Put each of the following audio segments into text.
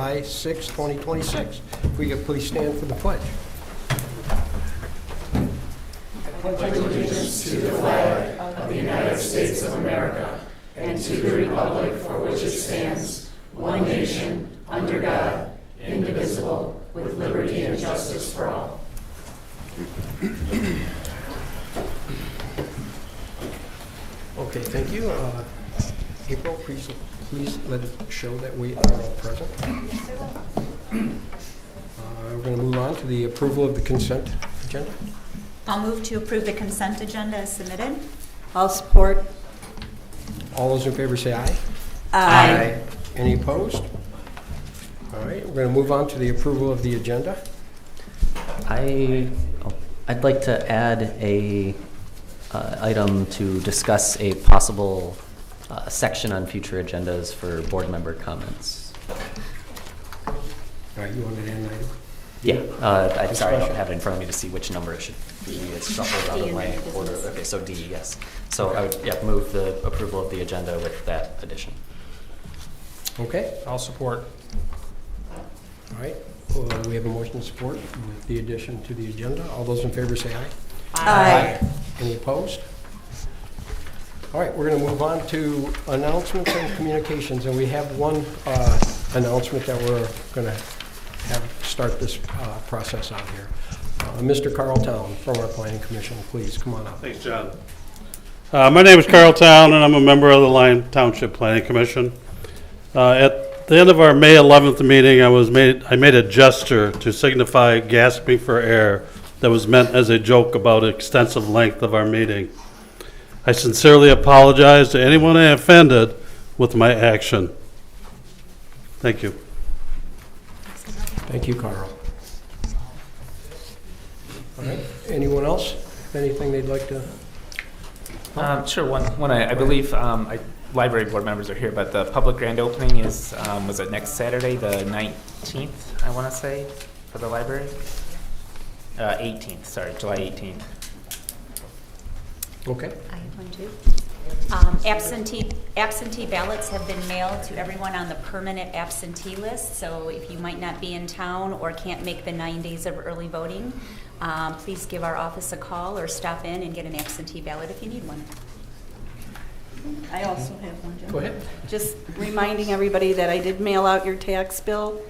July 6, 2026. If we could please stand for the pledge. Allegiance to the flag of the United States of America and to the republic for which it stands, one nation, under God, indivisible, with liberty and justice for all. Okay, thank you. April, please let it show that we are all present. We're going to move on to the approval of the consent agenda. I'll move to approve the consent agenda as submitted. I'll support. All those in favor say aye. Aye. Any opposed? All right, we're going to move on to the approval of the agenda. I'd like to add a item to discuss a possible section on future agendas for board member comments. All right, you want to add an item? Yeah, I'm sorry, I don't have it in front of me to see which number it should be. It's shuffled out of my order. Okay, so D, yes. So I would move the approval of the agenda with that addition. Okay, I'll support. all right. We have a motion to support with the addition to the agenda. All those in favor say aye. Aye. Any opposed? All right, we're going to move on to announcements and communications, and we have one announcement that we're going to have start this process out here. Mr. Carl Town from our Planning Commission, please come on up. Thanks, John. My name is Carl Town, and I'm a member of the Lyon Township Planning Commission. At the end of our May 11th meeting, I made a gesture to signify gasping for air that was meant as a joke about the extensive length of our meeting. I sincerely apologize to anyone I offended with my action. Thank you. Thank you, Carl. All right, anyone else? Anything they'd like to? Sure. One. I believe library board members are here, but the public grand opening is was it next Saturday, the 19th? I want to say for the library. 18th. Sorry, July 18th. Okay. I have one too. Absentee ballots have been mailed to everyone on the permanent absentee list. So if you might not be in town or can't make the 9 days of early voting, please give our office a call or stop in and get an absentee ballot if you need one. I also have one, Jen. Go ahead. Just reminding everybody that I did mail out your tax bill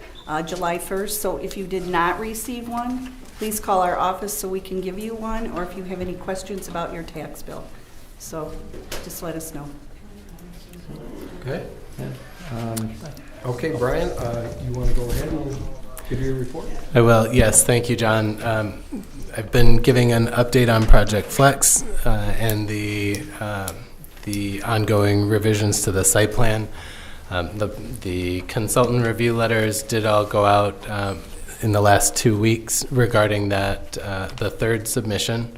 July 1st, so if you did not receive one, please call our office so we can give you one, or if you have any questions about your tax bill. So just let us know. Okay. Okay, Brian, you want to go ahead and give your report? I will, yes. Thank you, John. I've been giving an update on Project Flex and the ongoing revisions to the site plan. The consultant review letters did all go out in the last 2 weeks regarding that, the third submission.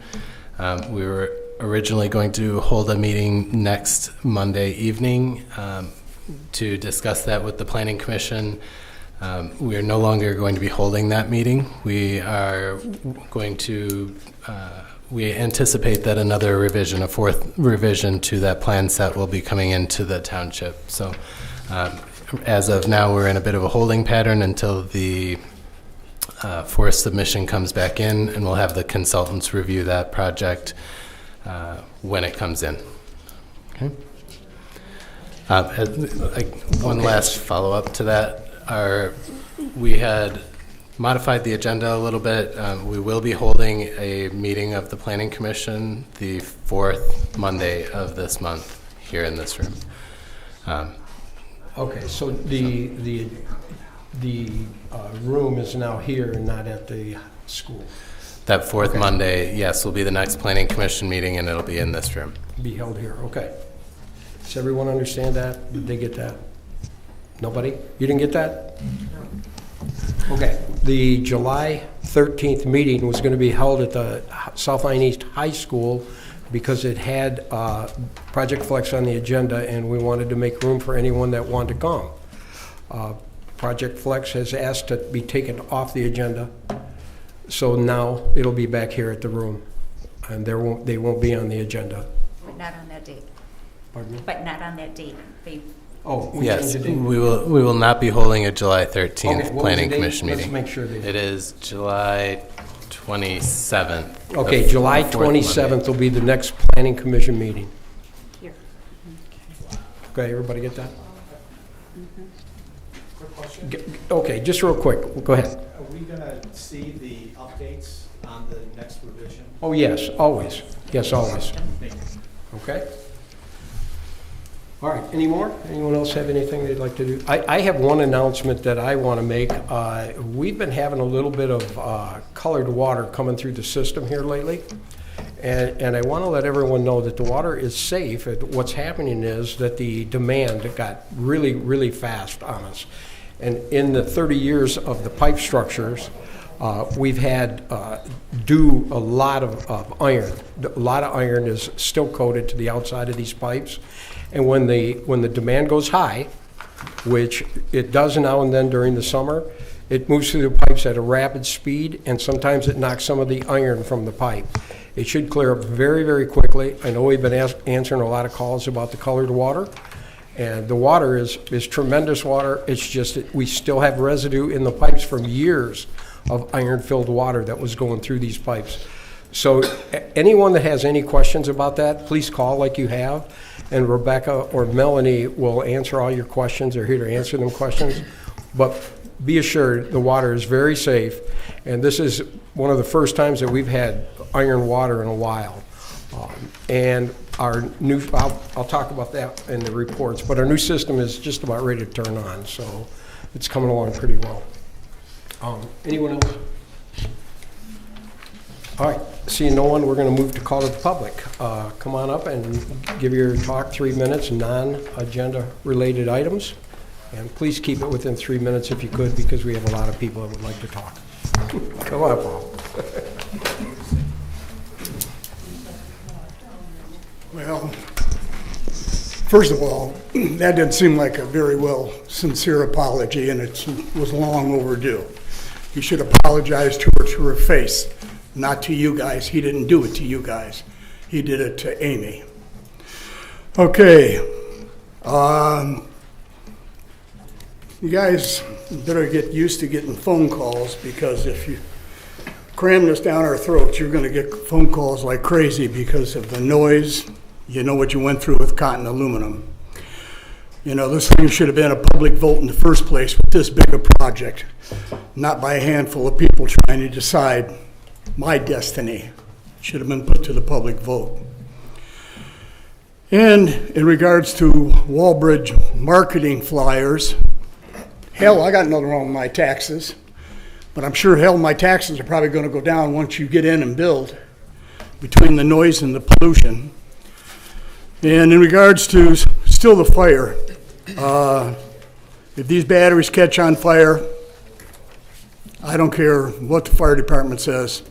We were originally going to hold a meeting next Monday evening to discuss that with the Planning Commission. We are no longer going to be holding that meeting. We are going to, we anticipate that another revision, a fourth revision to that plan set will be coming into the township. So as of now, we're in a bit of a holding pattern until the fourth submission comes back in, and we'll have the consultants review that project when it comes in. Okay. One last follow-up to that. We had modified the agenda a little bit. We will be holding a meeting of the Planning Commission the fourth Monday of this month here in this room. Okay, so the room is now here and not at the school. That fourth Monday, yes, will be the next Planning Commission meeting, and it'll be in this room. Be held here, okay. Does everyone understand that? Did they get that? Nobody? You didn't get that? Okay. The July 13th meeting was going to be held at the South Lyon East High School because it had Project Flex on the agenda, and we wanted to make room for anyone that wanted to come. Project Flex has asked to be taken off the agenda, so now it'll be back here at the room, and they won't be on the agenda. But not on that date. Pardon me? But not on that date. They Oh, we Yes, changed the date. we will not be holding a July Okay, 13th what was the Planning date? Commission Let's meeting. make sure they. It is July 27th. Okay, the July fourth Monday. 27th will be the next Planning Commission meeting. Here. Okay, everybody get that? Quick question. Okay, just real quick, go ahead. Are we going to see the updates on the next revision? Oh, yes, always. Yes, always. Thank you. Okay? All right, any more? Anyone else have anything they'd like to do? I have one announcement that I want to make. We've been having a little bit of colored water coming through the system here lately. And I want to let everyone know that the water is safe. What's happening is that the demand got really, really fast on us. And in the 30 years of the pipe structures, we've had do a lot of iron. A lot of iron is still coated to the outside of these pipes. And when the demand goes high, which it does now and then during the summer, it moves through the pipes at a rapid speed, and sometimes it knocks some of the iron from the pipe. It should clear up very, very quickly. I know we've been answering a lot of calls about the colored water, and the water is tremendous water. It's just that we still have residue in the pipes from years of iron-filled water that was going through these pipes. So anyone that has any questions about that, please call like you have, and Rebecca or Melanie will answer all your questions. They're here to answer them questions. But be assured, the water is very safe, and this is one of the first times that we've had iron water in a while. And our new, I'll talk about that in the reports, but our new system is just about ready to turn on, so it's coming along pretty well. Anyone else? All right, seeing no one, we're going to move to call to the public. Come on up and give your talk, 3 minutes, non-agenda related items. And please keep it within 3 minutes if you could, because we have a lot of people that would like to talk. Come on, Paul. Well, first of all, that didn't seem like a very well sincere apology, and it was long overdue. He should apologize to her face, not to you guys. He didn't do it to you guys. He did it to Amy. Okay. You guys better get used to getting phone calls, because if you cram this down our throats, you're going to get phone calls like crazy because of the noise. You know what you went through with cotton aluminum. You know, this thing should have been a public vote in the first place with this big a project, not by a handful of people trying to decide my destiny. It should have been put to the public vote. And in regards to Wallbridge marketing flyers, hell, I got nothing wrong with my taxes, but I'm sure hell my taxes are probably going to go down once you get in and build, between the noise and the pollution. And in regards to still the fire, if these batteries catch on fire, I don't care what the fire department says.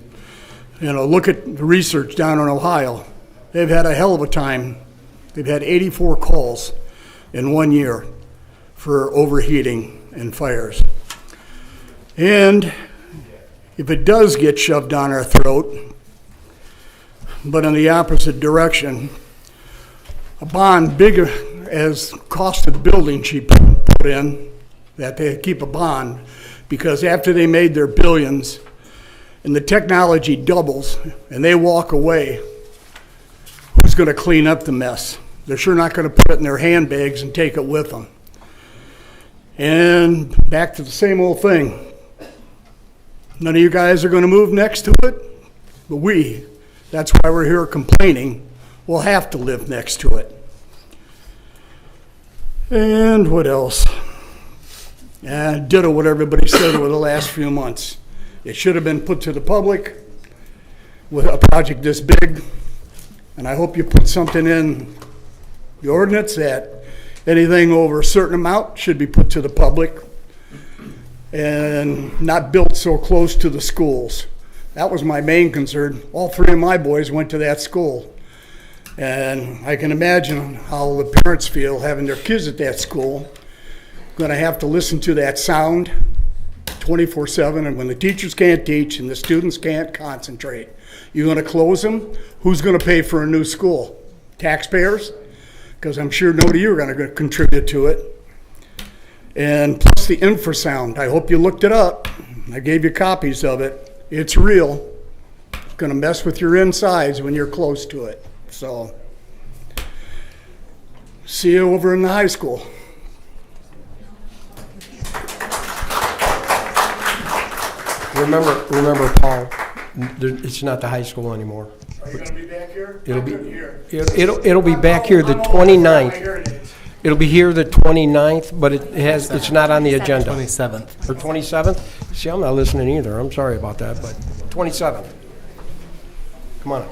You know, look at the research down in Ohio. They've had a hell of a time. They've had 84 calls in 1 year for overheating and fires. And if it does get shoved down our throat, but in the opposite direction, a bond bigger as cost of the building she put in, that they keep a bond, because after they made their billions and the technology doubles and they walk away, who's going to clean up the mess? They're sure not going to put it in their handbags and take it with them. And back to the same old thing. None of you guys are going to move next to it, but that's why we're here complaining, we'll have to live next to it. And what else? Ditto what everybody said over the last few months. It should have been put to the public with a project this big, and I hope you put something in the ordinance that anything over a certain amount should be put to the public and not built so close to the schools. That was my main concern. All three of my boys went to that school. And I can imagine how the parents feel having their kids at that school, going to have to listen to that sound 24/7, and when the teachers can't teach and the students can't concentrate, you're going to close them? Who's going to pay for a new school? Taxpayers? because I'm sure nobody of you are going to contribute to it. And plus the infrasound. I hope you looked it up. I gave you copies of it. It's real. It's going to mess with your insides when you're close to it. So, see you over in the high school. Remember, Paul, it's not the high school anymore. Are you going to be back here? It'll I be- couldn't hear. It'll be back here the I'm old. 29th. It'll be here the 29th, but it's not on the agenda. 27th. Or 27th? See, I'm not listening either. I'm sorry about that, but 27th. Come on up.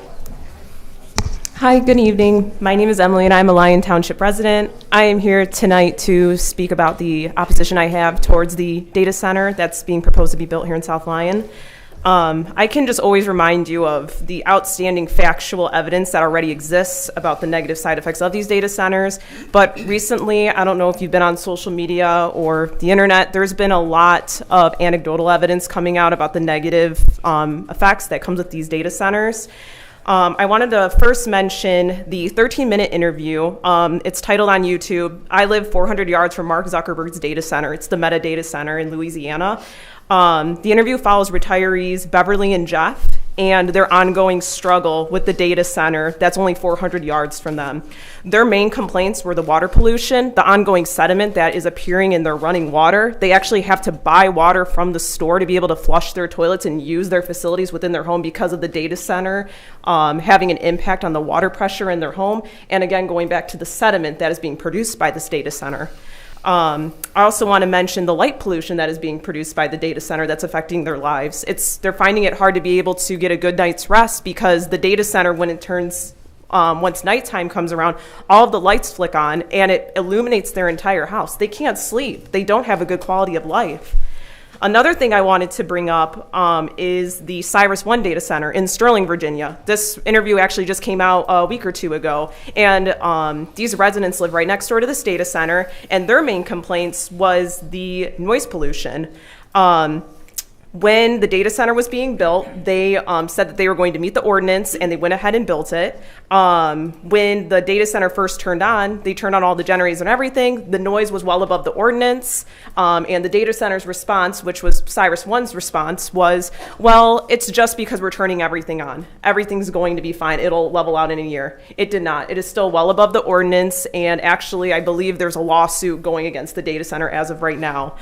Hi, good evening. My name is Emily and I'm a Lyon Township resident. I am here tonight to speak about the opposition I have towards the data center that's being proposed to be built here in South Lyon. I can just always remind you of the outstanding factual evidence that already exists about the negative side effects of these data centers. But recently, I don't know if you've been on social media or the internet, there's been a lot of anecdotal evidence coming out about the negative effects that comes with these data centers. I wanted to first mention the 13-minute interview. It's titled on YouTube, "I live 400 yards from Mark Zuckerberg's data center." It's the Meta data center in Louisiana. The interview follows retirees Beverly and Jeff and their ongoing struggle with the data center that's only 400 yards from them. Their main complaints were the water pollution, the ongoing sediment that is appearing in their running water. They actually have to buy water from the store to be able to flush their toilets and use their facilities within their home because of the data center having an impact on the water pressure in their home. And again, going back to the sediment that is being produced by this data center. I also want to mention the light pollution that is being produced by the data center that's affecting their lives. They're finding it hard to be able to get a good night's rest because the data center, when it turns, once nighttime comes around, all of the lights flick on and it illuminates their entire house. They can't sleep. They don't have a good quality of life. Another thing I wanted to bring up is the Cyrus One data center in Sterling, Virginia. This interview actually just came out a week or two ago, and these residents live right next door to this data center, and their main complaints was the noise pollution. When the data center was being built, they said that they were going to meet the ordinance, and they went ahead and built it. When the data center first turned on, they turned on all the generators and everything. The noise was well above the ordinance, and the data center's response, which was Cyrus One's response, was, well, it's just because we're turning everything on. Everything's going to be fine. It'll level out in a year. It did not. It is still well above the ordinance, and actually, I believe there's a lawsuit going against the data center as of right now.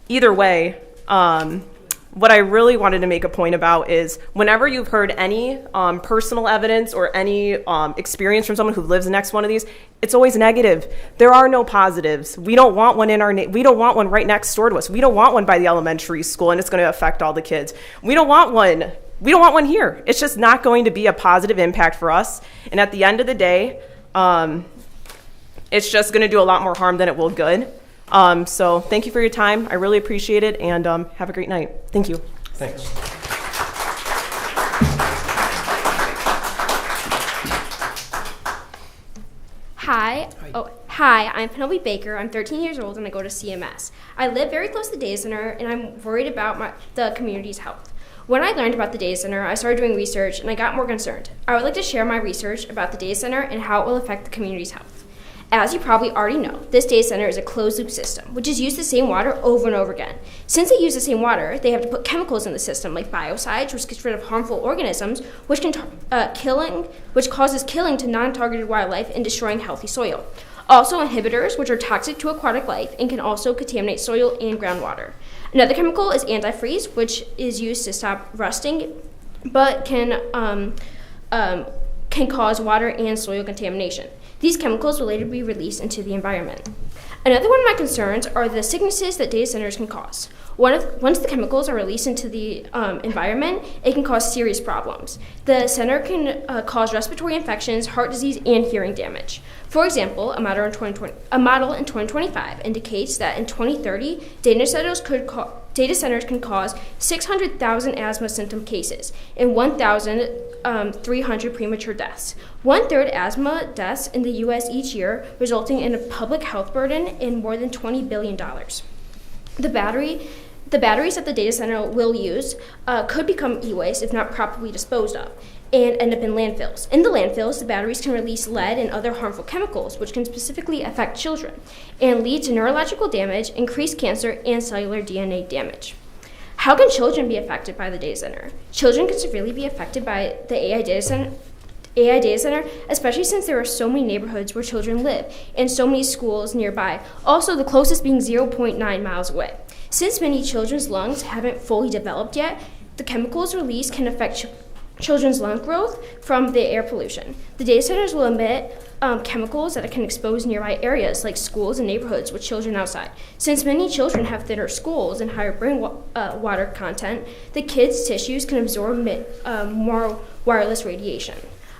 Either way, what I really wanted to make a point about is whenever you've heard any personal evidence or any experience from someone who lives next to one of these, it's always negative. There are no positives. We don't want one we don't want one right next door to us. We don't want one by the elementary school and it's going to affect all the kids. We don't want one. We don't want one here. It's just not going to be a positive impact for us. And at the end of the day, it's just going to do a lot more harm than it will good. So thank you for your time. I really appreciate it, and have a great night. Thank you. Thanks. Hi. Hi, I'm Penelope Baker. I'm 13 years old and I go to CMS. I live very close to the data center and I'm worried about the community's health. When I learned about the data center, I started doing research and I got more concerned. I would like to share my research about the data center and how it will affect the community's health. As you probably already know, this data center is a closed-loop system, which is used the same water over and over again. Since they use the same water, they have to put chemicals in the system, like biocides, which gets rid of harmful organisms, which causes killing to non-targeted wildlife and destroying healthy soil. Also, inhibitors, which are toxic to aquatic life and can also contaminate soil and groundwater. Another chemical is antifreeze, which is used to stop rusting, but can cause water and soil contamination. These chemicals will later be released into the environment. Another one of my concerns are the sicknesses that data centers can cause. Once the chemicals are released into the environment, it can cause serious problems. The center can cause respiratory infections, heart disease, and hearing damage. For example, a model in 2025 indicates that in 2030, data centers can cause 600,000 asthma symptom cases and 1,300 premature deaths. 1/3 asthma deaths in the U.S. each year, resulting in a public health burden in more than $20 billion. The batteries that the data center will use could become e-waste if not properly disposed of. and end up in landfills. In the landfills, the batteries can release lead and other harmful chemicals, which can specifically affect children and lead to neurological damage, increased cancer, and cellular DNA damage. How can children be affected by the data center? Children can severely be affected by the AI data center, especially since there are so many neighborhoods where children live and so many schools nearby, also the closest being 0.9 miles away. Since many children's lungs haven't fully developed yet, the chemicals released can affect children's lung growth from the air pollution. The data centers will emit chemicals that can expose nearby areas like schools and neighborhoods with children outside. Since many children have thinner skulls and higher brain water content, the kids' tissues can absorb more wireless radiation.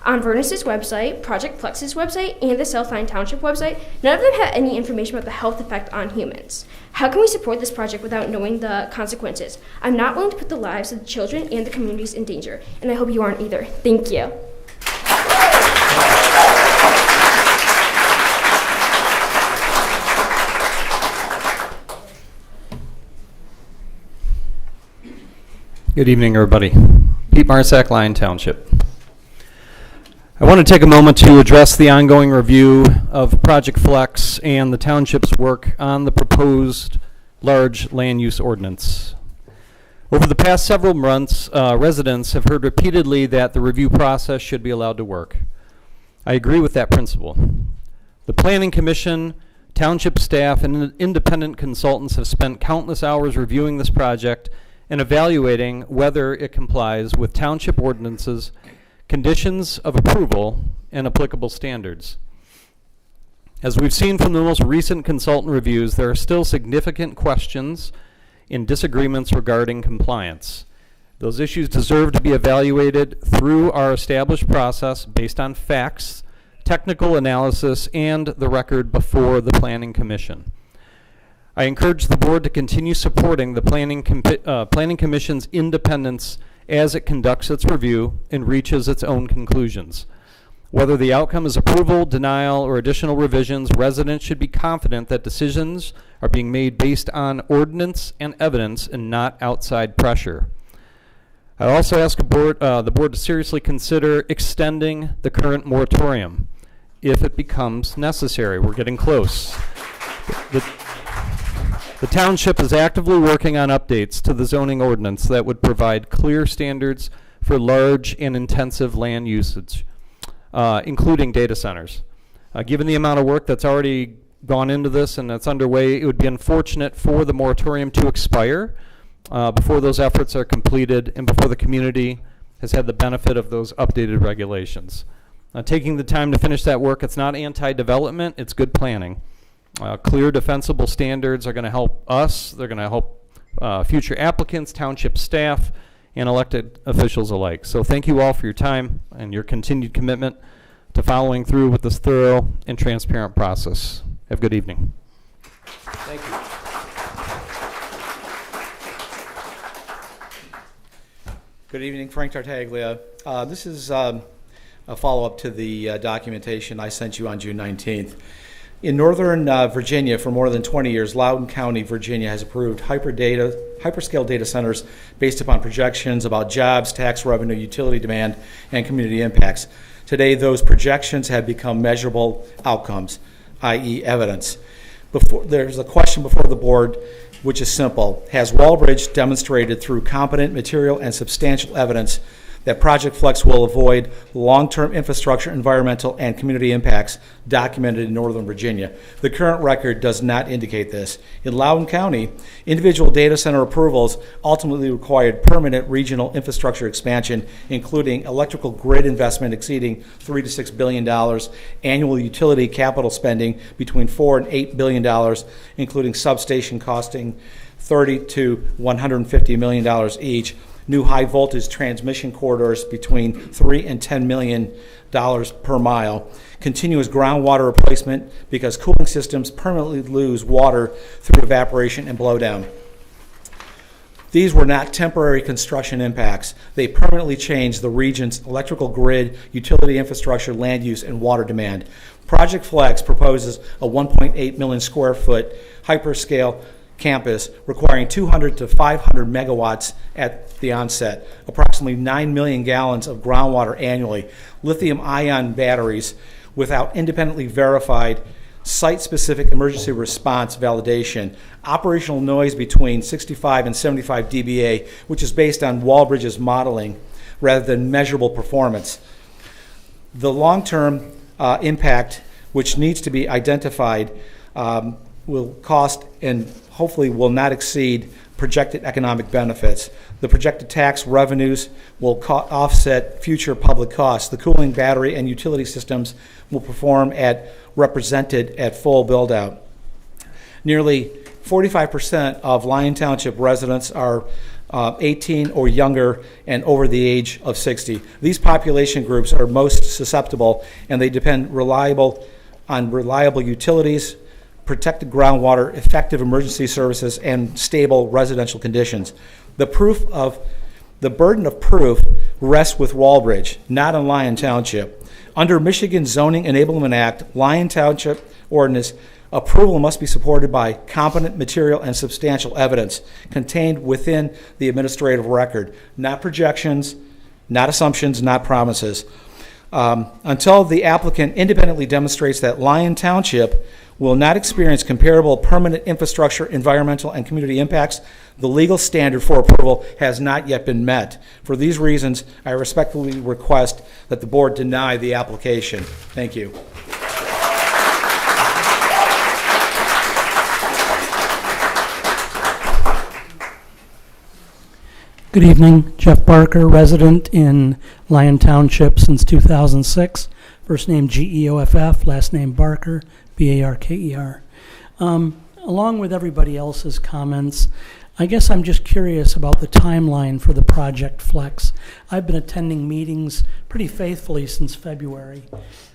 On Vernus's website, Project Flex's website, and the Southline Township website, none of them have any information about the health effect on humans. How can we support this project without knowing the consequences? I'm not willing to put the lives of the children and the communities in danger, and I hope you aren't either. Thank you. Good evening, everybody. Pete Marsack, Lyon Township. I want to take a moment to address the ongoing review of Project Flex and the township's work on the proposed large land use ordinance. Over the past several months, residents have heard repeatedly that the review process should be allowed to work. I agree with that principle. The Planning Commission, township staff, and independent consultants have spent countless hours reviewing this project and evaluating whether it complies with township ordinances, conditions of approval, and applicable standards. As we've seen from the most recent consultant reviews, there are still significant questions and disagreements regarding compliance. Those issues deserve to be evaluated through our established process based on facts, technical analysis, and the record before the Planning Commission. I encourage the board to continue supporting the Planning Commission's independence as it conducts its review and reaches its own conclusions. Whether the outcome is approval, denial, or additional revisions, residents should be confident that decisions are being made based on ordinance and evidence and not outside pressure. I also ask the board to seriously consider extending the current moratorium if it becomes necessary. We're getting close. The township is actively working on updates to the zoning ordinance that would provide clear standards for large and intensive land usage, including data centers. Given the amount of work that's already gone into this and that's underway, it would be unfortunate for the moratorium to expire before those efforts are completed and before the community has had the benefit of those updated regulations. Taking the time to finish that work, it's not anti-development, it's good planning. Clear, defensible standards are going to help us. They're going to help future applicants, township staff, and elected officials alike. So thank you all for your time and your continued commitment to following through with this thorough and transparent process. Have a good evening. Thank you. Good evening, Frank Tartaglia. This is a follow-up to the documentation I sent you on June 19th. In Northern Virginia, for more than 20 years, Loudoun County, Virginia, has approved hyperscale data centers based upon projections about jobs, tax revenue, utility demand, and community impacts. Today, those projections have become measurable outcomes, i.e. evidence. There's a question before the board, which is simple. Has Walbridge demonstrated through competent material and substantial evidence that Project Flex will avoid long-term infrastructure, environmental, and community impacts documented in Northern Virginia? The current record does not indicate this. In Loudoun County, individual data center approvals ultimately required permanent regional infrastructure expansion, including electrical grid investment exceeding $3 to $6 billion, annual utility capital spending between $4 and $8 billion, including substation costing $30 to $150 million each, new high voltage transmission corridors between $3 and $10 million per mile, continuous groundwater replacement because cooling systems permanently lose water through evaporation and blowdown. These were not temporary construction impacts. They permanently changed the region's electrical grid, utility infrastructure, land use, and water demand. Project Flex proposes a 1.8 million square foot hyperscale campus, requiring 200 to 500 megawatts at the onset, approximately 9 million gallons of groundwater annually, lithium-ion batteries without independently verified site-specific emergency response validation, operational noise between 65 and 75 dBA, which is based on Walbridge's modeling rather than measurable performance. The long-term impact, which needs to be identified, will cost and hopefully will not exceed projected economic benefits. The projected tax revenues will offset future public costs. The cooling, battery, and utility systems will perform represented at full build-out. Nearly 45% of Lyon Township residents are 18 or younger and over the age of 60. These population groups are most susceptible, and they depend on reliable utilities, protected groundwater, effective emergency services, and stable residential conditions. The burden of proof rests with Walbridge, not on Lyon Township. Under Michigan Zoning Enablement Act, Lyon Township ordinance approval must be supported by competent material and substantial evidence contained within the administrative record, not projections, not assumptions, not promises. Until the applicant independently demonstrates that Lyon Township will not experience comparable permanent infrastructure, environmental, and community impacts, the legal standard for approval has not yet been met. For these reasons, I respectfully request that the board deny the application. Thank you. Good evening, Jeff Barker, resident in Lyon Township since 2006. First name Geoff, last name Barker, Barker. Along with everybody else's comments, I guess I'm just curious about the timeline for the Project Flex. I've been attending meetings pretty faithfully since February,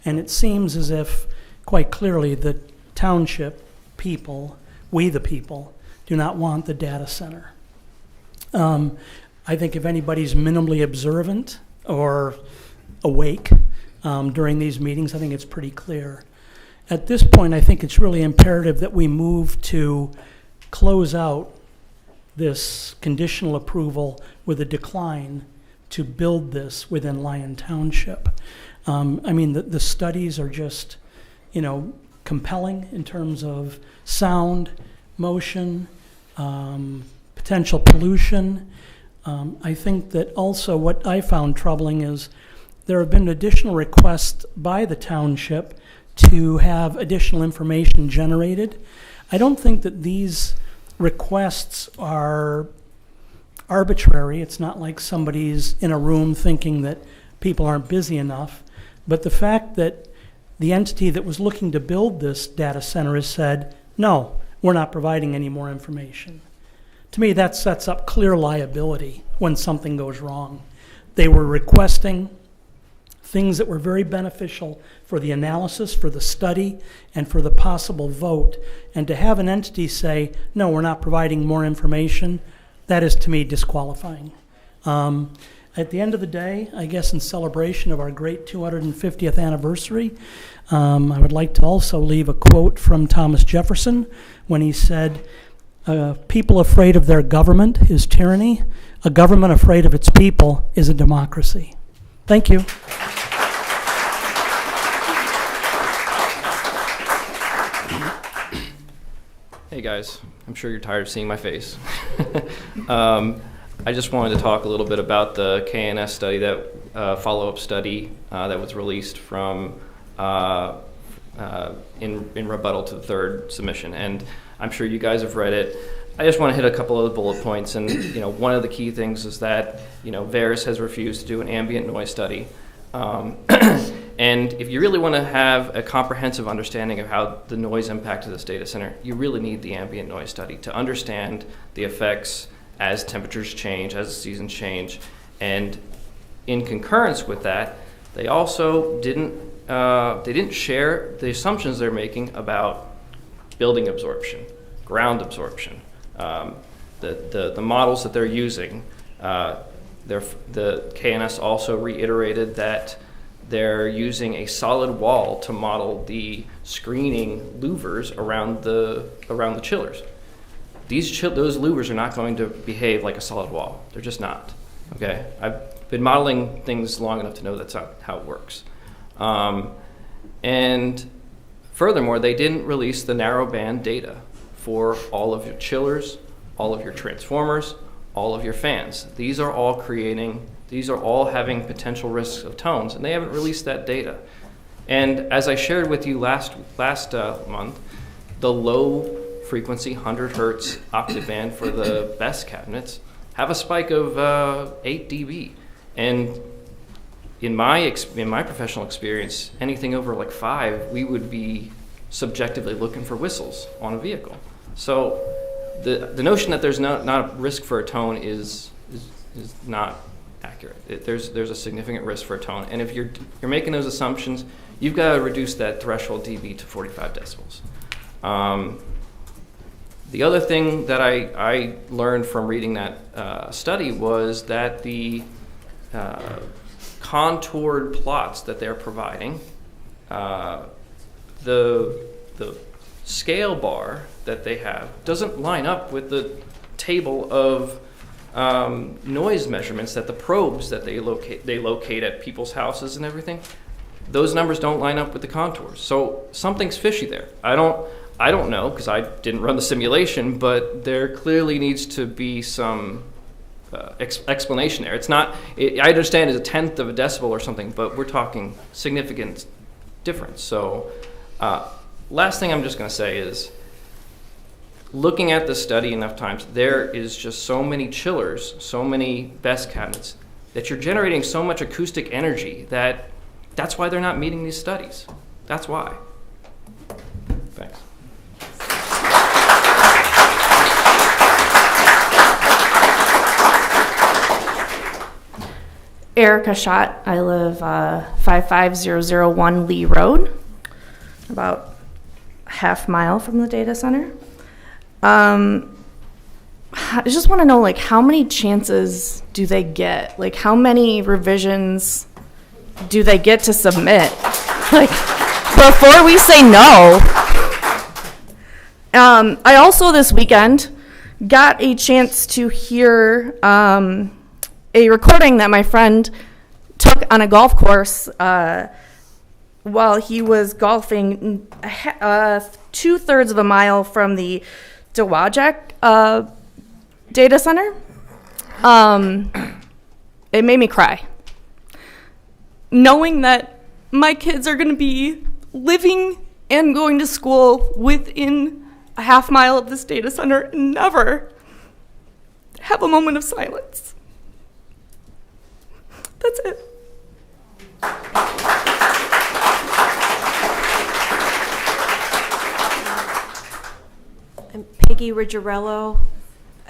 and it seems as if, quite clearly, the township people, we the people, do not want the data center. I think if anybody's minimally observant or awake during these meetings, I think it's pretty clear. At this point, I think it's really imperative that we move to close out this conditional approval with a decline to build this within Lyon Township. I mean, the studies are just, compelling in terms of sound, motion, potential pollution. I think that also what I found troubling is there have been additional requests by the township to have additional information generated. I don't think that these requests are arbitrary. It's not like somebody's in a room thinking that people aren't busy enough. But the fact that the entity that was looking to build this data center has said, no, we're not providing any more information. To me, that sets up clear liability when something goes wrong. They were requesting things that were very beneficial for the analysis, for the study, and for the possible vote. And to have an entity say, no, we're not providing more information, that is, to me, disqualifying. At the end of the day, I guess in celebration of our great 250th anniversary, I would like to also leave a quote from Thomas Jefferson when he said, people afraid of their government is tyranny. A government afraid of its people is a democracy. Thank you. Hey guys, I'm sure you're tired of seeing my face. I just wanted to talk a little bit about the KNS study, that follow-up study that was released from in rebuttal to the third submission, and I'm sure you guys have read it. I just want to hit a couple of the bullet points, and one of the key things is that VERS has refused to do an ambient noise study. And if you really want to have a comprehensive understanding of how the noise impacted this data center, you really need the ambient noise study to understand the effects as temperatures change, as the seasons change. And in concurrence with that, they also didn't share the assumptions they're making about building absorption, ground absorption, the models that they're using. The KNS also reiterated that they're using a solid wall to model the screening louvers around the chillers. those louvers are not going to behave like a solid wall. They're just not. Okay, I've been modeling things long enough to know that's not how it works. And furthermore, they didn't release the narrowband data for all of your chillers, all of your transformers, all of your fans. These are all having potential risks of tones, and they haven't released that data. And as I shared with you last month, the low frequency 100 hertz octave band for the best cabinets have a spike of 8 dB. And in my professional experience, anything over like 5, we would be subjectively looking for whistles on a vehicle. So the notion that there's not a risk for a tone is not accurate. There's a significant risk for a tone, and if you're making those assumptions, you've got to reduce that threshold dB to 45 decibels. The other thing that I learned from reading that study was that the contoured plots that they're providing, the scale bar that they have doesn't line up with the table of noise measurements that the probes that they locate at people's houses and everything. Those numbers don't line up with the contours. So something's fishy there. I don't know because I didn't run the simulation, but there clearly needs to be some explanation there. It's not. I understand it's 1/10 of a decibel or something, but we're talking significant difference. So, last thing I'm just going to say is, looking at the study enough times, there is just so many chillers, so many best cabinets that you're generating so much acoustic energy that's why they're not meeting these studies. That's why. Thanks. Erica Schott. I live 55001 Lee Road, about a half mile from the data center. I just want to know, like, how many chances do they get? Like, how many revisions do they get to submit? Like, before we say no. I also this weekend got a chance to hear a recording that my friend took on a golf course while he was golfing 2/3 of a mile from the Dowagiac data center. It made me cry. Knowing that my kids are going to be living and going to school within a half mile of this data center and never have a moment of silence. That's it. I'm Peggy Riggerello,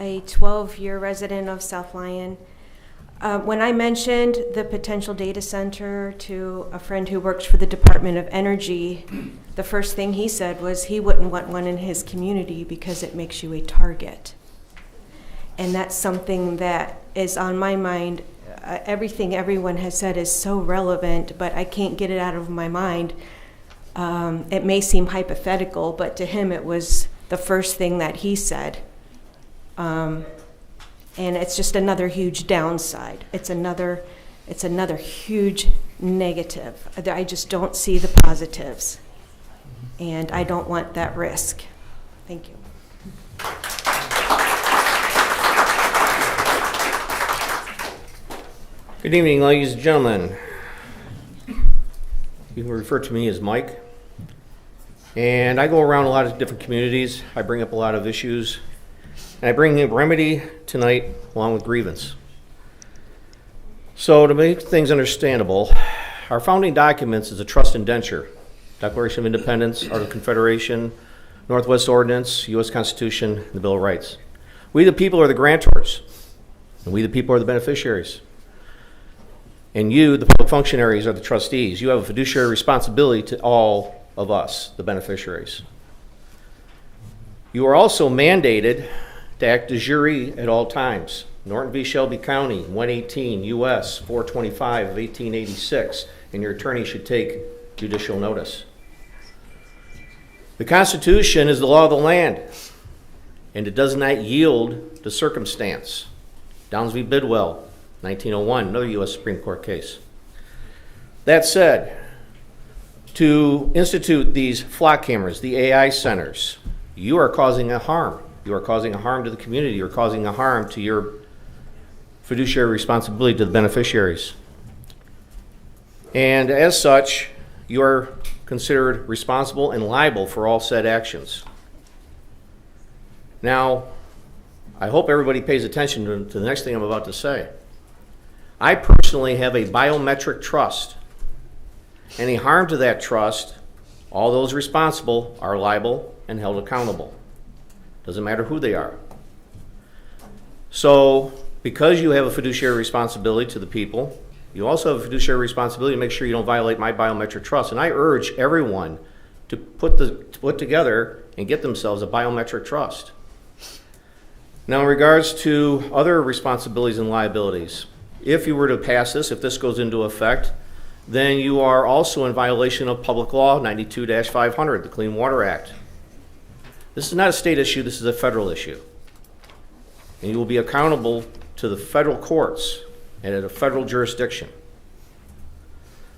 a 12-year resident of South Lyon. When I mentioned the potential data center to a friend who works for the Department of Energy, the first thing he said was he wouldn't want one in his community because it makes you a target. And that's something that is on my mind. Everything everyone has said is so relevant, but I can't get it out of my mind. It may seem hypothetical, but to him it was the first thing that he said. And it's just another huge downside. It's another huge negative. I just don't see the positives. And I don't want that risk. Thank you. Good evening, ladies and gentlemen. You can refer to me as Mike. And I go around a lot of different communities. I bring up a lot of issues. And I bring a remedy tonight along with grievance. So to make things understandable, our founding documents is a trust indenture, Declaration of Independence, Art of Confederation, Northwest Ordinance, U.S. Constitution, and the Bill of Rights. We the people are the grantors, and we the people are the beneficiaries. And you, the public functionaries, are the trustees. You have a fiduciary responsibility to all of us, the beneficiaries. You are also mandated to act de jure at all times. Norton v. Shelby County, 118 U.S. 425 of 1886, and your attorney should take judicial notice. The Constitution is the law of the land. and it does not yield to circumstance. Downs v. Bidwell, 1901, another U.S. Supreme Court case. That said, to institute these flock cameras, the AI centers, you are causing a harm. You are causing a harm to the community. You're causing a harm to your fiduciary responsibility to the beneficiaries. And as such, you are considered responsible and liable for all said actions. Now, I hope everybody pays attention to the next thing I'm about to say. I personally have a biometric trust. Any harm to that trust, all those responsible are liable and held accountable. Doesn't matter who they are. So, because you have a fiduciary responsibility to the people, you also have a fiduciary responsibility to make sure you don't violate my biometric trust. And I urge everyone to put together and get themselves a biometric trust. Now, in regards to other responsibilities and liabilities, if you were to pass this, if this goes into effect, then you are also in violation of Public Law 92-500, the Clean Water Act. This is not a state issue, this is a federal issue. And you will be accountable to the federal courts and at a federal jurisdiction.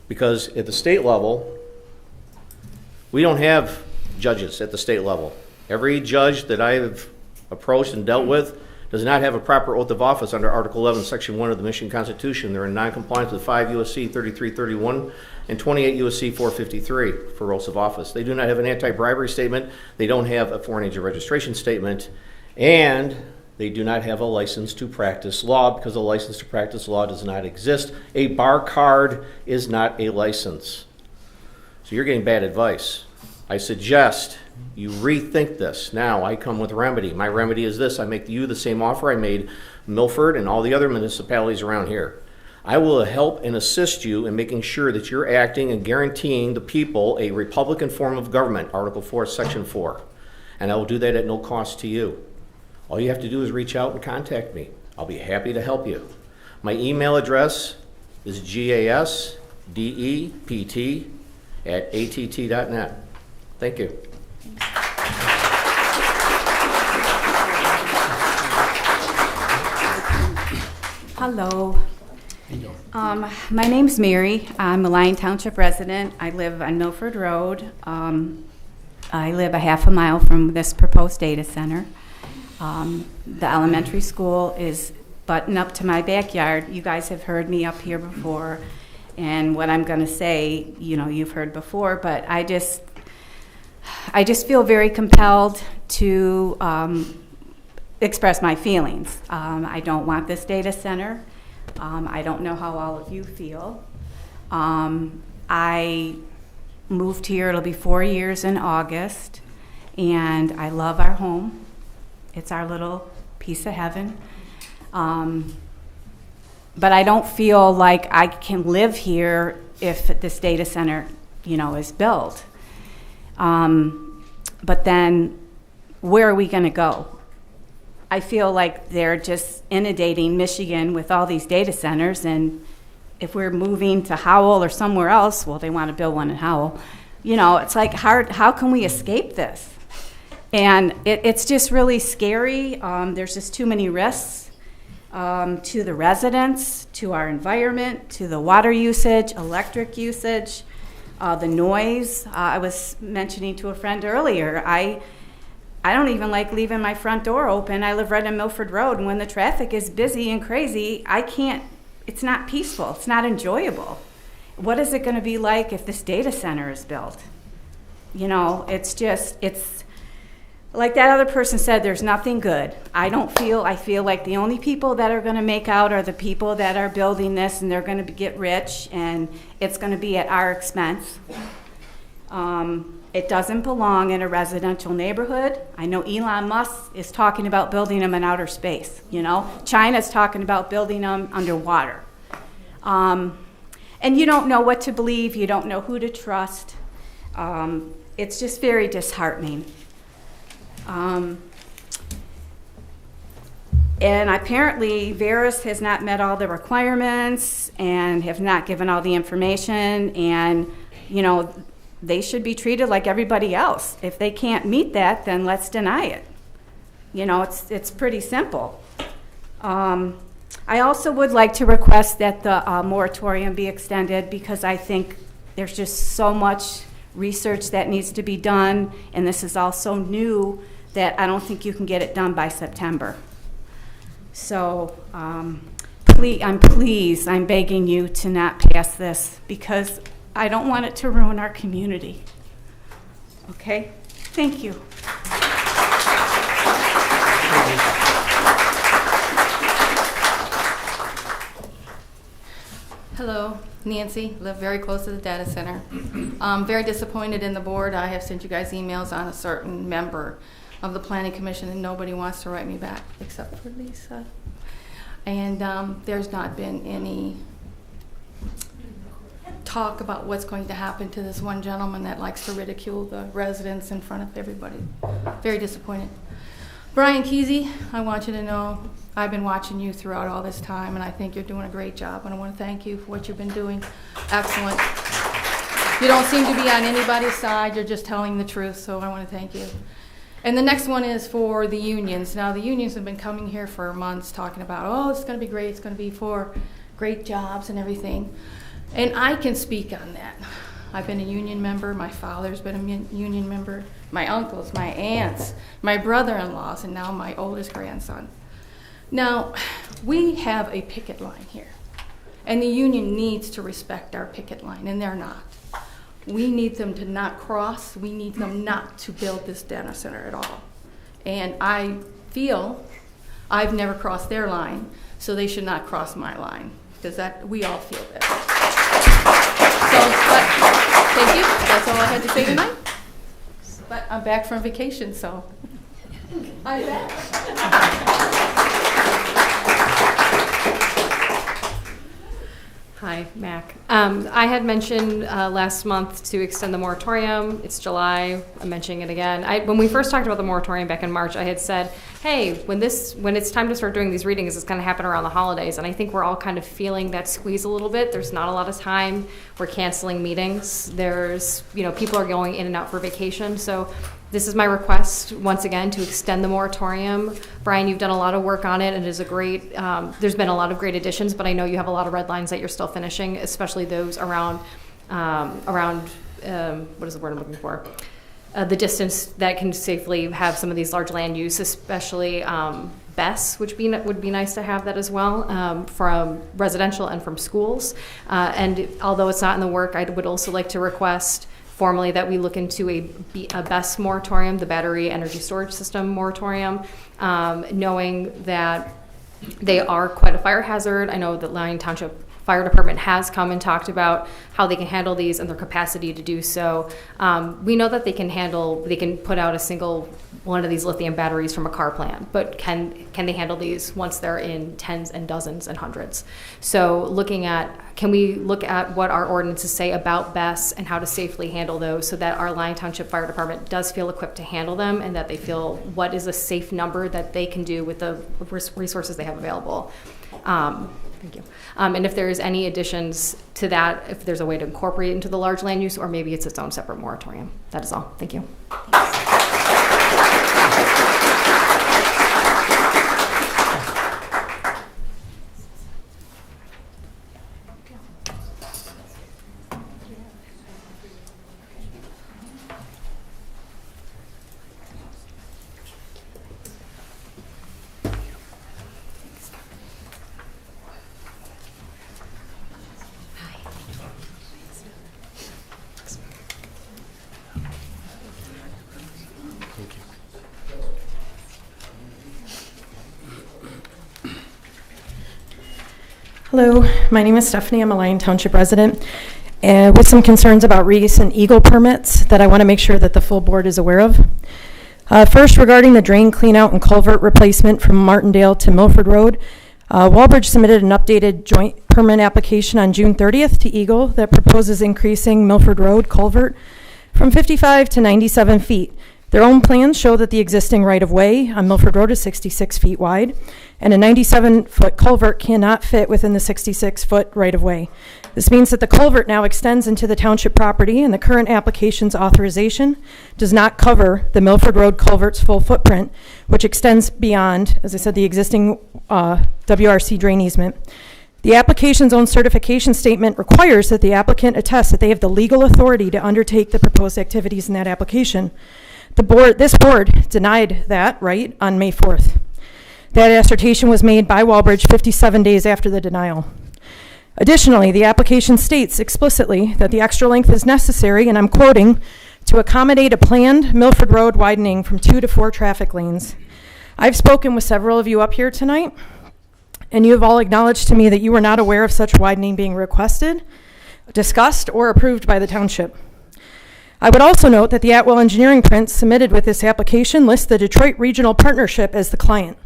Because at the state level, we don't have judges at the state level. Every judge that I have approached and dealt with does not have a proper oath of office under Article 11, Section 1 of the Michigan Constitution. They're in non-compliance with 5 U.S.C. 3331 and 28 U.S.C. 453 for oaths of office. They do not have an anti-bribery statement. They don't have a foreign agent registration statement. And they do not have a license to practice law, because a license to practice law does not exist. A bar card is not a license. So you're getting bad advice. I suggest you rethink this. Now, I come with a remedy. My remedy is this. I make you the same offer I made Milford and all the other municipalities around here. I will help and assist you in making sure that you're acting and guaranteeing the people a Republican form of government, Article 4, Section 4. And I will do that at no cost to you. All you have to do is reach out and contact me. I'll be happy to help you. My email address is gasdept@att.net. Thank you. Hello. My name's Mary. I'm a Lyon Township resident. I live on Milford Road. I live a half a mile from this proposed data center. The elementary school is buttoned up to my backyard. You guys have heard me up here before, and what I'm going to say, you know, you've heard before, but I just feel very compelled to express my feelings. I don't want this data center. I don't know how all of you feel. I moved here, it'll be 4 years in August, and I love our home. It's our little piece of heaven. But I don't feel like I can live here if this data center, you know, is built. But then where are we going to go? I feel like they're just inundating Michigan with all these data centers, and if we're moving to Howell or somewhere else, well, they want to build one in Howell. You know, it's like how can we escape this? And it's just really scary. There's just too many risks to the residents, to our environment, to the water usage, electric usage, the noise. I was mentioning to a friend earlier, I don't even like leaving my front door open. I live right on Milford Road, and when the traffic is busy and crazy, it's not peaceful, it's not enjoyable. What is it going to be like if this data center is built? You know, it's like that other person said, there's nothing good. I feel like the only people that are going to make out are the people that are building this, and they're going to get rich, and it's going to be at our expense. It doesn't belong in a residential neighborhood. I know Elon Musk is talking about building them in outer space, you know. China's talking about building them underwater. And you don't know what to believe. You don't know who to trust. It's just very disheartening. And apparently Veris has not met all the requirements and have not given all the information, and you know, they should be treated like everybody else. If they can't meet that, then let's deny it. You know, it's pretty simple. I also would like to request that the moratorium be extended because I think there's just so much research that needs to be done, and this is all so new that I don't think you can get it done by September. So I'm begging you to not pass this because I don't want it to ruin our community. Okay? Thank you. Hello, Nancy, live very close to the data center. I'm very disappointed in the board. I have sent you guys emails on a certain member of the planning commission and nobody wants to write me back except for Lisa. And there's not been any talk about what's going to happen to this one gentleman that likes to ridicule the residents in front of everybody. Very disappointed. Brian Kesey, I want you to know I've been watching you throughout all this time, and I think you're doing a great job, and I want to thank you for what you've been doing. Excellent. You don't seem to be on anybody's side. You're just telling the truth, so I want to thank you. And the next one is for the unions. Now, the unions have been coming here for months talking about, oh, it's going to be great. It's going to be for great jobs and everything. And I can speak on that. I've been a union member. My father's been a union member. My uncles, my aunts, my brother-in-laws, and now my oldest grandson. Now, we have a picket line here, and the union needs to respect our picket line, and they're not. We need them to not cross. We need them not to build this data center at all. And I feel I've never crossed their line, so they should not cross my line, because that we all feel that. So, thank you. That's all I had to say tonight. But I'm back from vacation, so I'm back. Hi, Mac. I had mentioned last month to extend the moratorium. It's July. I'm mentioning it again. When we first talked about the moratorium back in March, I had said, hey, when it's time to start doing these readings, it's going to happen around the holidays. And I think we're all kind of feeling that squeeze a little bit. There's not a lot of time. We're canceling meetings. People are going in and out for vacation. So this is my request, once again, to extend the moratorium. Brian, you've done a lot of work on it, and it is a great, there's been a lot of great additions, but I know you have a lot of red lines that you're still finishing, especially those around what is the word I'm looking for? The distance that can safely have some of these large land use, especially BESS, which would be nice to have that as well, from residential and from schools. And although it's not in the work, I would also like to request formally that we look into a BESS moratorium, the battery energy storage system moratorium, knowing that they are quite a fire hazard. I know that Lyon Township Fire Department has come and talked about how they can handle these and their capacity to do so. We know that they can put out a single one of these lithium batteries from a car plant, but can they handle these once they're in tens and dozens and hundreds? So can we look at what our ordinances say about BESS and how to safely handle those so that our Lyon Township Fire Department does feel equipped to handle them and that they feel what is a safe number that they can do with the resources they have available. Thank you. And if there's any additions to that, if there's a way to incorporate it into the large land use, or maybe it's its own separate moratorium. That is all. Thank you. Hello, my name is Stephanie. I'm a Lyon Township resident with some concerns about recent Eagle permits that I want to make sure that the full board is aware of. First, regarding the drain cleanout and culvert replacement from Martindale to Milford Road, Walbridge submitted an updated joint permit application on June 30th to Eagle that proposes increasing Milford Road culvert from 55 to 97 feet. Their own plans show that the existing right-of-way on Milford Road is 66 feet wide, and a 97-foot culvert cannot fit within the 66-foot right-of-way. This means that the culvert now extends into the township property, and the current application's authorization does not cover the Milford Road culvert's full footprint, which extends beyond, as I said, the existing WRC drain easement. The application's own certification statement requires that the applicant attest that they have the legal authority to undertake the proposed activities in that application. This board denied that right on May 4th. That assertion was made by Walbridge 57 days after the denial. Additionally, the application states explicitly that the extra length is necessary, and I'm quoting, to accommodate a planned Milford Road widening from 2 to 4 traffic lanes. I've spoken with several of you up here tonight, and you have all acknowledged to me that you were not aware of such widening being requested, discussed, or approved by the township. I would also note that the Atwell engineering print submitted with this application lists the Detroit Regional Partnership as the client,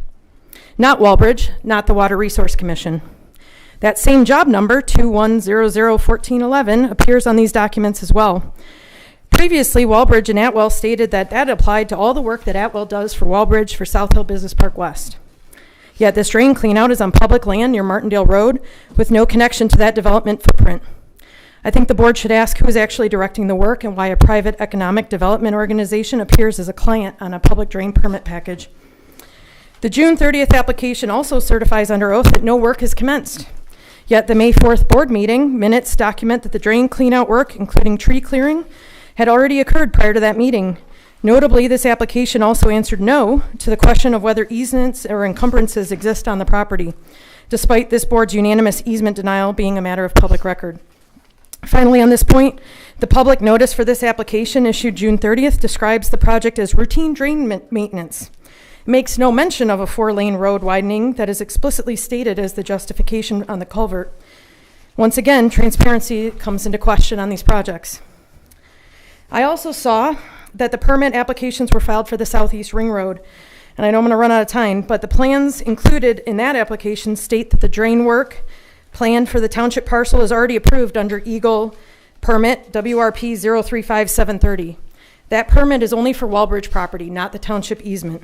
not Walbridge, not the Water Resource Commission. That same job number, 21001411, appears on these documents as well. Previously, Walbridge and Atwell stated that that applied to all the work that Atwell does for Walbridge for South Hill Business Park West. Yet this drain cleanout is on public land near Martindale Road with no connection to that development footprint. I think the board should ask who is actually directing the work and why a private economic development organization appears as a client on a public drain permit package. The June 30th application also certifies under oath that no work has commenced. Yet the May 4th board meeting minutes document that the drain cleanout work, including tree clearing, had already occurred prior to that meeting. Notably, this application also answered no to the question of whether easements or encumbrances exist on the property, despite this board's unanimous easement denial being a matter of public record. Finally, on this point, the public notice for this application issued June 30th describes the project as routine drain maintenance. It makes no mention of a 4-lane road widening that is explicitly stated as the justification on the culvert. Once again, transparency comes into question on these projects. I also saw that the permit applications were filed for the Southeast Ring Road, and I know I'm going to run out of time, but the plans included in that application state that the drain work planned for the township parcel is already approved under Eagle permit WRP 035730. That permit is only for Walbridge property, not the township easement.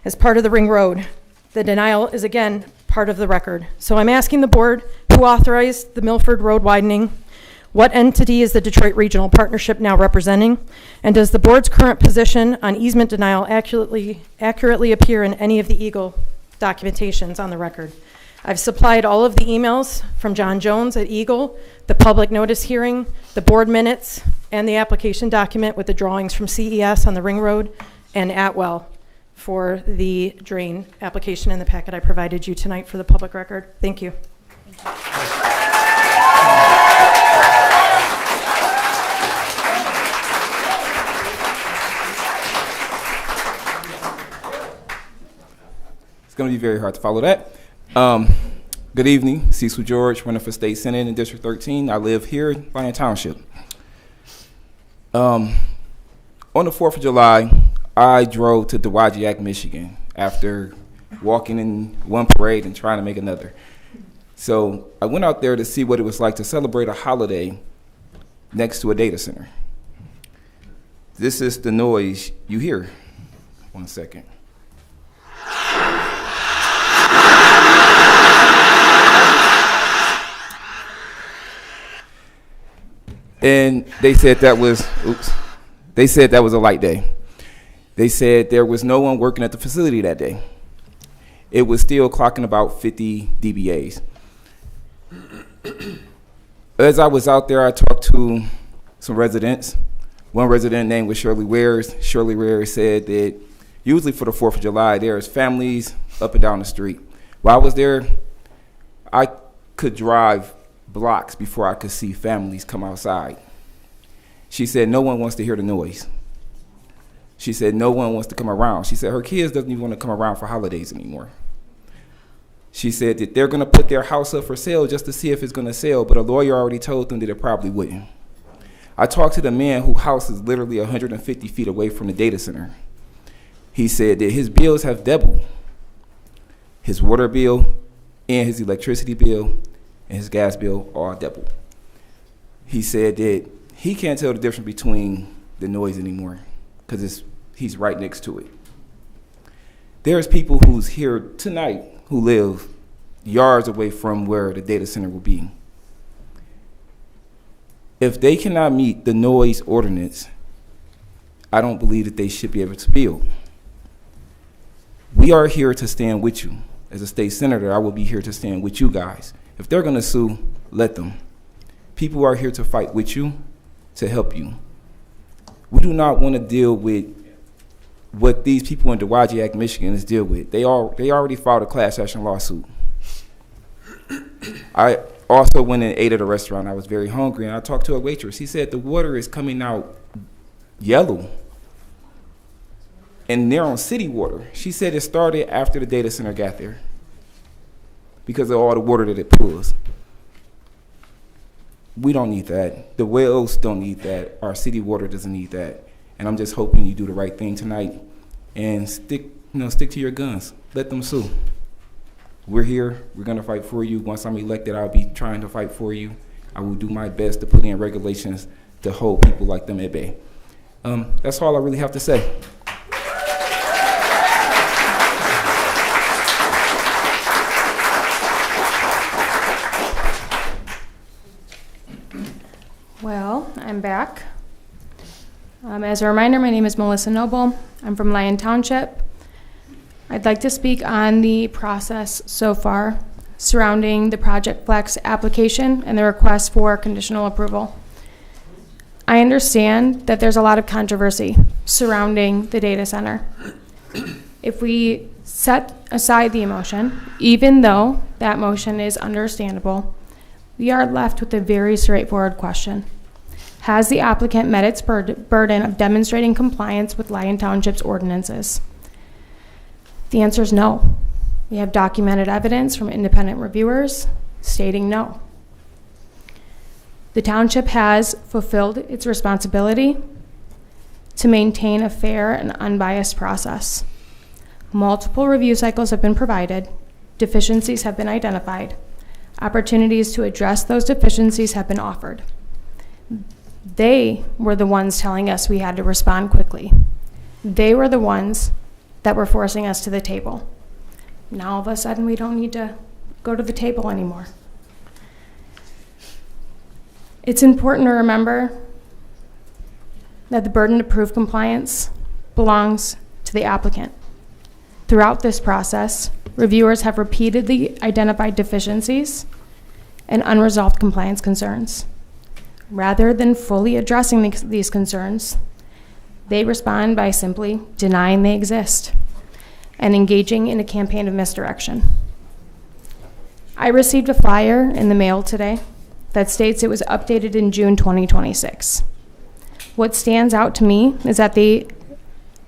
As part of the Ring Road, the denial is again part of the record. So I'm asking the board who authorized the Milford Road widening. What entity is the Detroit Regional Partnership now representing? And does the board's current position on easement denial accurately appear in any of the Eagle documentations on the record? I've supplied all of the emails from John Jones at Eagle, the public notice hearing, the board minutes, and the application document with the drawings from CES on the Ring Road and Atwell for the drain application in the packet I provided you tonight for the public record. Thank you. It's going to be very hard to follow that. Good evening, Cecil George, running for State Senate in District 13. I live here in Lyon Township. On the 4th of July, I drove to Dowagiac, Michigan, after walking in one parade and trying to make another. So I went out there to see what it was like to celebrate a holiday next to a data center. This is the noise you hear. 1 second. And they said that was, they said that was a light day. They said there was no one working at the facility that day. It was still clocking about 50 dBAs. As I was out there, I talked to some residents. One resident named was Shirley Wares. Shirley Wares said that usually for the 4th of July, there's families up and down the street. While I was there, I could drive blocks before I could see families come outside. She said no one wants to hear the noise. She said no one wants to come around. She said her kids doesn't even want to come around for holidays anymore. She said that they're going to put their house up for sale just to see if it's going to sell, but a lawyer already told them that it probably wouldn't. I talked to the man whose house is literally 150 feet away from the data center. He said that his bills have doubled. His water bill and his electricity bill and his gas bill all doubled. He said that he can't tell the difference between the noise anymore because he's right next to it. There's people who's here tonight who live yards away from where the data center will be. If they cannot meet the noise ordinance, I don't believe that they should be able to build. We are here to stand with you. As a state senator, I will be here to stand with you guys. If they're gonna sue, let them. People are here to fight with you, to help you. We do not want to deal with what these people in Dowagiac, Michigan is deal with. They already filed a class action lawsuit. I also went and ate at a restaurant. I was very hungry, and I talked to a waitress. He said the water is coming out yellow, and they're on city water. She said it started after the data center got there because of all the water that it pulls. We don't need that. The wells don't need that. Our city water doesn't need that. And I'm just hoping you do the right thing tonight and stick to your guns. Let them sue. We're here. We're going to fight for you. Once I'm elected, I'll be trying to fight for you. I will do my best to put in regulations to hold people like them at bay. That's all I really have to say. Well, I'm back. As a reminder, my name is Melissa Noble. I'm from Lyon Township. I'd like to speak on the process so far surrounding the Project Flex application and the request for conditional approval. I understand that there's a lot of controversy surrounding the data center. If we set aside the emotion, even though that motion is understandable, we are left with a very straightforward question. Has the applicant met its burden of demonstrating compliance with Lyon Township's ordinances? The answer is no. We have documented evidence from independent reviewers stating no. The township has fulfilled its responsibility to maintain a fair and unbiased process. Multiple review cycles have been provided, deficiencies have been identified, opportunities to address those deficiencies have been offered. They were the ones telling us we had to respond quickly. They were the ones that were forcing us to the table. Now all of a sudden we don't need to go to the table anymore. It's important to remember that the burden to prove compliance belongs to the applicant. Throughout this process, reviewers have repeatedly identified deficiencies and unresolved compliance concerns. Rather than fully addressing these concerns, they respond by simply denying they exist and engaging in a campaign of misdirection. I received a flyer in the mail today that states it was updated in June 2026. What stands out to me is that they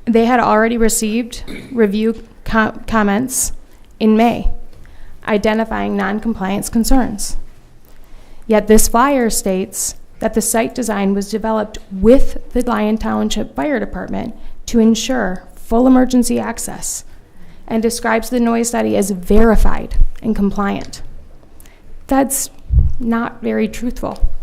had already received review comments in May, identifying non-compliance concerns. Yet this flyer states that the site design was developed with the Lyon Township Fire Department to ensure full emergency access and describes the noise study as verified and compliant. That's not very truthful.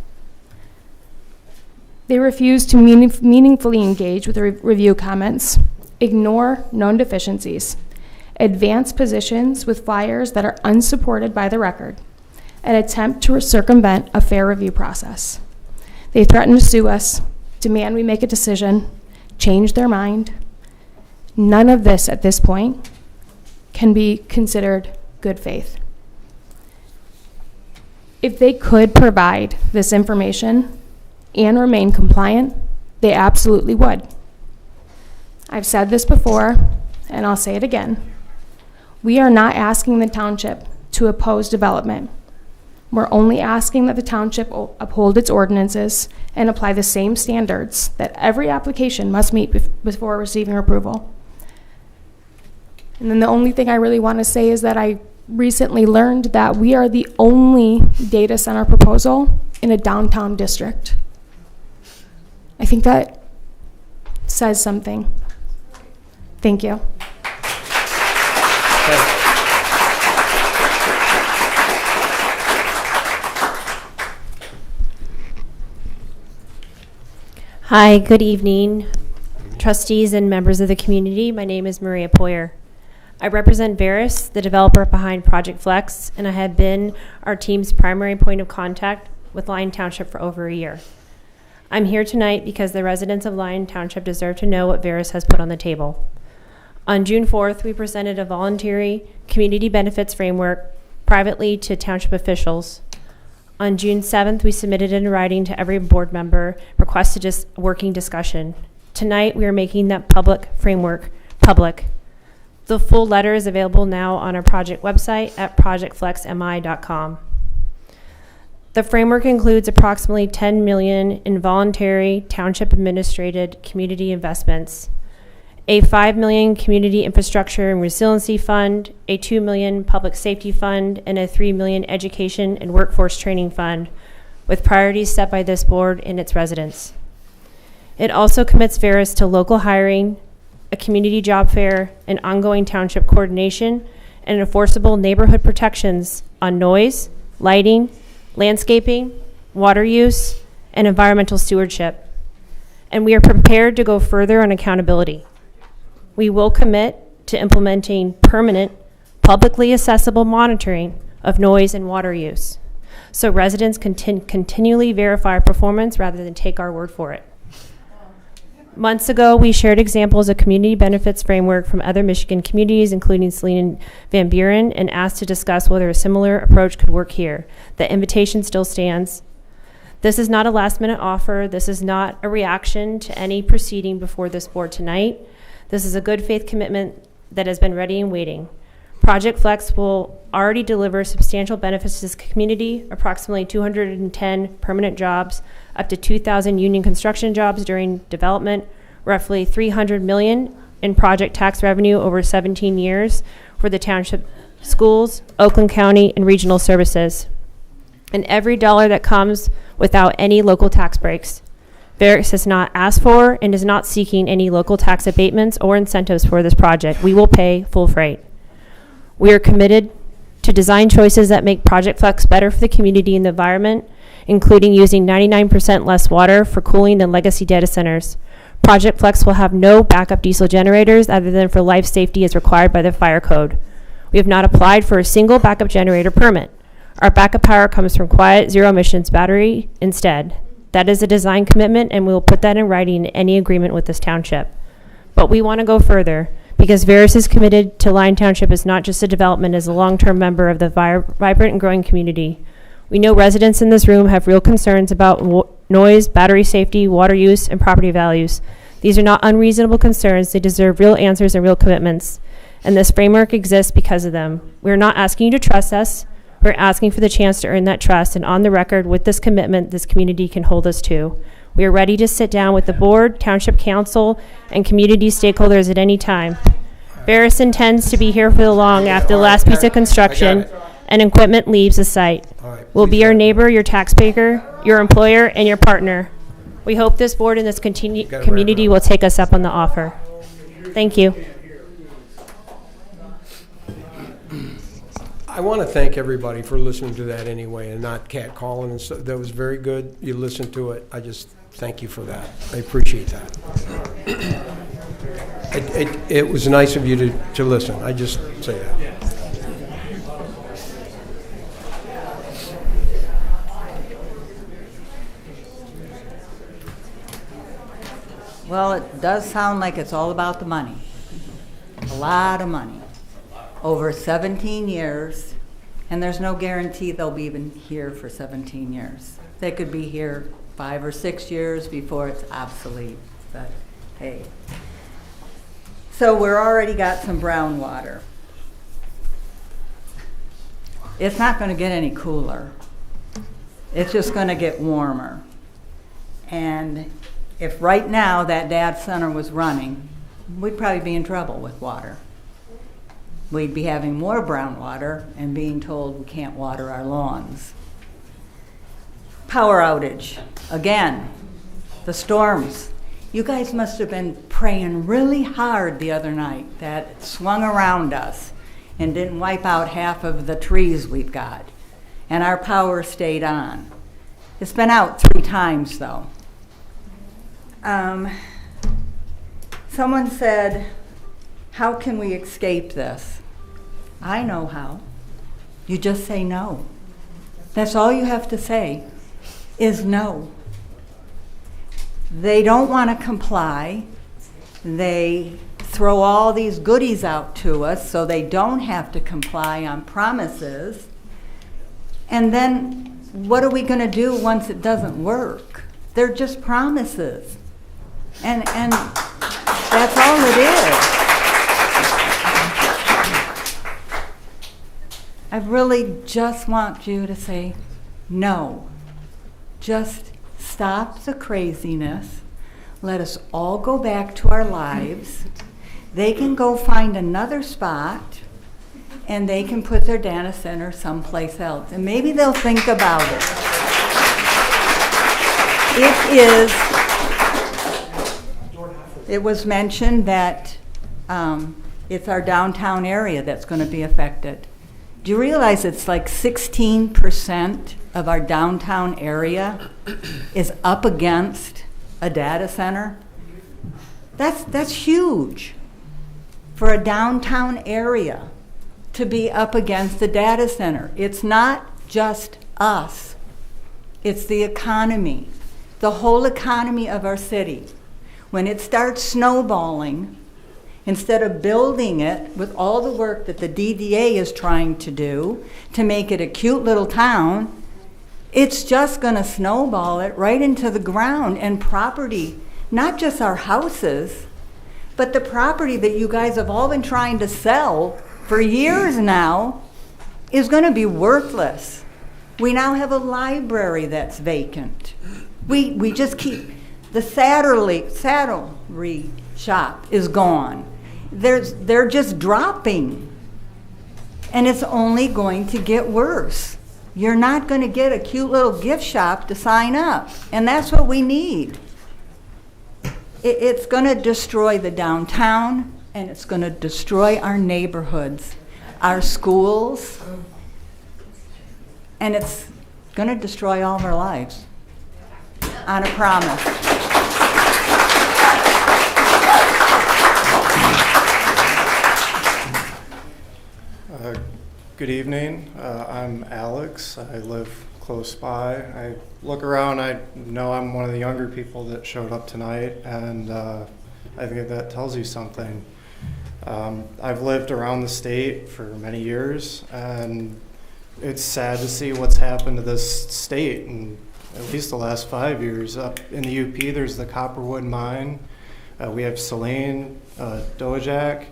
They refuse to meaningfully engage with the review comments, ignore known deficiencies, advance positions with flyers that are unsupported by the record, and attempt to circumvent a fair review process. They threaten to sue us, demand we make a decision, change their mind. None of this at this point can be considered good faith. If they could provide this information and remain compliant, they absolutely would. I've said this before, and I'll say it again. We are not asking the township to oppose development. We're only asking that the township uphold its ordinances and apply the same standards that every application must meet before receiving approval. And then the only thing I really want to say is that I recently learned that we are the only data center proposal in a downtown district. I think that says something. Thank you. Hi, good evening. Trustees and members of the community, my name is Maria Poyer. I represent Veris, the developer behind Project Flex, and I have been our team's primary point of contact with Lyon Township for over a year. I'm here tonight because the residents of Lyon Township deserve to know what Veris has put on the table. On June 4th, we presented a voluntary community benefits framework privately to township officials. On June 7th, we submitted in writing to every board member, requested just working discussion. Tonight, we are making that public framework public. The full letter is available now on our project website at projectflexmi.com. The framework includes approximately $10 million in voluntary township administrated community investments, a $5 million community infrastructure and resiliency fund, a $2 million public safety fund, and a $3 million education and workforce training fund, with priorities set by this board and its residents. It also commits Veris to local hiring, a community job fair, and ongoing township coordination, and enforceable neighborhood protections on noise, lighting, landscaping, water use, and environmental stewardship. And we are prepared to go further on accountability. We will commit to implementing permanent, publicly accessible monitoring of noise and water use, so residents can continually verify our performance rather than take our word for it. Months ago, we shared examples of community benefits framework from other Michigan communities, including Saline and Van Buren, and asked to discuss whether a similar approach could work here. The invitation still stands. This is not a last-minute offer. This is not a reaction to any proceeding before this board tonight. This is a good faith commitment that has been ready and waiting. Project Flex will already deliver substantial benefits to this community, approximately 210 permanent jobs, up to 2,000 union construction jobs during development, roughly $300 million in project tax revenue over 17 years for the township schools, Oakland County, and regional services. And every dollar that comes without any local tax breaks. Veris has not asked for and is not seeking any local tax abatements or incentives for this project. We will pay full freight. We are committed to design choices that make Project Flex better for the community and the environment, including using 99% less water for cooling than legacy data centers. Project Flex will have no backup diesel generators other than for life safety as required by the fire code. We have not applied for a single backup generator permit. Our backup power comes from quiet, zero emissions battery instead. That is a design commitment, and we will put that in writing in any agreement with this township. But we want to go further, because Veris is committed to Lyon Township as not just a development, as a long-term member of the vibrant and growing community. We know residents in this room have real concerns about noise, battery safety, water use, and property values. These are not unreasonable concerns. They deserve real answers and real commitments. And this framework exists because of them. We're not asking you to trust us. We're asking for the chance to earn that trust, and on the record, with this commitment, this community can hold us to. We are ready to sit down with the board, township council, and community stakeholders at any time. Veris intends to be here for the long after the last piece of construction and equipment leaves the site. We'll be your neighbor, your taxpayer, your employer, and your partner. We hope this board and this community will take us up on the offer. Thank you. I want to thank everybody for listening to that anyway and not catcalling. And so, that was very good. You listened to it. I just thank you for that. I appreciate that. It was nice of you to listen. I just say that. Well, it does sound like it's all about the money. A lot of money. Over 17 years, and there's no guarantee they'll be even here for 17 years. They could be here 5 or 6 years before it's obsolete, but hey. So we're already got some brown water. It's not going to get any cooler. It's just going to get warmer. And if right now that data center was running, we'd probably be in trouble with water. We'd be having more brown water and being told we can't water our lawns. Power outage. Again, the storms. You guys must have been praying really hard the other night that it swung around us and didn't wipe out half of the trees we've got. And our power stayed on. It's been out 3 times though. Someone said, how can we escape this? I know how. You just say no. That's all you have to say is no. They don't want to comply. They throw all these goodies out to us so they don't have to comply on promises. And then what are we going to do once it doesn't work? They're just promises. And that's all it is. I really just want you to say no. Just stop the craziness. Let us all go back to our lives. They can go find another spot, and they can put their data center someplace else. And maybe they'll think about it. It was mentioned that it's our downtown area that's going to be affected. Do you realize it's like 16% of our downtown area is up against a data center? That's huge for a downtown area to be up against a data center. It's not just us. It's the economy, the whole economy of our city. When it starts snowballing, instead of building it with all the work that the DDA is trying to do to make it a cute little town, it's just going to snowball it right into the ground, and property, not just our houses, but the property that you guys have all been trying to sell for years now is going to be worthless. We now have a library that's vacant. We just keep, the saddlery shop is gone. They're just dropping. And it's only going to get worse. You're not going to get a cute little gift shop to sign up. And that's what we need. It's going to destroy the downtown, and it's going to destroy our neighborhoods, our schools, and it's going to destroy all of our lives. On a promise. Good evening. I'm Alex. I live close by. I look around, I know I'm one of the younger people that showed up tonight, and I think that tells you something. I've lived around the state for many years, and it's sad to see what's happened to this state in at least the last 5 years. Up in the UP, there's the Copperwood mine. We have Saline, Dojack.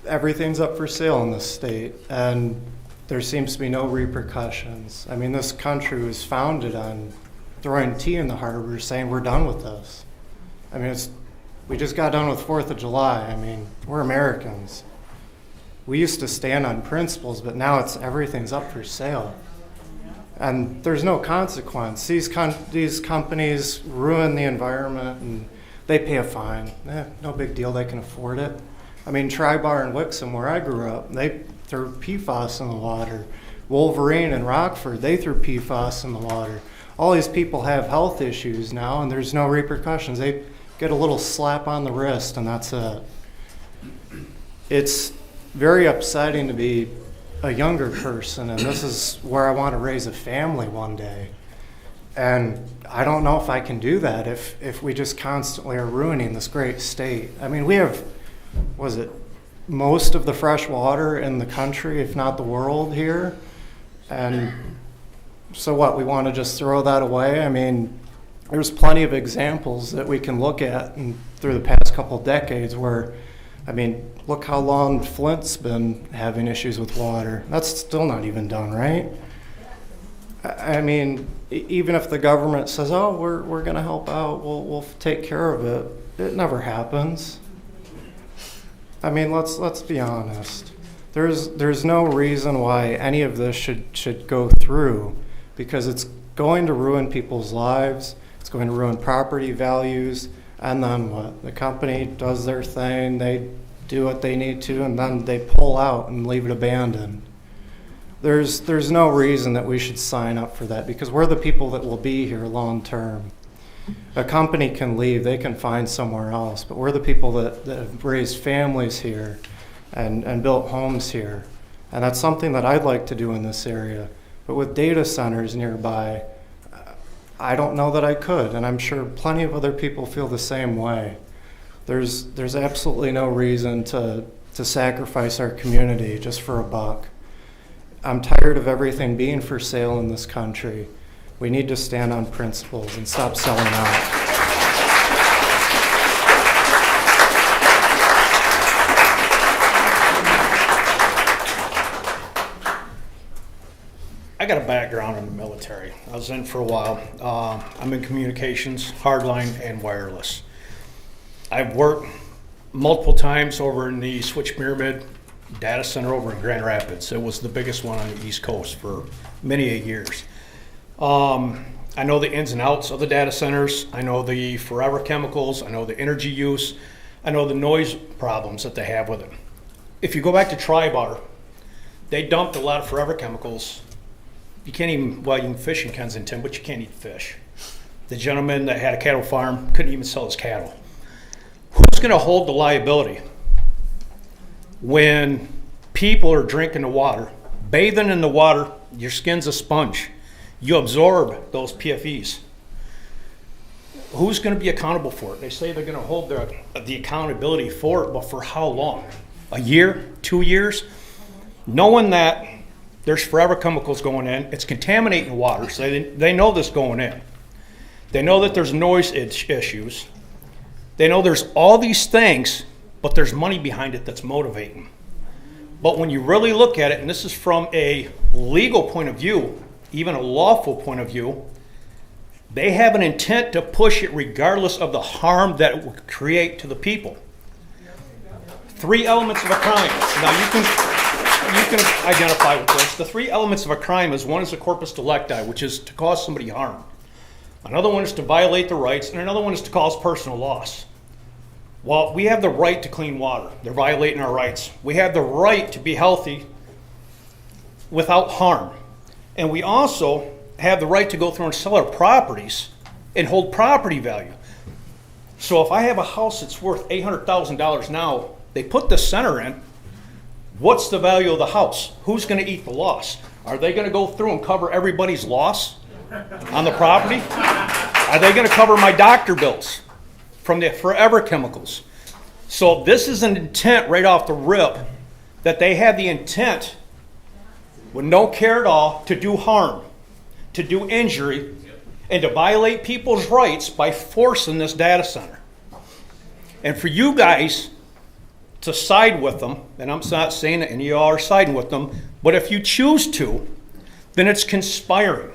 Everything's up for sale in this state, and there seems to be no repercussions. I mean, this country was founded on throwing tea in the harbor, saying we're done with this. I mean, we just got done with 4th of July. I mean, we're Americans. We used to stand on principles, but now everything's up for sale. And there's no consequence. These companies ruin the environment, and they pay a fine. No big deal, they can afford it. I mean, Tri-Bar in Wixom, where I grew up, they threw PFAS in the water. Wolverine in Rockford, they threw PFAS in the water. All these people have health issues now, and there's no repercussions. They get a little slap on the wrist, and that's it. It's very upsetting to be a younger person, and this is where I want to raise a family one day. And I don't know if I can do that if we just constantly are ruining this great state. I mean, we have, most of the fresh water in the country, if not the world here. And so what, we want to just throw that away? I mean, there's plenty of examples that we can look at through the past couple decades where, I mean, look how long Flint's been having issues with water. That's still not even done, right? I mean, even if the government says, oh, we're going to help out, we'll take care of it, it never happens. I mean, let's be honest. There's no reason why any of this should go through, because it's going to ruin people's lives, it's going to ruin property values, and then what? The company does their thing, they do what they need to, and then they pull out and leave it abandoned. There's no reason that we should sign up for that, because we're the people that will be here long term. A company can leave, they can find somewhere else, but we're the people that have raised families here and built homes here. And that's something that I'd like to do in this area. But with data centers nearby, I don't know that I could, and I'm sure plenty of other people feel the same way. There's absolutely no reason to sacrifice our community just for a buck. I'm tired of everything being for sale in this country. We need to stand on principles and stop selling out. I got a background in the military. I was in for a while. I'm in communications, hardline, and wireless. I've worked multiple times over in the Switch Pyramid data center over in Grand Rapids. It was the biggest one on the East Coast for many years. I know the ins and outs of the data centers. I know the forever chemicals. I know the energy use. I know the noise problems that they have with it. If you go back to Tri-Bar, they dumped a lot of forever chemicals. You can't even, well, you can fish in Kensington, but you can't eat fish. The gentleman that had a cattle farm couldn't even sell his cattle. Who's going to hold the liability when people are drinking the water, bathing in the water, your skin's a sponge. You absorb those PFEs. Who's going to be accountable for it? They say they're going to hold the accountability for it, but for how long? A year? 2 years? Knowing that there's forever chemicals going in, it's contaminating water, so they know this going in. They know that there's noise issues. They know there's all these things, but there's money behind it that's motivating. But when you really look at it, and this is from a legal point of view, even a lawful point of view, they have an intent to push it regardless of the harm that it will create to the people. 3 elements of a crime. Now you can identify with this. The 3 elements of a crime is, one is a corpus delicti, which is to cause somebody harm. Another one is to violate the rights, and another one is to cause personal loss. Well, we have the right to clean water. They're violating our rights. We have the right to be healthy without harm. And we also have the right to go through and sell our properties and hold property value. So if I have a house that's worth $800,000 now, they put the center in, what's the value of the house? Who's going to eat the loss? Are they going to go through and cover everybody's loss on the property? Are they going to cover my doctor bills from the forever chemicals? So this is an intent right off the rip that they have the intent with no care at all to do harm, to do injury, and to violate people's rights by forcing this data center. And for you guys to side with them, and I'm not saying that any of y'all are siding with them, but if you choose to, then it's conspiring.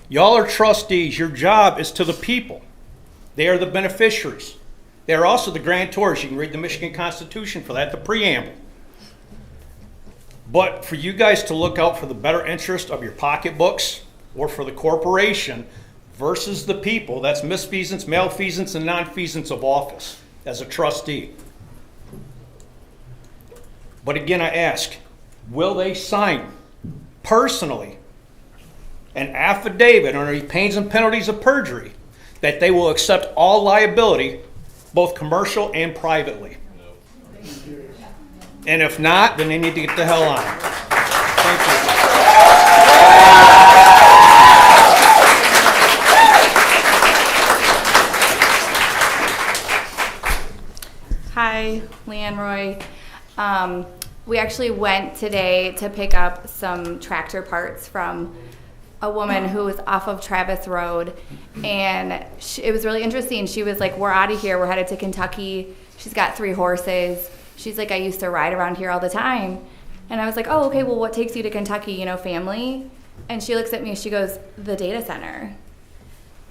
Y'all are trustees. Your job is to the people. They are the beneficiaries. They are also the grantors. You can read the Michigan Constitution for that, the preamble. But for you guys to look out for the better interest of your pocketbooks or for the corporation versus the people, that's misfeasance, malfeasance, and nonfeasance of office as a trustee. But again, I ask, will they sign personally an affidavit under the pains and penalties of perjury that they will accept all liability, both commercial and privately? And if not, then they need to get the hell on. Thank you. Hi, Leanne Roy. We actually went today to pick up some tractor parts from a woman who was off of Travis Road, and it was really interesting. She was like, we're out of here, we're headed to Kentucky. She's got 3 horses. She's like, I used to ride around here all the time. And I was like, oh, okay, well, what takes you to Kentucky, you know, family? And she looks at me and she goes, the data center.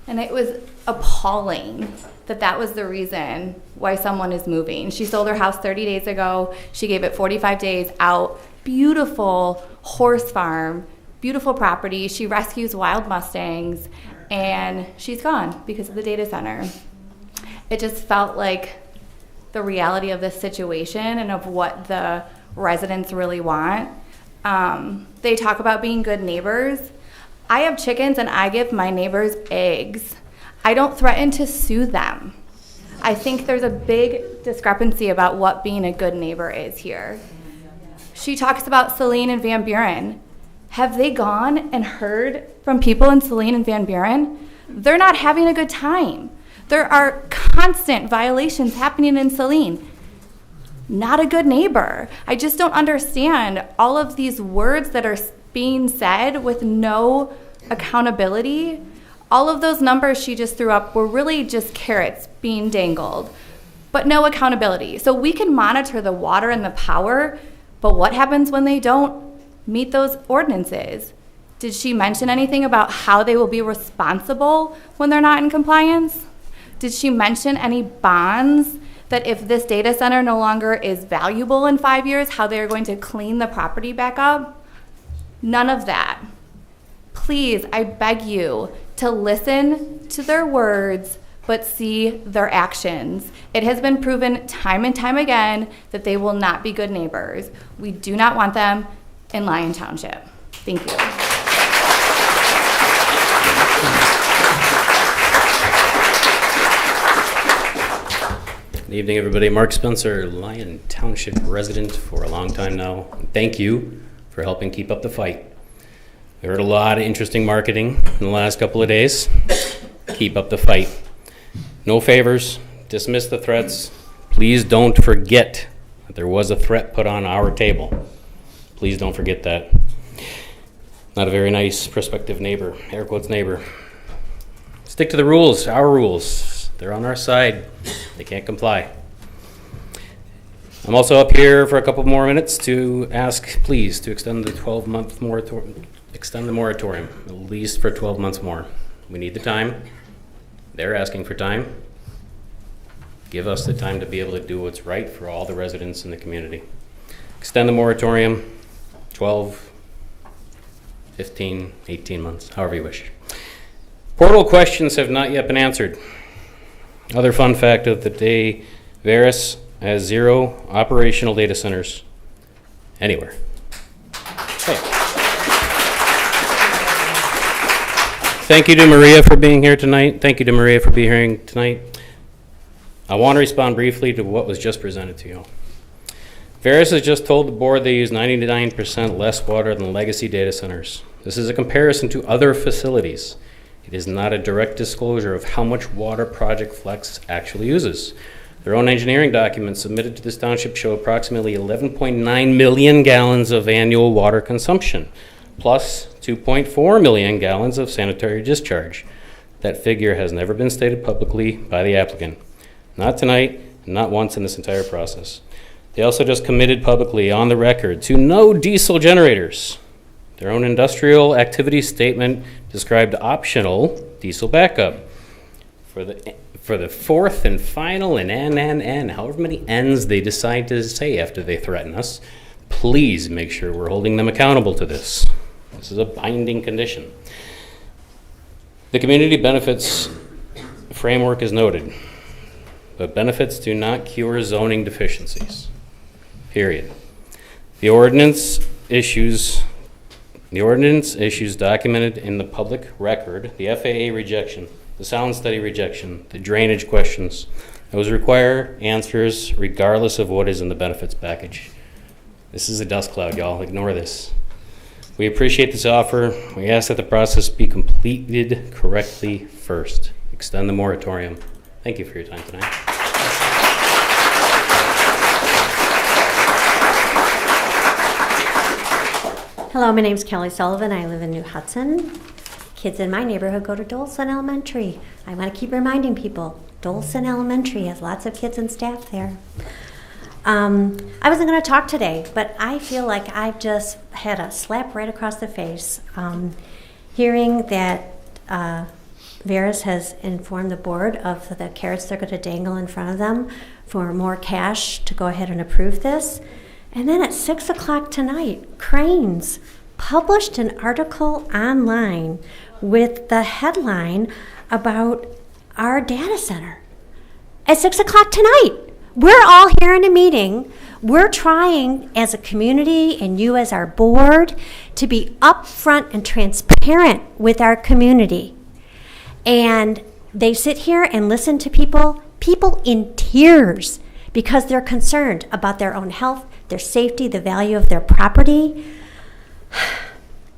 And it was appalling that that was the reason why someone is moving. She sold her house 30 days ago. She gave it 45 days out. Beautiful horse farm, beautiful property. She rescues wild Mustangs, and she's gone because of the data center. It just felt like the reality of this situation and of what the residents really want. They talk about being good neighbors. I have chickens and I give my neighbors eggs. I don't threaten to sue them. I think there's a big discrepancy about what being a good neighbor is here. She talks about Saline and Van Buren. Have they gone and heard from people in Saline and Van Buren? They're not having a good time. There are constant violations happening in Saline. Not a good neighbor. I just don't understand all of these words that are being said with no accountability. All of those numbers she just threw up were really just carrots being dangled, but no accountability. So we can monitor the water and the power, but what happens when they don't meet those ordinances? Did she mention anything about how they will be responsible when they're not in compliance? Did she mention any bonds that if this data center no longer is valuable in 5 years, how they're going to clean the property back up? None of that. Please, I beg you to listen to their words, but see their actions. It has been proven time and time again that they will not be good neighbors. We do not want them in Lyon Township. Thank you. Good evening, everybody. Mark Spencer, Lyon Township resident for a long time now. Thank you for helping keep up the fight. We heard a lot of interesting marketing in the last couple of days. Keep up the fight. No favors. Dismiss the threats. Please don't forget that there was a threat put on our table. Please don't forget that. Not a very nice prospective neighbor, air quotes neighbor. Stick to the rules, our rules. They're on our side. They can't comply. I'm also up here for a couple more minutes to ask, please, to extend the 12-month moratorium. Extend the moratorium, at least for 12 months more. We need the time. They're asking for time. Give us the time to be able to do what's right for all the residents in the community. Extend the moratorium, 12, 15, 18 months, however you wish. Portal questions have not yet been answered. Other fun fact of the day, Veris has 0 operational data centers anywhere. Hey. Thank you to Maria for being here tonight. Thank you to Maria for being here tonight. I want to respond briefly to what was just presented to you. Veris has just told the board they use 99% less water than legacy data centers. This is a comparison to other facilities. It is not a direct disclosure of how much water Project Flex actually uses. Their own engineering documents submitted to this township show approximately 11.9 million gallons of annual water consumption, plus 2.4 million gallons of sanitary discharge. That figure has never been stated publicly by the applicant. Not tonight, not once in this entire process. They also just committed publicly on the record to no diesel generators. Their own industrial activity statement described optional diesel backup. For the fourth and final and however many N's they decide to say after they threaten us, please make sure we're holding them accountable to this. This is a binding condition. The community benefits framework is noted, but benefits do not cure zoning deficiencies. Period. The ordinance issues documented in the public record, the FAA rejection, the sound study rejection, the drainage questions. Those require answers regardless of what is in the benefits package. This is a dust cloud, y'all. Ignore this. We appreciate this offer. We ask that the process be completed correctly first. Extend the moratorium. Thank you for your time tonight. Hello, my name's Kelly Sullivan. I live in New Hudson. Kids in my neighborhood go to Dolson Elementary. I want to keep reminding people, Dolson Elementary has lots of kids and staff there. I wasn't going to talk today, but I feel like I've just had a slap right across the face. Hearing that Veris has informed the board of the carrots they're going to dangle in front of them for more cash to go ahead and approve this. And then at 6 o'clock tonight, Cranes published an article online with the headline about our data center. At 6 o'clock tonight, we're all here in a meeting. We're trying as a community and you as our board to be upfront and transparent with our community. And They sit here and listen to people in tears, because they're concerned about their own health, their safety, the value of their property.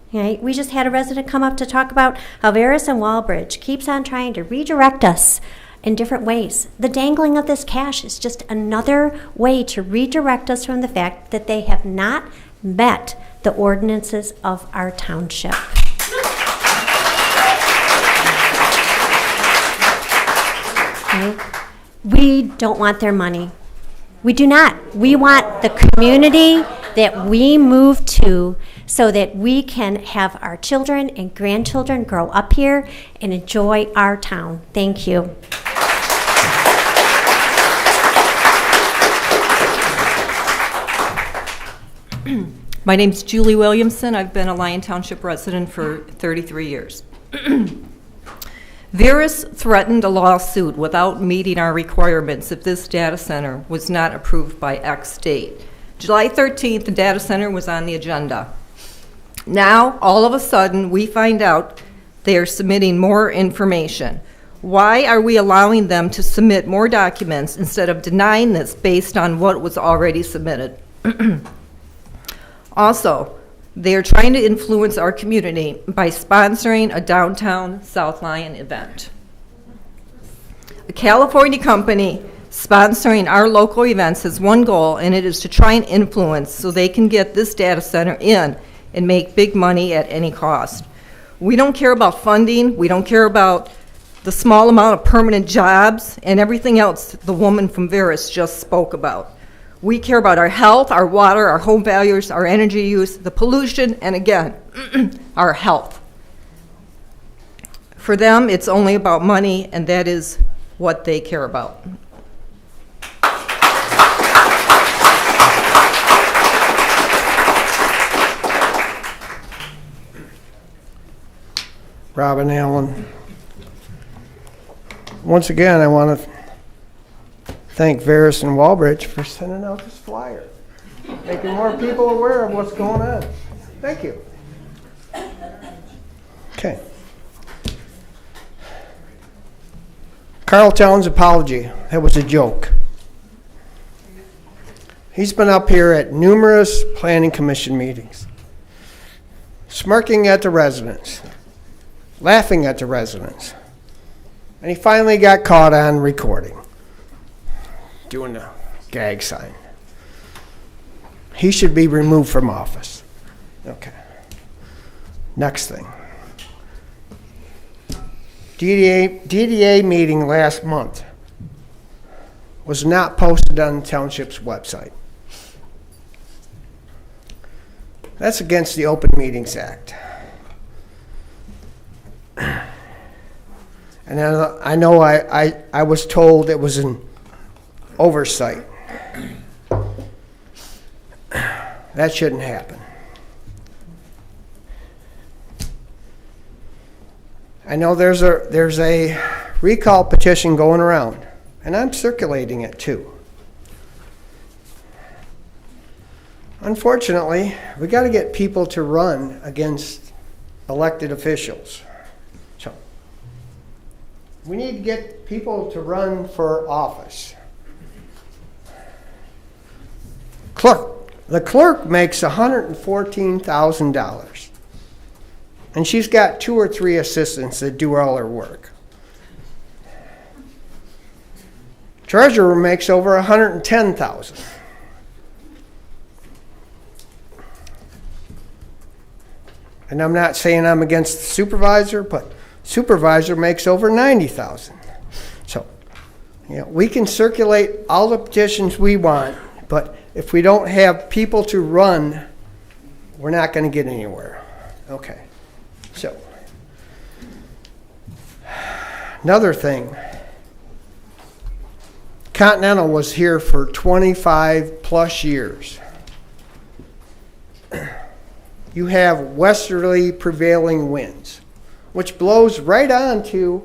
Okay, we just had a resident come up to talk about how Veris and Walbridge keeps on trying to redirect us in different ways. The dangling of this cash is just another way to redirect us from the fact that they have not met the ordinances of our township. Okay. We don't want their money. We do not. We want the community that we move to so that we can have our children and grandchildren grow up here and enjoy our town. Thank you. My name's Julie Williamson. I've been a Lyon Township resident for 33 years. Veris threatened a lawsuit without meeting our requirements if this data center was not approved by X date. July 13th, the data center was on the agenda. Now, all of a sudden, we find out they are submitting more information. Why are we allowing them to submit more documents instead of denying this based on what was already submitted? Also, they are trying to influence our community by sponsoring a downtown South Lyon event. A California company sponsoring our local events has one goal, and it is to try and influence so they can get this data center in and make big money at any cost. We don't care about funding. We don't care about the small amount of permanent jobs and everything else the woman from Veris just spoke about. We care about our health, our water, our home values, our energy use, the pollution, and again, our health. For them, it's only about money, and that is what they care about. Robin Allen. Once again, I want to thank Veris and Walbridge for sending out this flyer, making more people aware of what's going on. Thank you. Okay. Carl Towns' apology. That was a joke. He's been up here at numerous planning commission meetings, smirking at the residents, laughing at the residents, and he finally got caught on recording, doing the gag sign. He should be removed from office. Okay. Next thing. DDA meeting last month was not posted on the township's website. That's against the Open Meetings Act. And I know I was told it was an oversight. That shouldn't happen. I know there's a recall petition going around, and I'm circulating it too. Unfortunately, we got to get people to run against elected officials. So we need to get people to run for office. The clerk makes $114,000, and she's got 2 or 3 assistants that do all her work. Treasurer makes over $110,000. And I'm not saying I'm against the supervisor, but supervisor makes over $90,000. So, we can circulate all the petitions we want, but if we don't have people to run, we're not going to get anywhere. Okay. So, another thing. Continental was here for 25 plus years. You have westerly prevailing winds, which blows right onto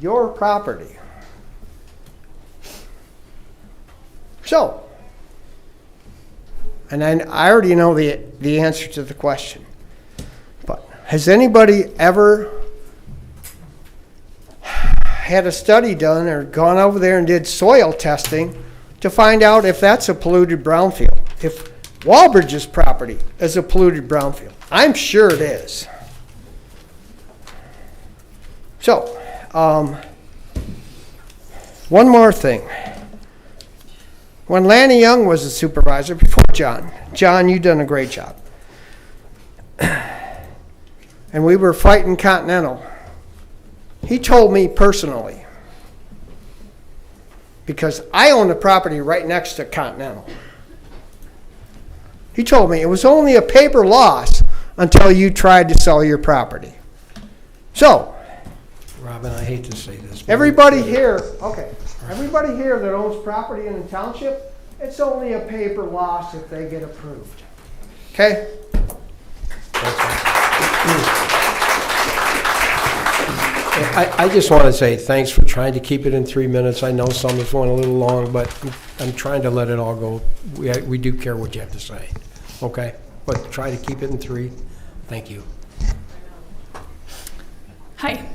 your property. So, and I already know the answer to the question, but has anybody ever had a study done or gone over there and did soil testing to find out if that's a polluted brownfield. If Walbridge's property is a polluted brownfield. I'm sure it is. So, one more thing. When Lanny Young was a supervisor, before John, you done a great job. And we were fighting Continental. He told me personally, because I own the property right next to Continental. He told me it was only a paper loss until you tried to sell your property. So, Robin, I hate to say this. Everybody here that owns property in the township, it's only a paper loss if they get approved. Okay? I just want to say thanks for trying to keep it in 3 minutes. I know some of went a little long, but I'm trying to let it all go. We do care what you have to say. Okay? But try to keep it in 3. Thank you. Hi.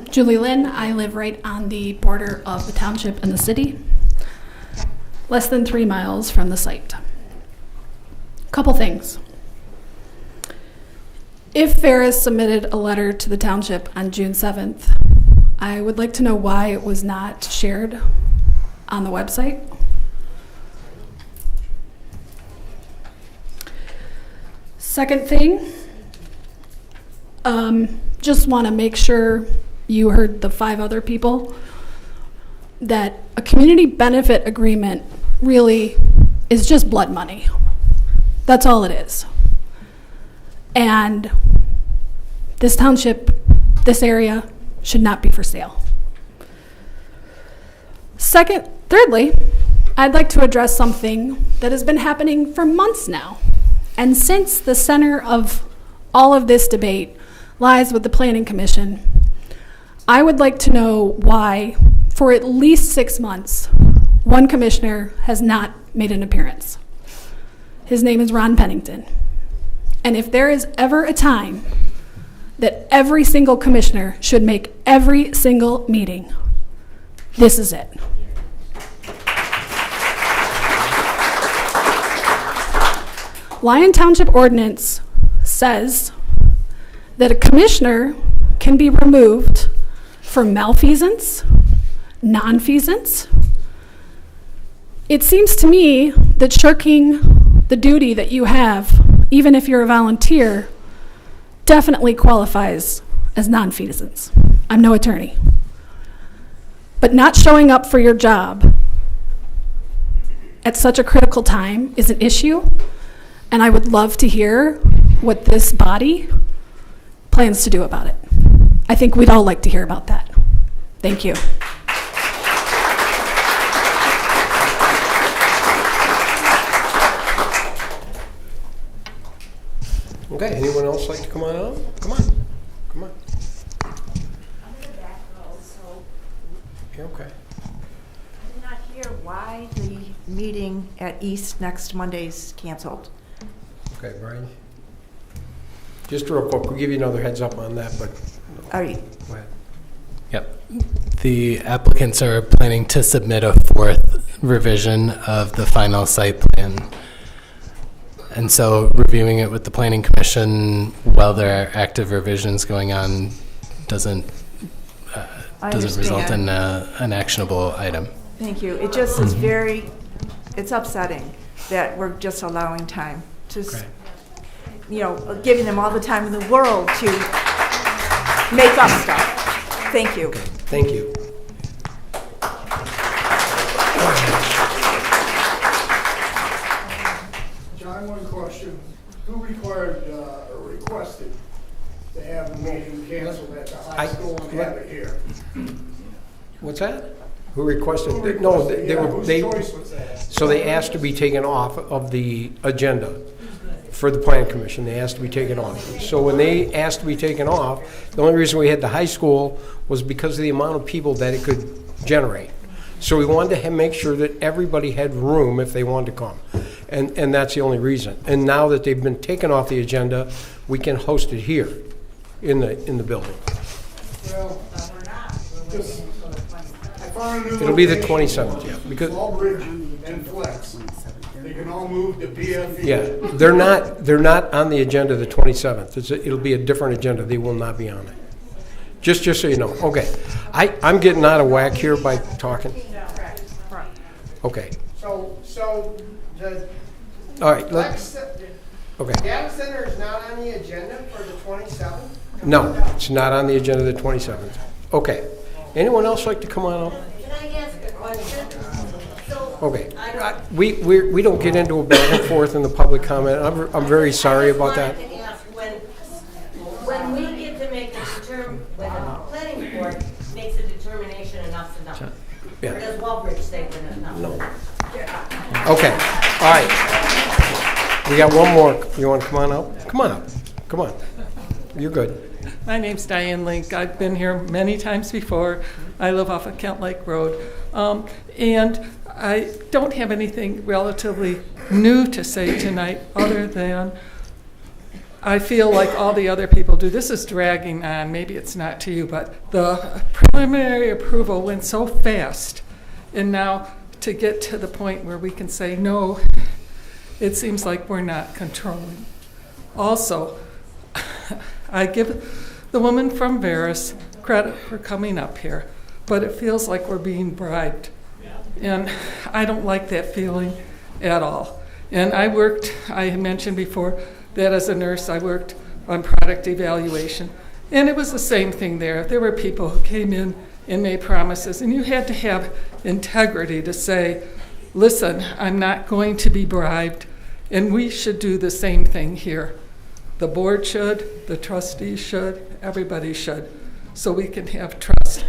Julie Lynn. I live right on the border of the township and the city, less than 3 miles from the site. Couple things. If Ferris submitted a letter to the township on June 7th, I would like to know why it was not shared on the website. Second thing, just want to make sure you heard the 5 other people that a community benefit agreement really is just blood money. That's all it is. And this township, this area, should not be for sale. Thirdly, I'd like to address something that has been happening for months now. And since the center of all of this debate lies with the Planning Commission, I would like to know why, for at least 6 months, one commissioner has not made an appearance. His name is Ron Pennington. And if there is ever a time that every single commissioner should make every single meeting, this is it. Lyon Township Ordinance says that a commissioner can be removed for malfeasance, nonfeasance. It seems to me that shirking the duty that you have, even if you're a volunteer, definitely qualifies as nonfeasance. I'm no attorney. But not showing up for your job at such a critical time is an issue, and I would love to hear what this body plans to do about it. I think we'd all like to hear about that. Thank you. Okay, anyone else like to come on up? Come on. Come on. You're okay. I did not hear why the meeting at East next Monday is canceled. Okay, Brian. Just real quick, we'll give you another heads up on that, but All right. go ahead. Yep. The applicants are planning to submit a 4th revision of the final site plan. And so reviewing it with the Planning Commission while there are active revisions going on doesn't result in an actionable item. Thank you. It just is it's upsetting that we're just allowing time to, giving them all the time in the world to make up stuff. Thank you. Okay, thank you. John, one question. Who required or requested to have the meeting canceled at the high school and have it here? What's that? Who requested? No, they choice was that? So they asked to be taken off of the agenda for the Planning Commission. They asked to be taken off. So when they asked to be taken off, the only reason we had the high school was because of the amount of people that it could generate. So we wanted to make sure that everybody had room if they wanted to come. And that's the only reason. And now that they've been taken off the agenda, we can host it here in the building. Well, just, I found a new It'll be the location. 27th, yeah, because, Walbridge and Flex. They can all move to BFE. yeah, they're not on the agenda the 27th. It'll be a different agenda. They will not be on it. Just so you know. Okay. I'm getting out of whack here by talking. Okay. So the All right. Okay. data center is not on the agenda for the 27th? No, it's not on the agenda the 27th. Okay. Anyone else like to come on up? Can I ask a question? So, Okay. We don't get into a back and forth in the public comment. I'm very sorry about that. I just wanted to ask, when we get to make a when the planning board makes a determination, enough's enough. Yeah. Or does Walbridge say when enough? No. Okay. All right. We got one more. You want to come on up? Come on up. Come on. You're good. My name's Diane Link. I've been here many times before. I live off of Kent Lake Road. And I don't have anything relatively new to say tonight other than I feel like all the other people do. This is dragging on. Maybe it's not to you, but the preliminary approval went so fast. And now to get to the point where we can say, no, it seems like we're not controlling. Also, I give the woman from Veris credit for coming up here, but it feels like we're being bribed. And I don't like that feeling at all. And I had mentioned before that as a nurse I worked on product evaluation. And it was the same thing there. There were people who came in and made promises, and you had to have integrity to say, listen, I'm not going to be bribed, and we should do the same thing here. The board should, the trustees should, everybody should, so we can have trust.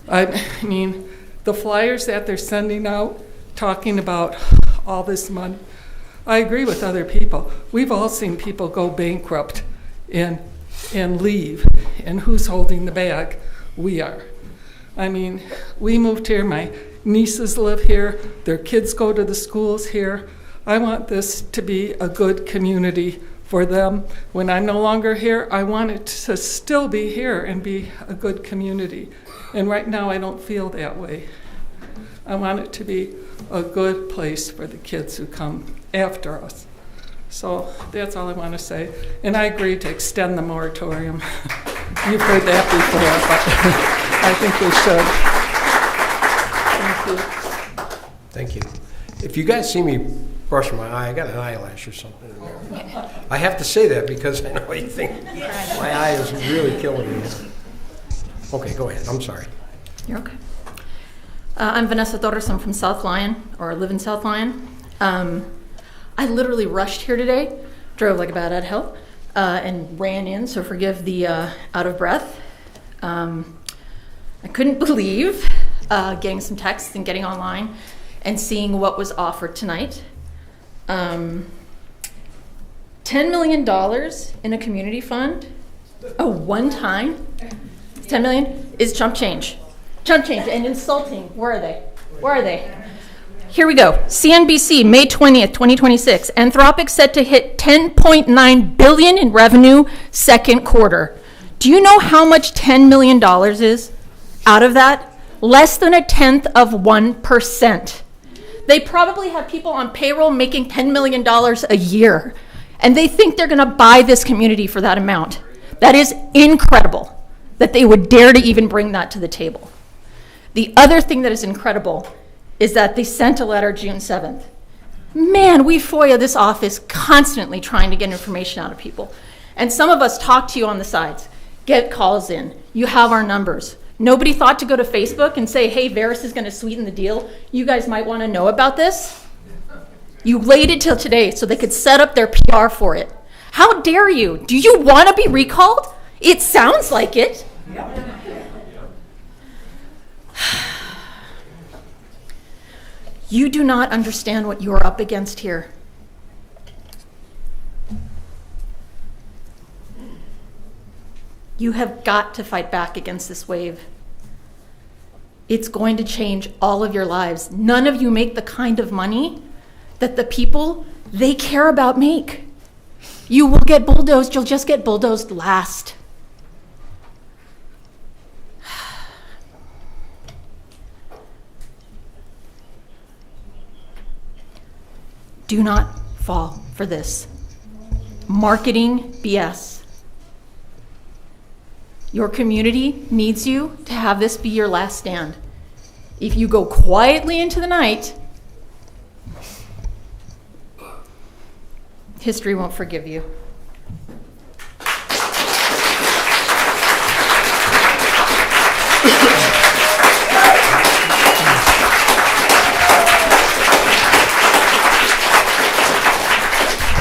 I mean, the flyers that they're sending out talking about all this money, I agree with other people. We've all seen people go bankrupt and leave, and who's holding the bag? We are. I mean, we moved here, my nieces live here, their kids go to the schools here. I want this to be a good community for them. When I'm no longer here, I want it to still be here and be a good community. And right now, I don't feel that way. I want it to be a good place for the kids who come after us. So that's all I want to say. And I agree to extend the moratorium. You've heard that before, but I think we should. Thank you. Thank you. If you guys see me brush my eye, I got an eyelash or something in there. I have to say that because I know you think my eye is really killing me. Okay, go ahead. I'm sorry. You're okay. I'm Vanessa Torres. I'm from South Lyon, or live in South Lyon. I literally rushed here today, drove like a bat out of hell, and ran in, so forgive the out of breath. I couldn't believe getting some texts and getting online and seeing what was offered tonight. $10 million in a community fund, one time, $10 million is chump change. Chump change and insulting. Where are they? Where are they? Here we go. CNBC, May 20th, 2026. Anthropic set to hit $10.9 billion in revenue second quarter. Do you know how much $10 million is out of that? Less than 0.1%. They probably have people on payroll making $10 million a year, and they think they're going to buy this community for that amount. That is incredible that they would dare to even bring that to the table. The other thing that is incredible is that they sent a letter June 7th. Man, we FOIA this office constantly trying to get information out of people. And some of us talk to you on the sides, get calls in. You have our numbers. Nobody thought to go to Facebook and say, hey, Veris is going to sweeten the deal. You guys might want to know about this. You waited till today so they could set up their PR for it. How dare you? Do you want to be recalled? It sounds like it. You do not understand what you are up against here. You have got to fight back against this wave. It's going to change all of your lives. None of you make the kind of money that the people they care about make. You will get bulldozed. You'll just get bulldozed last. Do not fall for this marketing BS. Your community needs you to have this be your last stand. If you go quietly into the night, history won't forgive you.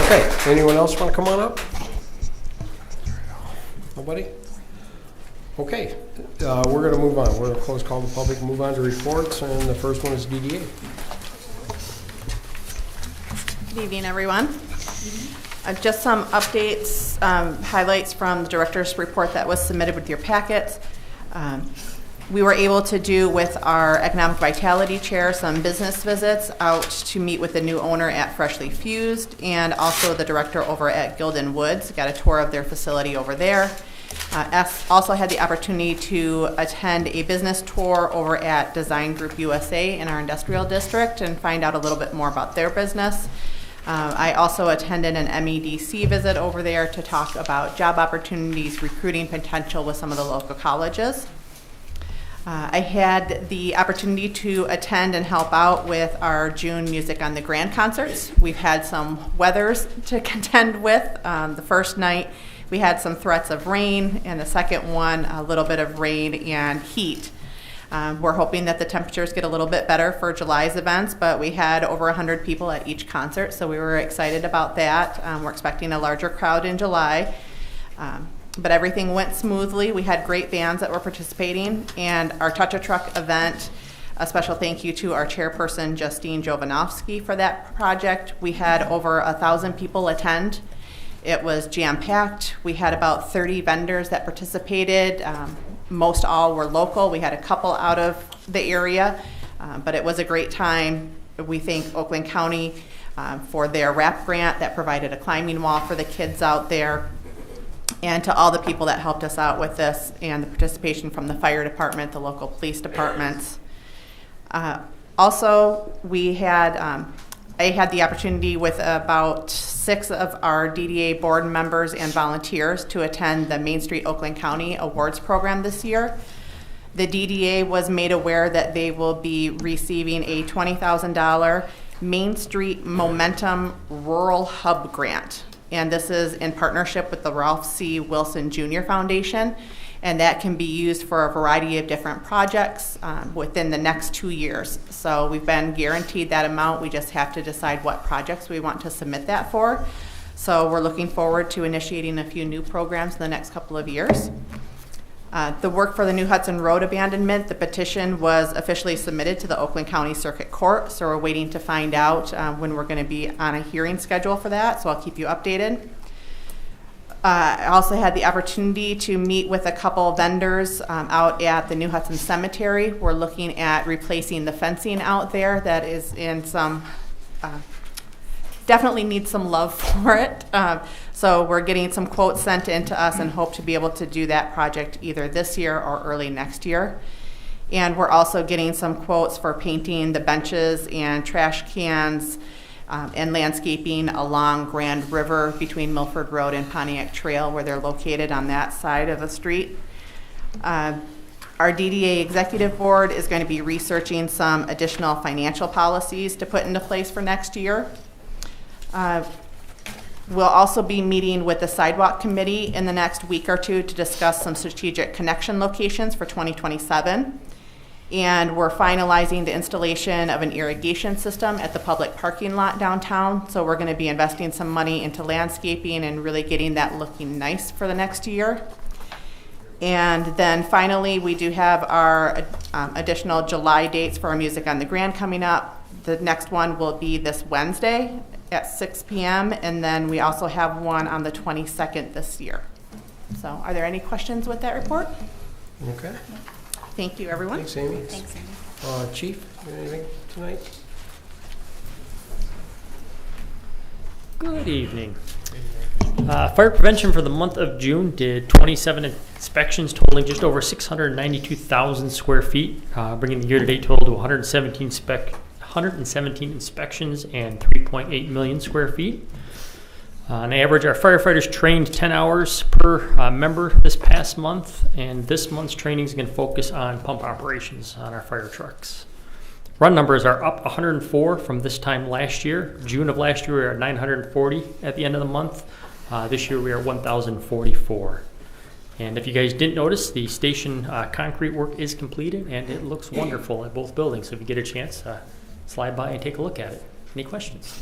Okay, anyone else want to come on up? Nobody? Okay, we're going to move on. We're going to close call the public, move on to reports, and the first one is DDA. Good evening, everyone. Just some updates, highlights from the director's report that was submitted with your packets. We were able to do with our Economic Vitality Chair some business visits out to meet with the new owner at Freshly Fused and also the director over at Gildan Woods. Got a tour of their facility over there. Also had the opportunity to attend a business tour over at Design Group USA in our industrial district and find out a little bit more about their business. I also attended an MEDC visit over there to talk about job opportunities, recruiting potential with some of the local colleges. I had the opportunity to attend and help out with our June Music on the Grand concerts. We've had some weathers to contend with. The first night we had some threats of rain, and the second one a little bit of rain and heat. We're hoping that the temperatures get a little bit better for July's events, but we had over 100 people at each concert, so we were excited about that. We're expecting a larger crowd in July. But everything went smoothly. We had great bands that were participating, and our Touch-a-Truck event, a special thank you to our chairperson, Justine Jovanovski, for that project. We had over 1,000 people attend. It was jam-packed. We had about 30 vendors that participated. Most all were local. We had a couple out of the area, but it was a great time. We thank Oakland County for their RAP grant that provided a climbing wall for the kids out there, and to all the people that helped us out with this, and the participation from the fire department, the local police departments. Also, I had the opportunity with about 6 of our DDA board members and volunteers to attend the Main Street Oakland County Awards program this year. The DDA was made aware that they will be receiving a $20,000 Main Street Momentum Rural Hub grant. And this is in partnership with the Ralph C. Wilson Jr. Foundation, and that can be used for a variety of different projects within the next 2 years. So we've been guaranteed that amount. We just have to decide what projects we want to submit that for. So we're looking forward to initiating a few new programs in the next couple of years. The work for the New Hudson Road abandonment, the petition was officially submitted to the Oakland County Circuit Court, so we're waiting to find out when we're going to be on a hearing schedule for that, so I'll keep you updated. I also had the opportunity to meet with a couple vendors out at the New Hudson Cemetery. We're looking at replacing the fencing out there that is in some, definitely needs some love for it. So we're getting some quotes sent in to us and hope to be able to do that project either this year or early next year. And we're also getting some quotes for painting the benches and trash cans and landscaping along Grand River between Milford Road and Pontiac Trail, where they're located on that side of the street. Our DDA Executive Board is going to be researching some additional financial policies to put into place for next year. We'll also be meeting with the Sidewalk Committee in the next week or two to discuss some strategic connection locations for 2027. And we're finalizing the installation of an irrigation system at the public parking lot downtown. So we're going to be investing some money into landscaping and really getting that looking nice for the next year. And then finally, we do have our additional July dates for our Music on the Grand coming up. The next one will be this Wednesday at 6 p.m. And then we also have one on the 22nd this year. So are there any questions with that report? Okay. Thank you, everyone. Thanks, Amy. Thanks, Amy. Chief, anything tonight? Good evening. Fire prevention for the month of June did 27 inspections totaling just over 692,000 square feet, bringing the year-to-date total to 117 117 inspections and 3.8 million square feet. On average, our firefighters trained 10 hours per member this past month, and this month's training is going to focus on pump operations on our fire trucks. Run numbers are up 104 from this time last year. June of last year, we were at 940 at the end of the month. This year, we are 1,044. And if you guys didn't notice, the station concrete work is completed, and it looks wonderful at both buildings. So if you get a chance, slide by and take a look at it. Any questions?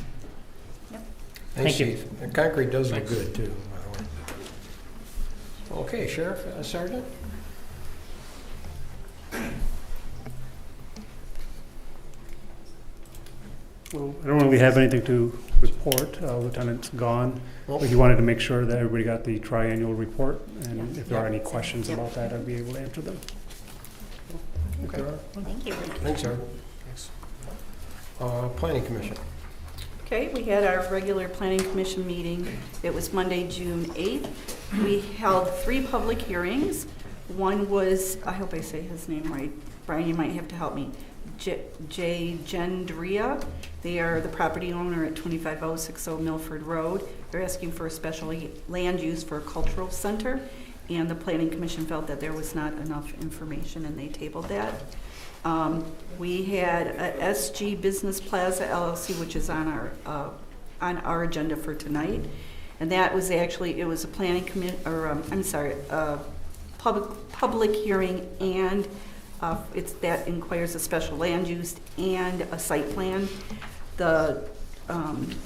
Thank you. Steve. The concrete does look good, too, by the way. Okay, Sheriff, Sergeant? Well, I don't really have anything to report. Lieutenant's gone. But he wanted to make sure that everybody got the triannual report, and if there are any questions about that, I'd be able to answer them. Okay. Thank you. Thanks, Sergeant. Thanks. Planning Commission. Okay, we had our regular Planning Commission meeting. It was Monday, June 8th. We held 3 public hearings. One was, I hope I say his name right, Brian, you might have to help me, Jay Gendria. They are the property owner at 25060 Milford Road. They're asking for a special land use for a cultural center, and the Planning Commission felt that there was not enough information, and they tabled that. We had a SG Business Plaza LLC, which is on our agenda for tonight, and that was actually, it was a planning public hearing, and that inquires a special land use and a site plan. The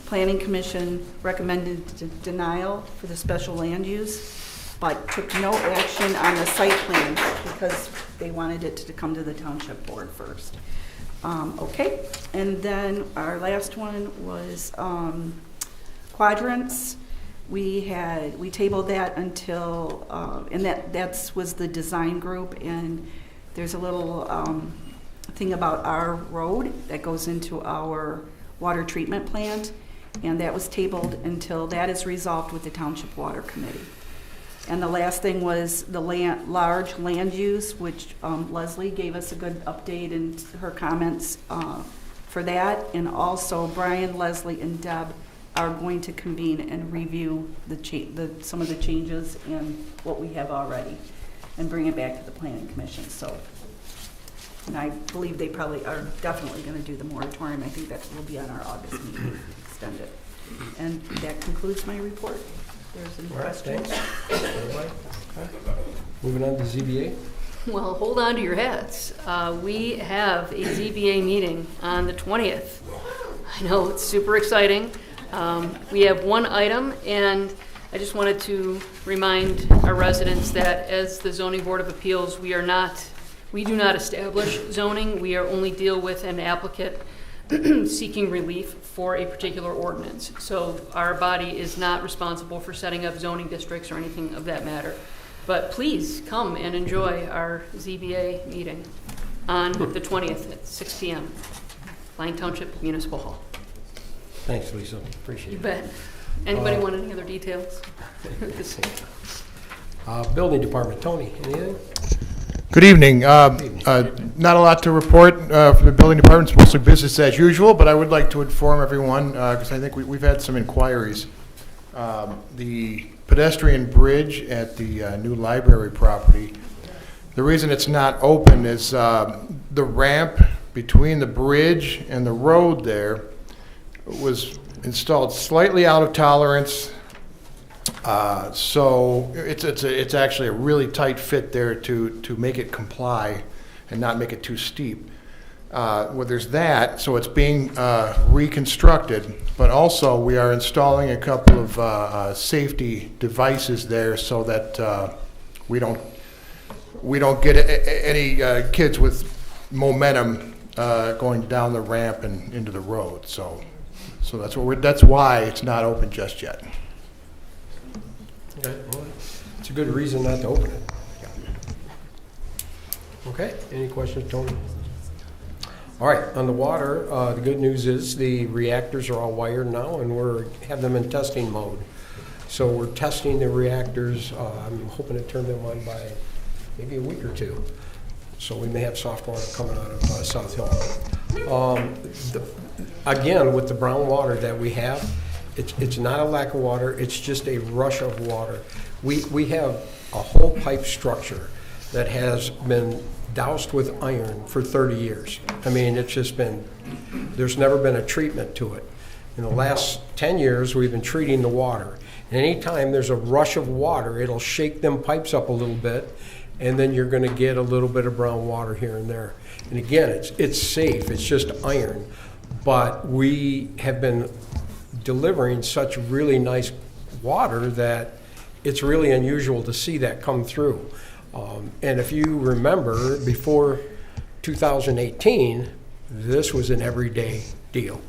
Planning Commission recommended denial for the special land use, but took no action on the site plan because they wanted it to come to the township board first. Okay, and then our last one was quadrants. We tabled that until, and that was the design group, and there's a little thing about our road that goes into our water treatment plant, and that was tabled until that is resolved with the Township Water Committee. And the last thing was the large land use, which Leslie gave us a good update in her comments for that. And also Brian, Leslie, and Deb are going to convene and review some of the changes and what we have already and bring it back to the Planning Commission. So, and I believe they probably are definitely going to do the moratorium. I think that will be on our August meeting, extend it. And that concludes my report. There's any questions? Moving on to ZBA. Well, hold on to your hats. We have a ZBA meeting on the 20th. I know, it's super exciting. We have one item, and I just wanted to remind our residents that as the Zoning Board of Appeals, we do not establish zoning. We only deal with an applicant seeking relief for a particular ordinance. So our body is not responsible for setting up zoning districts or anything of that matter. But please come and enjoy our ZBA meeting on the 20th at 6 p.m. Lyon Township Municipal Hall. Thanks, Lisa. Appreciate it. You bet. Anybody want any other details? Building Department, Tony, anything? Good evening. Not a lot to report from the building department. It's mostly business as usual, but I would like to inform everyone, because I think we've had some inquiries. The pedestrian bridge at the new library property, the reason it's not open is the ramp between the bridge and the road there was installed slightly out of tolerance. So it's actually a really tight fit there to make it comply and not make it too steep. Well, there's that, so it's being reconstructed, but also we are installing a couple of safety devices there so that we don't get any kids with momentum going down the ramp and into the road. So that's why it's not open just yet. Okay, well, it's a good reason not to open it. Okay, any questions, Tony? All right, on the water, the good news is the reactors are all wired now, and have them in testing mode. So we're testing the reactors. I'm hoping to turn them on by maybe a week or two. So we may have soft water coming out of South Hill. Again, with the brown water that we have, it's not a lack of water, it's just a rush of water. We have a whole pipe structure that has been doused with iron for 30 years. I mean, it's just been, there's never been a treatment to it. In the last 10 years, we've been treating the water. And anytime there's a rush of water, it'll shake them pipes up a little bit, and then you're gonna get a little bit of brown water here and there. And again, it's safe, it's just iron. But we have been delivering such really nice water that it's really unusual to see that come through. And if you remember, before 2018, this was an everyday deal.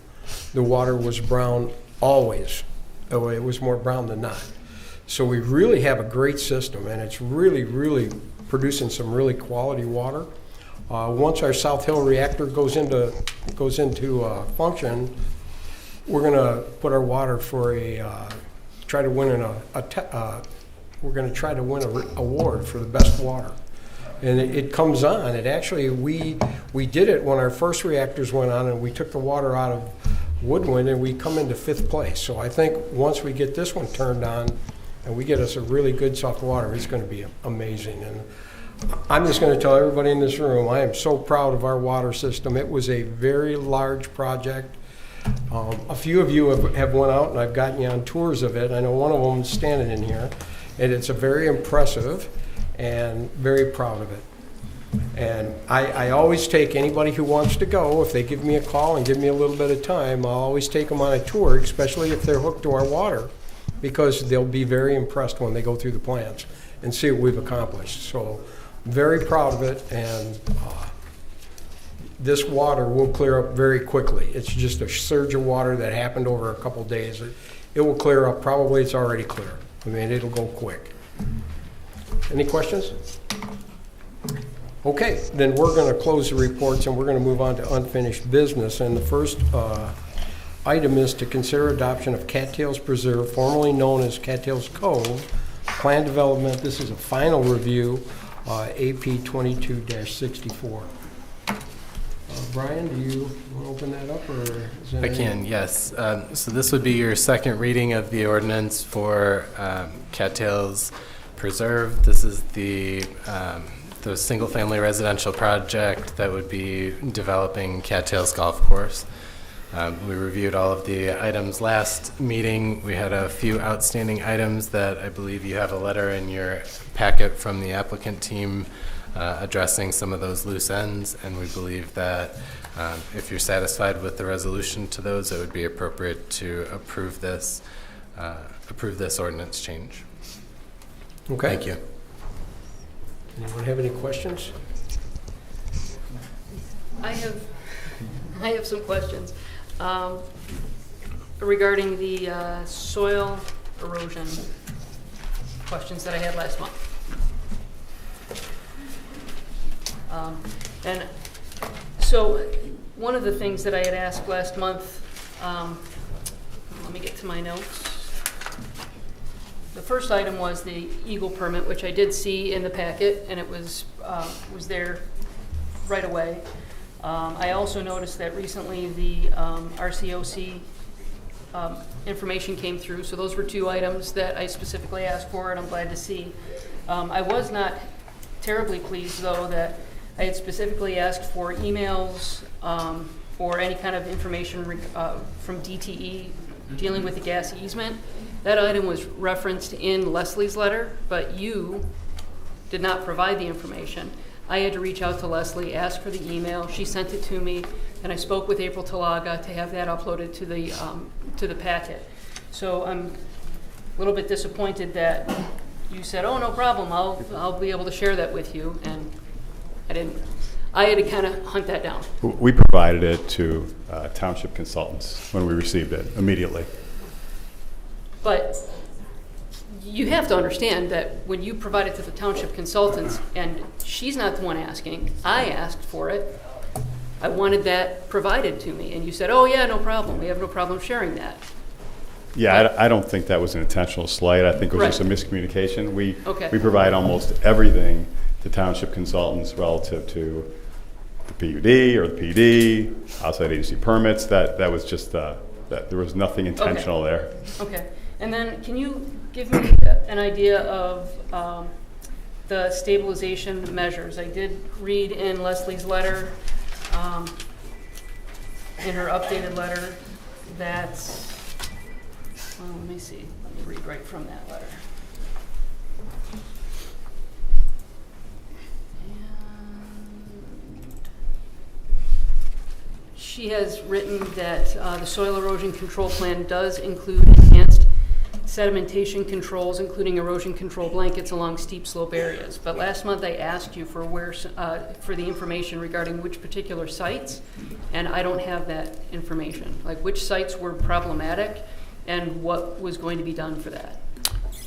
The water was brown always. Oh, it was more brown than not. So we really have a great system, and it's really, really producing some really quality water. Once our South Hill reactor goes into function, we're going to put our water for try to win we're going to try to win an award for the best water. And it comes on. It actually, we did it when our first reactors went on, and we took the water out of Woodwind, and we come into 5th place. So I think once we get this one turned on, and we get us a really good soft water, it's going to be amazing. And I'm just going to tell everybody in this room, I am so proud of our water system. It was a very large project. A few of you have went out, and I've gotten you on tours of it. I know one of them is standing in here, and it's a very impressive and very proud of it. And I always take anybody who wants to go, if they give me a call and give me a little bit of time, I'll always take them on a tour, especially if they're hooked to our water, because they'll be very impressed when they go through the plants and see what we've accomplished. So very proud of it, and this water will clear up very quickly. It's just a surge of water that happened over a couple days. It will clear up. Probably it's already clear. I mean, it'll go quick. Any questions? Okay, then we're going to close the reports, and we're going to move on to unfinished business. And the first item is to consider adoption of Cattails Preserve, formerly known as Cattails Cove, plan development. This is a final review, AP 22-64. Brian, do you want to open that up, or is that I can, yes. So this would be your second reading of the ordinance for Cattails Preserve. This is the single-family residential project that would be developing Cattails Golf Course. We reviewed all of the items last meeting. We had a few outstanding items that I believe you have a letter in your packet from the applicant team addressing some of those loose ends, and we believe that if you're satisfied with the resolution to those, it would be appropriate to approve this ordinance change. Okay. Thank you. Anyone have any questions? I have some questions regarding the soil erosion questions that I had last month. And so one of the things that I had asked last month, let me get to my notes. The first item was the Eagle permit, which I did see in the packet, and it was there right away. I also noticed that recently the RCOC information came through, so those were two items that I specifically asked for, and I'm glad to see. I was not terribly pleased, though, that I had specifically asked for emails or any kind of information from DTE dealing with the gas easement. That item was referenced in Leslie's letter, but you did not provide the information. I had to reach out to Leslie, ask for the email. She sent it to me, and I spoke with April Talaga to have that uploaded to the packet. So I'm a little bit disappointed that you said, "Oh, no problem. I'll be able to share that with you," and I didn't. I had to kind of hunt that down. We provided it to township consultants when we received it immediately. But you have to understand that when you provide it to the township consultants, and she's not the one asking, I asked for it, I wanted that provided to me. And you said, "Oh, yeah, no problem. We have no problem sharing that." Yeah, I don't think that was an intentional slight. I think it was Right. just a miscommunication. We Okay. provide almost everything to township consultants relative to the PUD or the PD, outside agency permits. That was just, that there was nothing intentional there. Okay. And then can you give me an idea of the stabilization measures? I did read in Leslie's letter, in her updated letter, that, well, let me see. Let me read right from that letter. She has written that the soil erosion control plan does include enhanced sedimentation controls, including erosion control blankets along steep slope areas. But last month I asked you for for the information regarding which particular sites, and I don't have that information. Like which sites were problematic and what was going to be done for that.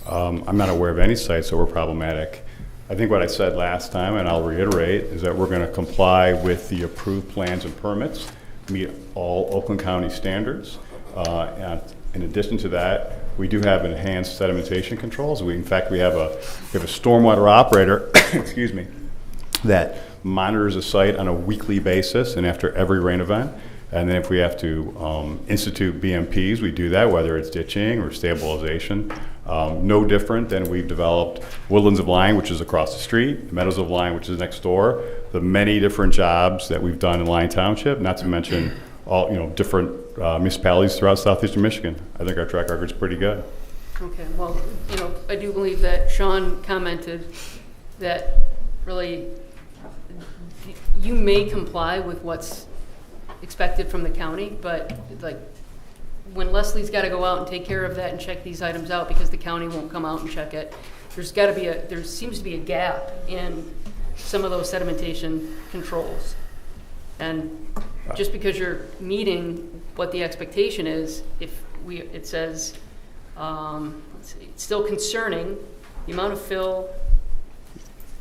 I'm not aware of any sites that were problematic. I think what I said last time, and I'll reiterate, is that we're going to comply with the approved plans and permits, meet all Oakland County standards. And in addition to that, we do have enhanced sedimentation controls. In fact, we have a stormwater operator, excuse me, that monitors the site on a weekly basis and after every rain event. And then if we have to institute BMPs, we do that, whether it's ditching or stabilization. No different than we've developed Woodlands of Lying, which is across the street, Meadows of Lying, which is next door, the many different jobs that we've done in Lying Township, not to mention all different municipalities throughout southeastern Michigan. I think our track record's pretty good. Okay, well, I do believe that Sean commented that really you may comply with what's expected from the county, but like when Leslie's got to go out and take care of that and check these items out because the county won't come out and check it, there seems to be a gap in some of those sedimentation controls. And just because you're meeting what the expectation is, it says, let's see, it's still concerning the amount of fill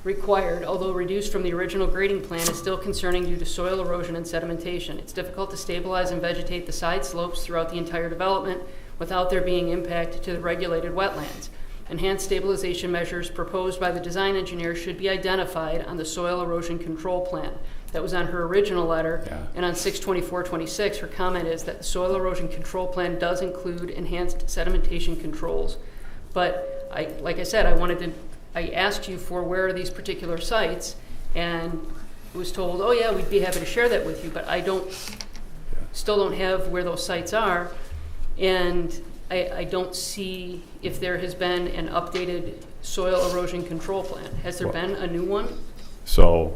required, although reduced from the original grading plan, is still concerning due to soil erosion and sedimentation. It's difficult to stabilize and vegetate the side slopes throughout the entire development without there being impact to the regulated wetlands. Enhanced stabilization measures proposed by the design engineer should be identified on the soil erosion control plan. That was on her original letter, and on 6/24/26, her comment is that the soil erosion control plan does include enhanced sedimentation controls. But like I said, I asked you for where are these particular sites, and was told, oh yeah, we'd be happy to share that with you, but still don't have where those sites are, and I don't see if there has been an updated soil erosion control plan. Has there been a new one? So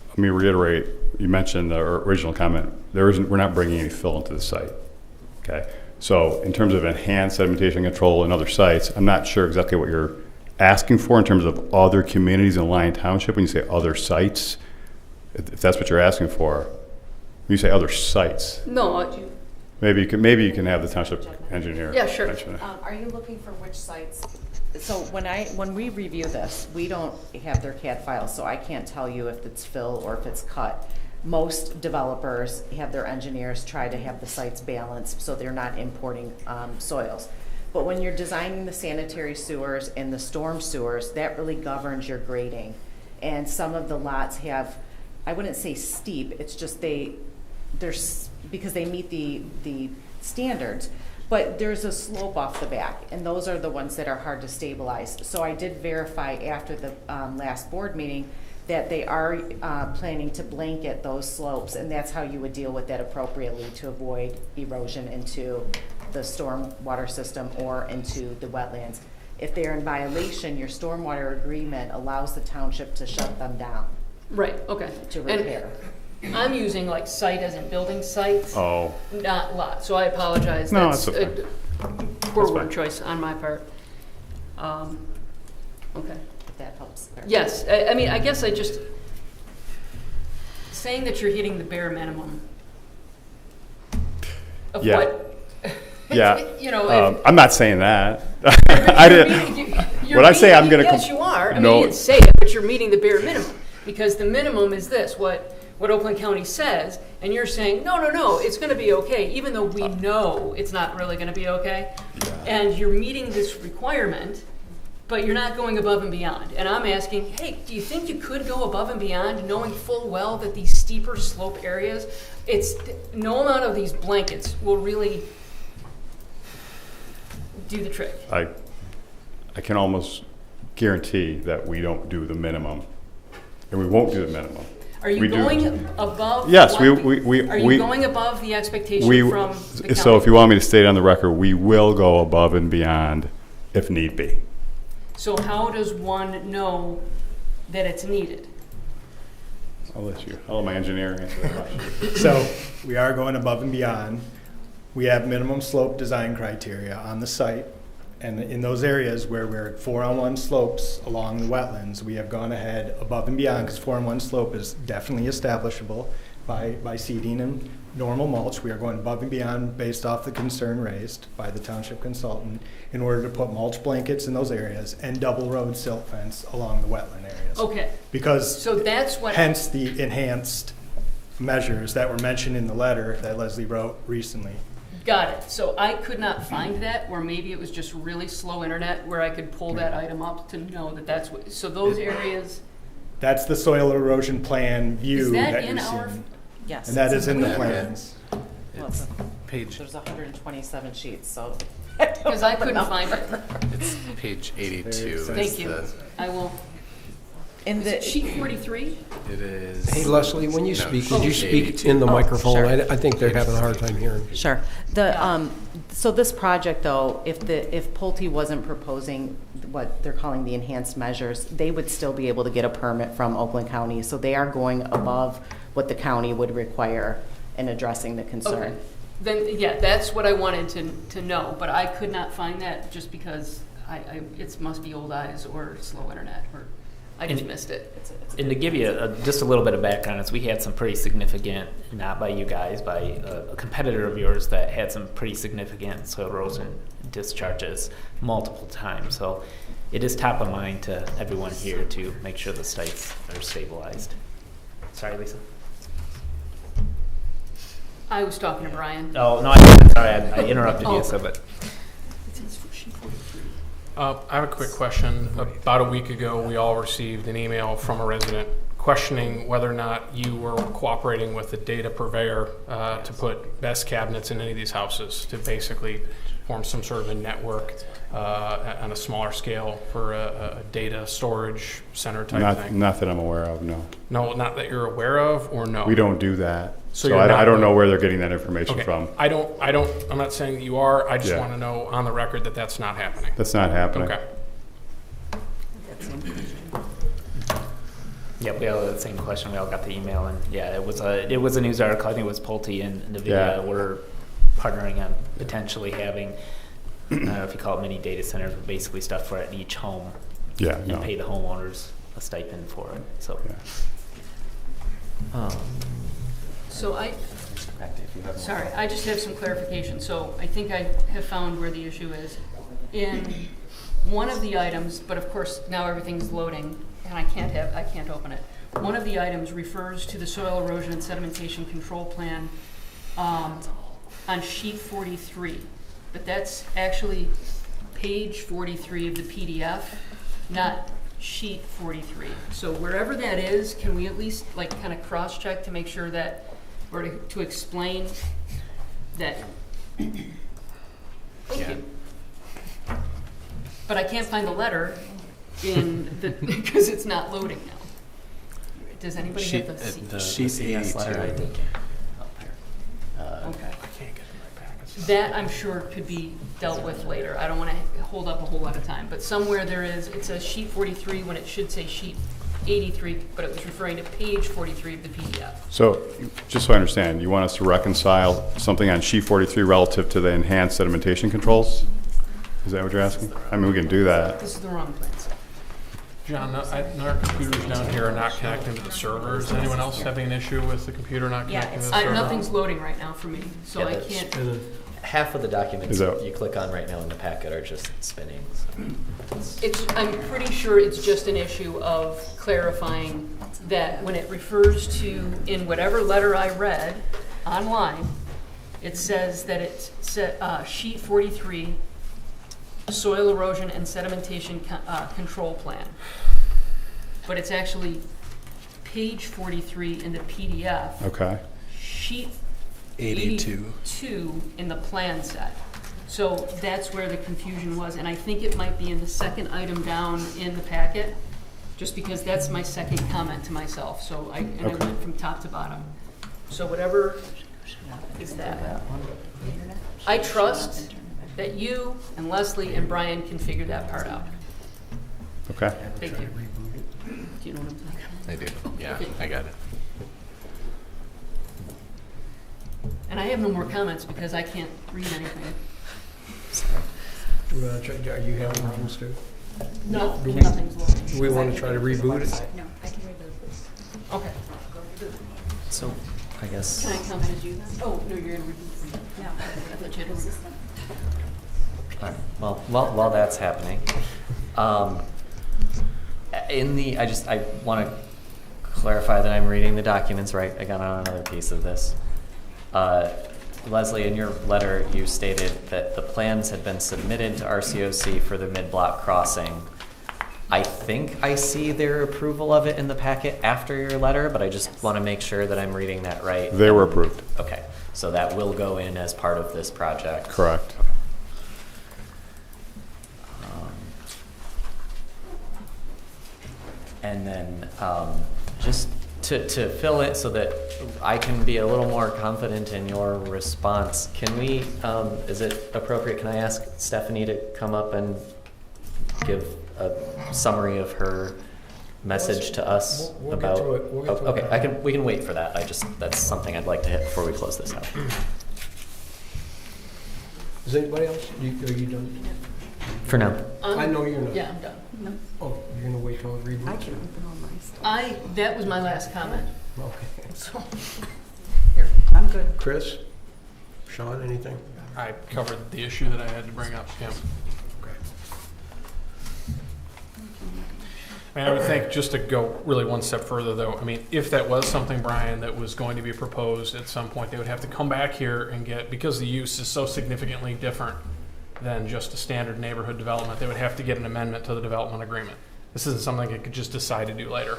let me reiterate, you mentioned the original comment, we're not bringing any fill into the site, okay? So in terms of enhanced sedimentation control in other sites, I'm not sure exactly what you're asking for in terms of other communities in Lyon Township when you say other sites, if that's what you're asking for. When you say other sites. No. Maybe you can have the township engineer. Yeah, sure. Are you looking for which sites? So when we review this, we don't have their CAD files, so I can't tell you if it's fill or if it's cut. Most developers have their engineers try to have the sites balanced so they're not importing soils. But when you're designing the sanitary sewers and the storm sewers, that really governs your grading. And some of the lots have, I wouldn't say steep, it's just because they meet the standards, but there's a slope off the back, and those are the ones that are hard to stabilize. So I did verify after the last board meeting that they are planning to blanket those slopes, and that's how you would deal with that appropriately to avoid erosion into the storm water system or into the wetlands. If they're in violation, your stormwater agreement allows the township to shut them down. Right, okay. To repair. And I'm using like site as in building sites, not lot, so I apologize. No, that's okay. a poor word choice on my part. Okay. If that helps. Yes, I mean, I guess saying that you're hitting the bare minimum of what. Yeah, I'm not saying that. I didn't. What I say, I'm going to. Yes, you are. I mean, you didn't say it, but you're meeting the bare minimum because the minimum is this: what Oakland County says, and you're saying no, it's going to be okay, even though we know it's not really going to be okay, and you're meeting this requirement, But you're not going above and beyond. And I'm asking, hey, do you think you could go above and beyond knowing full well that these steeper slope areas, no amount of these blankets will really do the trick? I can almost guarantee that we don't do the minimum, and we won't do the minimum. Are you going above? Yes, Are you going above the expectation from the county? So if you want me to state on the record, we will go above and beyond if need be. So how does one know that it's needed? I'll let my engineer answer that question. So we are going above and beyond. We have minimum slope design criteria on the site. And in those areas where we're at 4-on-1 slopes along the wetlands, we have gone ahead above and beyond, because 4-on-1 slope is definitely establishable by seeding and normal mulch. We are going above and beyond based off the concern raised by the township consultant in order to put mulch blankets in those areas and double road silt fence along the wetland areas. Okay. Because so that's what. Hence the enhanced measures that were mentioned in the letter that Leslie wrote recently. Got it. So I could not find that, or maybe it was just really slow internet where I could pull that item up to know that that's what. So those areas. That's the soil erosion plan view that in you're our? seeing. Yes. And that is in the plans. Well, page. There's 127 sheets, so. Because I couldn't find it. It's page 82. Thank you. I will. In the sheet 43. It is. Hey Leslie, when you speak, would you speak in the microphone? Sure. I think they're having a hard time hearing. Sure. So this project, though, if Pulte wasn't proposing what they're calling the enhanced measures, they would still be able to get a permit from Oakland County. So they are going above what the county would require in addressing the concern. Okay. Then yeah, that's what I wanted to know, but I could not find that just because it must be old eyes or slow internet, or I just missed it. And to give you just a little bit of background, is we had some pretty significant, not by you guys, by a competitor of yours that had some pretty significant soil erosion discharges multiple times. So it is top of mind to everyone here to make sure the sites are stabilized. Sorry, Lisa. I was talking to Brian. Oh, no, I'm sorry, I interrupted you, so but. I have a quick question. About a week ago, we all received an email from a resident questioning whether or not you were cooperating with the data purveyor to put best cabinets in any of these houses to basically form some sort of a network on a smaller scale for a data storage center type thing. Not that I'm aware of, no. No, not that you're aware of, or no? We don't do that. So I don't know where they're getting that information from. I'm not saying that you are. I just Yeah. want to know on the record that that's not happening. That's not happening. Okay. Yep, we all had the same question. We all got the email, and yeah, it was a news article. I think it was Pulte and NVIDIA were partnering on potentially having, I don't know if you call it mini data centers, but basically stuff for each home. Yeah, and no. pay the homeowners a stipend for it. So. So sorry, I just have some clarification. So I think I have found where the issue is. In one of the items, but of course now everything's loading and I can't open it. One of the items refers to the soil erosion and sedimentation control plan on sheet 43, but that's actually page 43 of the PDF, not sheet 43. So wherever that is, can we at least like kind of cross-check to make sure that, or to explain that? Thank you. But I can't find the letter because it's not loading now. Does anybody have the sheet 82? letter, I think. Okay. That I'm sure could be dealt with later. I don't want to hold up a whole lot of time, but somewhere there is, it says sheet 43 when it should say sheet 83, but it was referring to page 43 of the PDF. So, just so I understand, you want us to reconcile something on sheet 43 relative to the enhanced sedimentation controls? Is that what you're asking? I mean, we can do that. This is the wrong plans. John, our computers down here are not connecting to the servers. Anyone else having an issue with the computer not connecting to the server? Nothing's loading right now for me, so Yeah, I that's- can't. Half of the documents that- you click on right now in the packet are just spinning. So. I'm pretty sure it's just an issue of clarifying that when it refers to, in whatever letter I read online, it says that it's sheet 43 soil erosion and sedimentation control plan. But it's actually page 43 in the PDF. Okay. Sheet 82 in the plan set. So that's where the confusion was, and I think it might be in the second item down in the packet, just because that's my second comment to myself. So I went from top to bottom. So whatever is that. I trust that you and Leslie and Brian can figure that part out. Okay. Thank you. Do you know what I'm talking about? I do. Yeah, Okay. I got it. And I have no more comments because I can't read anything. Are you having problems too? No, Do nothing's loading. we want to try to reboot it? No, I can reboot this. Okay. So, I guess. Can I comment as you then? Oh, no, you're gonna reboot. Yeah. I thought you had to reboot. All right. Well, while that's happening, I want to clarify that I'm reading the documents right. I got on another piece of this. Leslie, in your letter, you stated that the plans had been submitted to RCOC for the mid-block crossing. I think I see their approval of it in the packet after your letter, but I just want to make sure that I'm reading that right. They were approved. Okay, so that will go in as part of this project. Correct. And then just to fill it so that I can be a little more confident in your response, can we, is it appropriate, can I ask Stephanie to come up and give a summary of her message to us We'll about? get to it. We'll get to it. Okay, we can wait for that. That's something I'd like to hit before we close this out. Is anybody else? Are you done? For now. I know you're not. Yeah, I'm done. No. Oh, you're gonna wait till it reboots? I can open all my stuff. That was my last comment. Okay. So, I'm good. Chris? Sean, anything? I covered the issue that I had to bring up, yeah. I mean, I would think, just to go really one step further, though, I mean, if that was something, Brian, that was going to be proposed at some point, they would have to come back here and get, because the use is so significantly different than just a standard neighborhood development, they would have to get an amendment to the development agreement. This isn't something they could just decide to do later.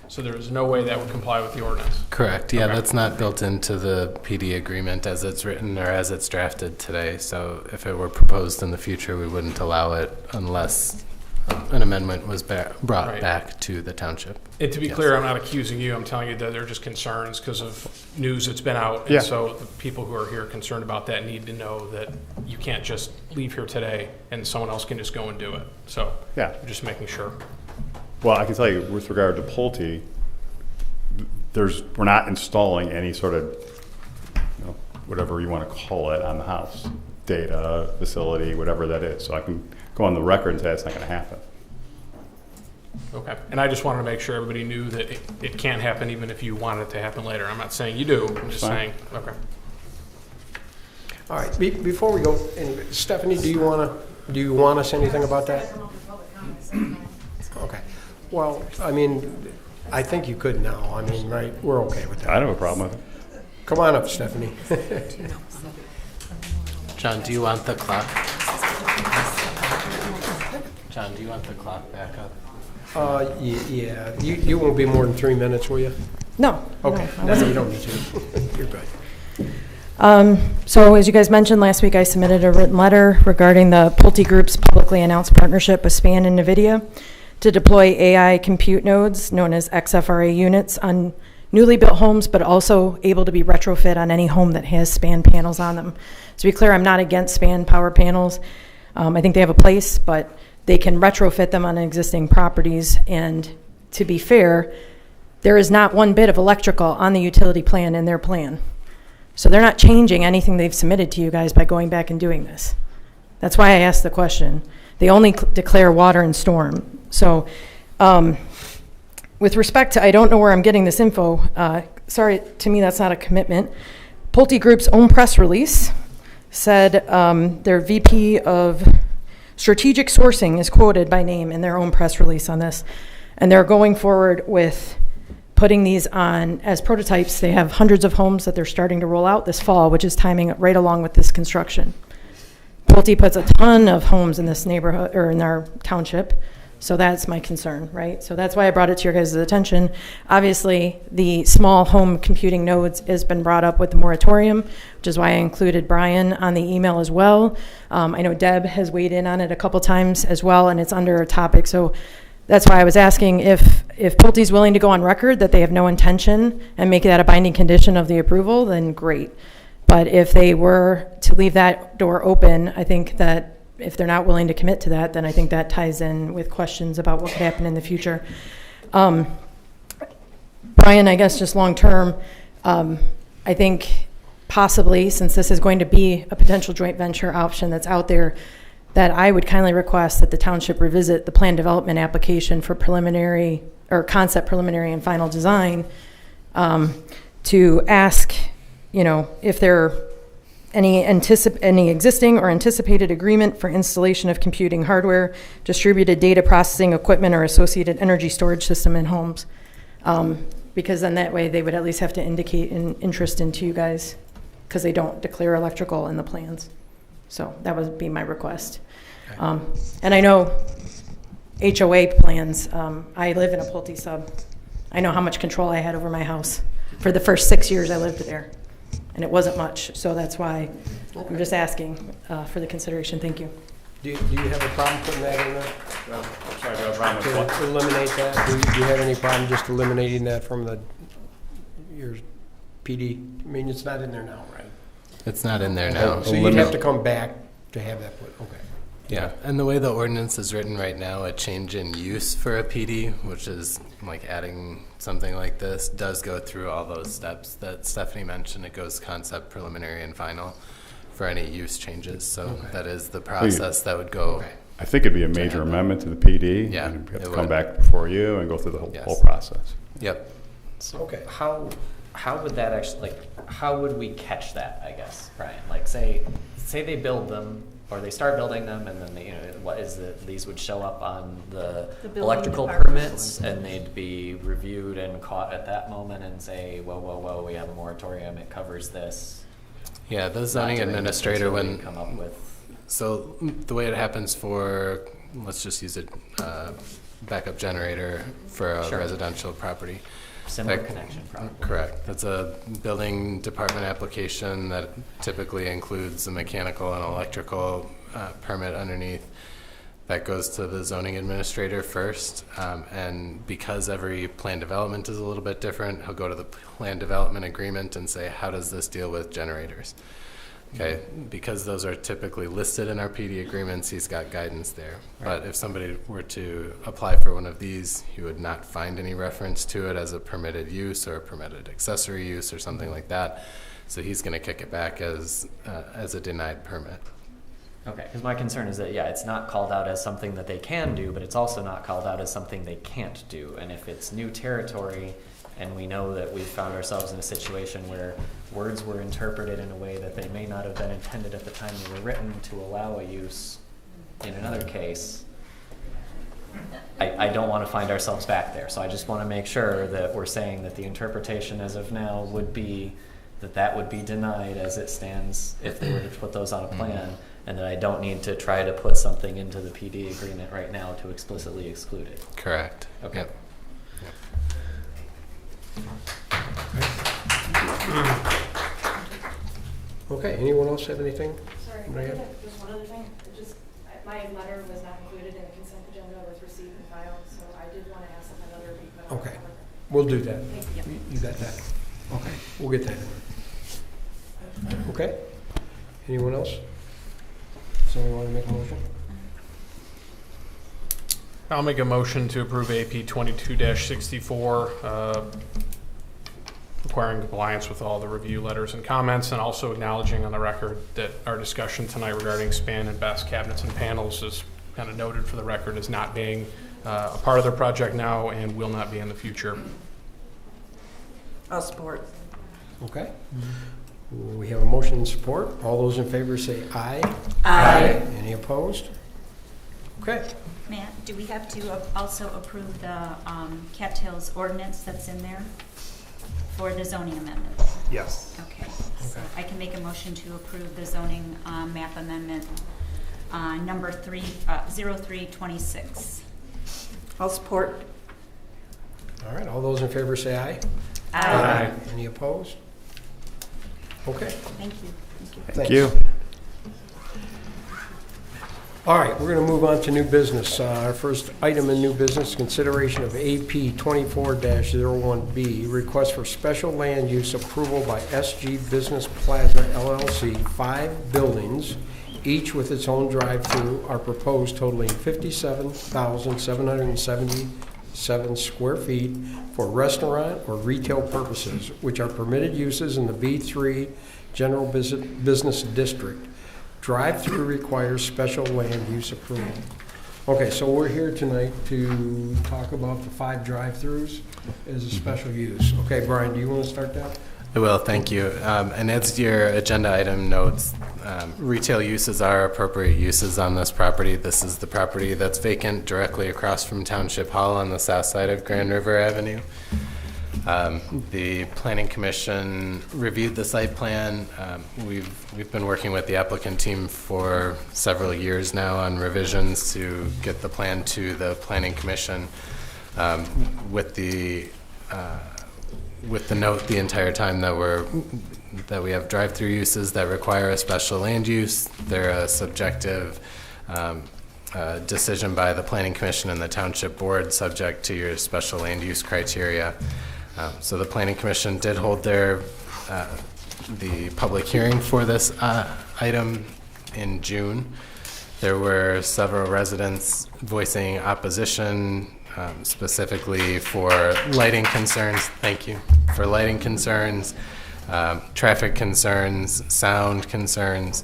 So there is no way that would comply with the ordinance. Correct. Yeah, Okay. that's not built into the PD agreement as it's written or as it's drafted today. So if it were proposed in the future, we wouldn't allow it unless an amendment was brought Right. back to the township. And to be Yes. clear, I'm not accusing you. I'm telling you that they're just concerns because of news that's been out. Yeah. And so the people who are here concerned about that need to know that you can't just leave here today and someone else can just go and do it. So Yeah. I'm just making sure. Well, I can tell you with regard to Pulte, we're not installing any sort of, whatever you want to call it on the house, data, facility, whatever that is. So I can go on the record and say it's not going to happen. Okay. And I just wanted to make sure everybody knew that it can't happen even if you want it to happen later. I'm not saying you do. I'm just Fine. saying, okay. All right, before we go, anyway, Stephanie, do you want us anything about that? Okay. Well, I mean, I think you could now. I mean, right, we're okay with that. I don't have a problem with it. Come on up, Stephanie. John, do you want the clock? John, do you want the clock back up? Yeah, you won't be more than 3 minutes, will you? No. Okay, no, I no, wasn't. you don't need to. You're good. So as you guys mentioned last week, I submitted a written letter regarding the Pulte Group's publicly announced partnership with SPAN and NVIDIA to deploy AI compute nodes known as XFRA units on newly built homes, but also able to be retrofit on any home that has SPAN panels on them. To be clear, I'm not against SPAN power panels. I think they have a place, but they can retrofit them on existing properties. And to be fair, there is not one bit of electrical on the utility plan in their plan. So they're not changing anything they've submitted to you guys by going back and doing this. That's why I asked the question. They only declare water and storm. So with respect to, I don't know where I'm getting this info. Sorry, to me that's not a commitment. Pulte Group's own press release said their VP of Strategic Sourcing is quoted by name in their own press release on this. And they're going forward with putting these on as prototypes. They have hundreds of homes that they're starting to roll out this fall, which is timing right along with this construction. Pulte puts a ton of homes in this neighborhood, or in our township, so that's my concern, right? So that's why I brought it to your guys' attention. Obviously, the small home computing nodes has been brought up with the moratorium, which is why I included Brian on the email as well. I know Deb has weighed in on it a couple times as well, and it's under a topic. So that's why I was asking if Pulte's willing to go on record that they have no intention and make that a binding condition of the approval, then great. But if they were to leave that door open, I think that if they're not willing to commit to that, then I think that ties in with questions about what could happen in the future. Brian, I guess just long term, I think possibly, since this is going to be a potential joint venture option that's out there, that I would kindly request that the township revisit the plan development application for preliminary or concept preliminary and final design to ask, if there are any existing or anticipated agreement for installation of computing hardware, distributed data processing equipment, or associated energy storage system in homes. Because then that way they would at least have to indicate an interest into you guys, because they don't declare electrical in the plans. So that would be my request. And I know HOA plans, I live in a Pulte sub. I know how much control I had over my house for the first 6 years I lived there. And it wasn't much, so that's why I'm just asking for the consideration. Thank you. Do you have a problem putting that in there? Well, I'm sorry, no problem with what? To eliminate that? Do you have any problem just eliminating that from your PD? I mean, it's not in there now, right? It's not in there now. So you'd have to come back to have that put, okay. Yeah, and the way the ordinance is written right now, a change in use for a PD, which is like adding something like this, does go through all those steps that Stephanie mentioned. It goes concept, preliminary, and final for any use changes. So that is the process that would go. I think it'd be a major amendment to the PD. Yeah, and have to it come would. back before you and go through the whole process. Yep. So okay, how would that actually, how would we catch that, I guess, Brian? Like say they build them, or they start building them, and then these would show up on the electrical permits, and they'd be reviewed and caught at that moment and say, whoa, we have a moratorium, it covers this. Yeah, the zoning administrator when come up with. So the way it happens for, let's just use a backup generator for a residential property. Similar connection, probably. Correct. That's a building department application that typically includes a mechanical and electrical permit underneath. That goes to the zoning administrator first, and because every plan development is a little bit different, he'll go to the plan development agreement and say, how does this deal with generators? Okay, because those are typically listed in our PD agreements, he's got guidance there. Right. But if somebody were to apply for one of these, he would not find any reference to it as a permitted use or a permitted accessory use or something like that. So he's going to kick it back as a denied permit. Okay, because my concern is that, it's not called out as something that they can do, but it's also not called out as something they can't do. And if it's new territory, and we know that we've found ourselves in a situation where words were interpreted in a way that they may not have been intended at the time they were written to allow a use in another case, I don't want to find ourselves back there. So I just want to make sure that we're saying that the interpretation as of now would be that would be denied as it stands if they were to put those on a plan, and that I don't need to try to put something into the PD agreement right now to explicitly exclude it. Correct. Okay. Yep. Okay, anyone else have anything? Sorry, just one other thing. My letter was not included in the consent agenda, was received and filed, so I did want to ask if another be put on. Okay, we'll do that. Thank you. You got that? Okay, we'll get that in. Okay, anyone else? Somebody want to make a motion? I'll make a motion to approve AP 22-64, requiring compliance with all the review letters and comments, and also acknowledging on the record that our discussion tonight regarding span and best cabinets and panels is kind of noted for the record as not being a part of their project now and will not be in the future. I'll support. Okay. We have a motion and support. All those in favor say aye. Aye. Any opposed? Okay. Matt, do we have to also approve the cattails ordinance that's in there for the zoning amendment? Yes. Okay, so I can make a motion to approve the zoning map amendment on number 0326. I'll support. All right, all those in favor say aye. Aye. Any opposed? Okay. Thank you. Thank you. All right, we're going to move on to new business. Our first item in new business, consideration of AP 24-01B, request for special land use approval by SG Business Plaza LLC. 5 buildings, each with its own drive-through, are proposed totaling 57,777 square feet for restaurant or retail purposes, which are permitted uses in the B3 General Business District. Drive-through requires special land use approval. Okay, so we're here tonight to talk about the 5 drive-throughs as a special use. Okay, Brian, do you want to start that? I will, thank you. And as your agenda item notes, retail uses are appropriate uses on this property. This is the property that's vacant directly across from Township Hall on the south side of Grand River Avenue. The Planning Commission reviewed the site plan. We've been working with the applicant team for several years now on revisions to get the plan to the Planning Commission with the note the entire time that we have drive-through uses that require a special land use. They're a subjective decision by the Planning Commission and the Township Board, subject to your special land use criteria. So the Planning Commission did hold the public hearing for this item in June. There were several residents voicing opposition, specifically for lighting concerns. Thank you. For lighting concerns, traffic concerns, sound concerns,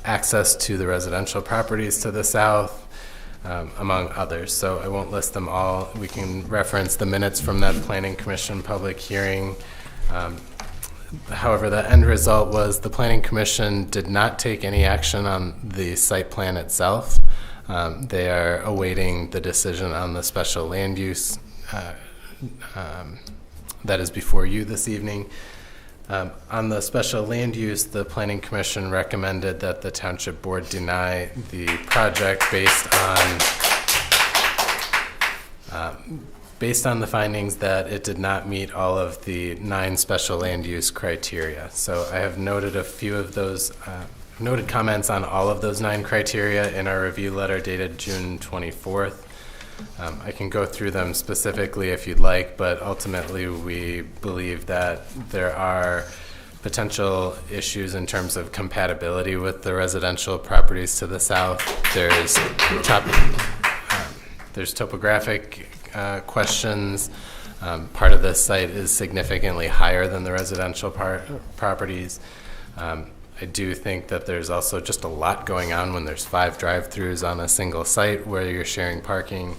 access to the residential properties to the south, among others. So I won't list them all. We can reference the minutes from that Planning Commission public hearing. However, the end result was the Planning Commission did not take any action on the site plan itself. They are awaiting the decision on the special land use that is before you this evening. On the special land use, the Planning Commission recommended that the Township Board deny the project based on the findings that it did not meet all of the 9 special land use criteria. So I have noted a few of those, noted comments on all of those 9 criteria in our review letter dated June 24th. I can go through them specifically if you'd like, but ultimately we believe that there are potential issues in terms of compatibility with the residential properties to the south. There's topographic questions. Part of this site is significantly higher than the residential properties. I do think that there's also just a lot going on when there's 5 drive-throughs on a single site where you're sharing parking.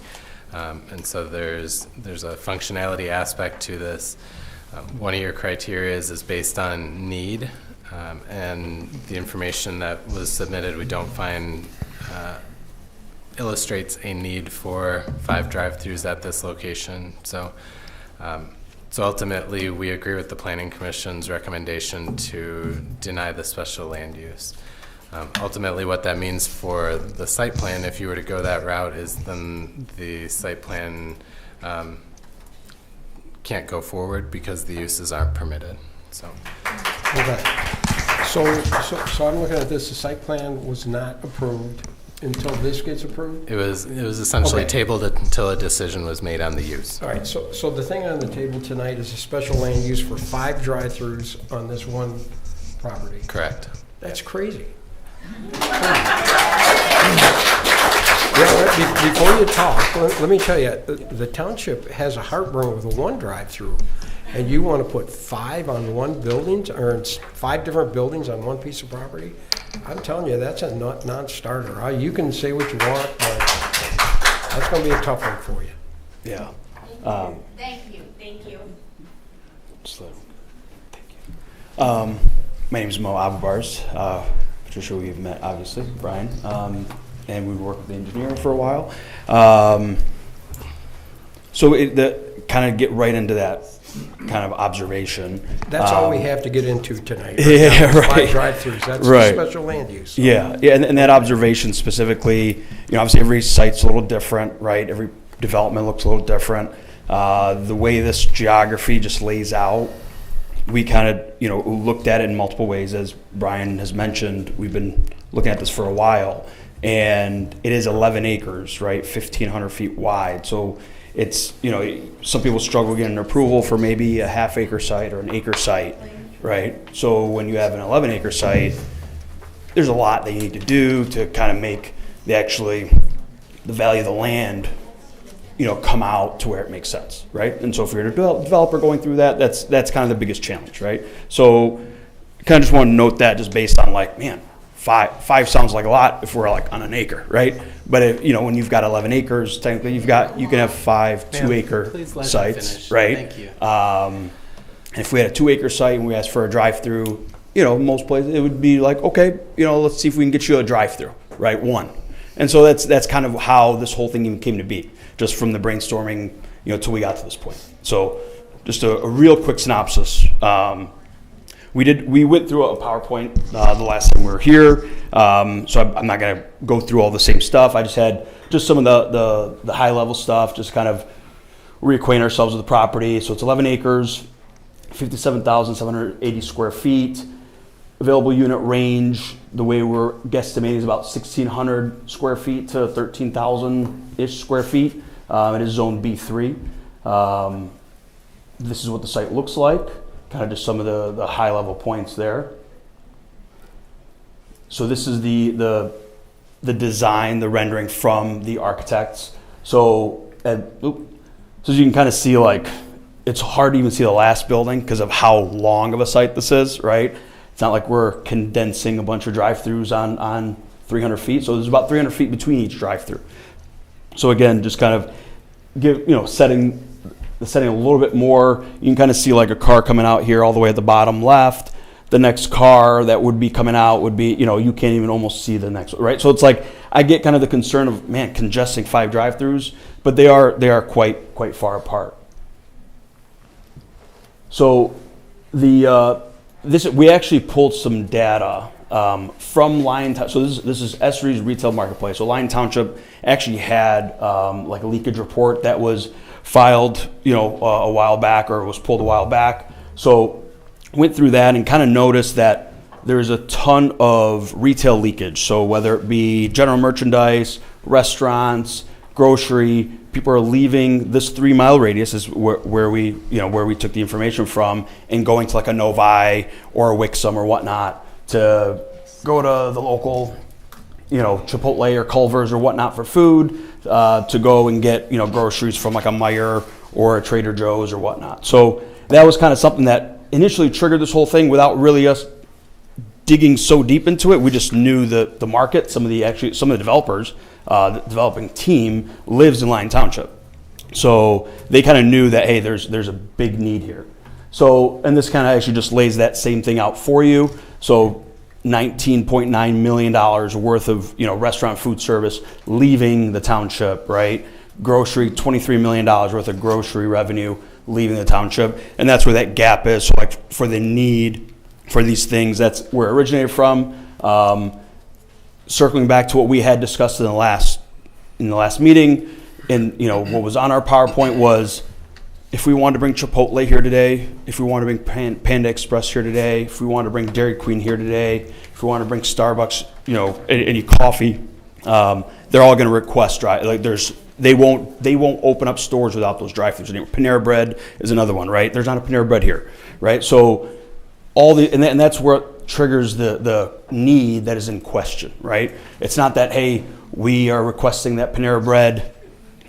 And so there's a functionality aspect to this. One of your criteria is based on need, and the information that was submitted we don't find illustrates a need for 5 drive-throughs at this location. So ultimately, we agree with the Planning Commission's recommendation to deny the special land use. Ultimately, what that means for the site plan, if you were to go that route, is then the site plan can't go forward because the uses aren't permitted. So, Okay. So I'm looking at this, the site plan was not approved until this gets approved? it was essentially tabled until a decision was made on the use. All right, so the thing on the table tonight is a special land use for 5 drive-throughs on this one property. Correct. That's crazy. Yeah, before you talk, let me tell you, the township has a heartburn with a 1 drive-through, and you want to put 5 on one building, or 5 different buildings on one piece of property? I'm telling you, that's a non-starter. You can say what you want, but that's going to be a tough one for you. Yeah. Thank you. Just let him. Thank you. My name is Mo Abubars. Patricia, we've met, obviously, Brian. And we worked with the engineer for a while. So kind of get right into that. kind of observation. That's all we have to get into tonight. Yeah, now. right. 5 drive-throughs, that's Right. special land use. Yeah, yeah, and that observation specifically, obviously every site's a little different, right? Every development looks a little different. The way this geography just lays out, we kind of, looked at it in multiple ways. As Brian has mentioned, we've been looking at this for a while, and it is 11 acres, right? 1,500 feet wide. So it's, some people struggle getting approval for maybe a half-acre site or an acre site, right? So when you have an 11-acre site, there's a lot that you need to do to kind of make the value of the land, come out to where it makes sense, right? And so if you're a developer going through that, that's kind of the biggest challenge, right? So kind of just want to note that just based on five sounds like a lot if we're on an acre, right? But if, when you've got 11 acres, technically you can have 5 2-acre sites, right? Thank you. And if we had a 2-acre site and we asked for a drive-through, most places it would be okay, let's see if we can get you a drive-through, right? 1. And so that's kind of how this whole thing even came to be, just from the brainstorming, till we got to this point. So just a real quick synopsis. We went through a PowerPoint the last time we were here, so I'm not going to go through all the same stuff. I just had some of the high level stuff, just kind of reacquaint ourselves with the property. So it's 11 acres, 57,780 square feet. Available unit range, the way we're guesstimating, is about 1,600 square feet to 13,000-ish square feet. It is zone B3. This is what the site looks like. Kind of just some of the high level points there. So this is the design, the rendering from the architects. So as you can kind of see, it's hard to even see the last building because of how long of a site this is, right? It's not like we're condensing a bunch of drive-throughs on 300 feet. So there's about 300 feet between each drive-through. So again, just kind of setting the setting a little bit more. You can kind of see a car coming out here all the way at the bottom left. The next car that would be coming out would be, you can't even almost see the next one, right? So it's I get kind of the concern of, congesting 5 drive-throughs, but they are quite far apart. So we actually pulled some data from Lyon Township. So this is Esri's retail marketplace. So Lyon Township actually had a leakage report that was filed, a while back, or was pulled a while back. So went through that and kind of noticed that there's a ton of retail leakage. So whether it be general merchandise, restaurants, grocery, people are leaving this 3-mile radius is where we took the information from, and going to a Novi or a Wixom or whatnot to go to the local, Chipotle or Culver's or whatnot for food, to go and get, groceries from a Meijer or a Trader Joe's or whatnot. So that was kind of something that initially triggered this whole thing without really us digging so deep into it. We just knew the market. Some of the developers, the developing team lives in Lyon Township. So they kind of knew that, hey, there's a big need here. So, and this kind of actually just lays that same thing out for you. So $19.9 million worth of, restaurant food service leaving the township, right? Grocery, $23 million worth of grocery revenue leaving the township. And that's where that gap is. So for the need for these things, that's where it originated from. Circling back to what we had discussed in the last meeting, and what was on our PowerPoint was, if we wanted to bring Chipotle here today, if we wanted to bring Panda Express here today, if we wanted to bring Dairy Queen here today, if we wanted to bring Starbucks, any coffee, they're all going to request drive. They won't open up stores without those drive-throughs. Panera Bread is another one, right? There's not a Panera Bread here, right? So and that's where it triggers the need that is in question, right? It's not that, hey, we are requesting that Panera Bread,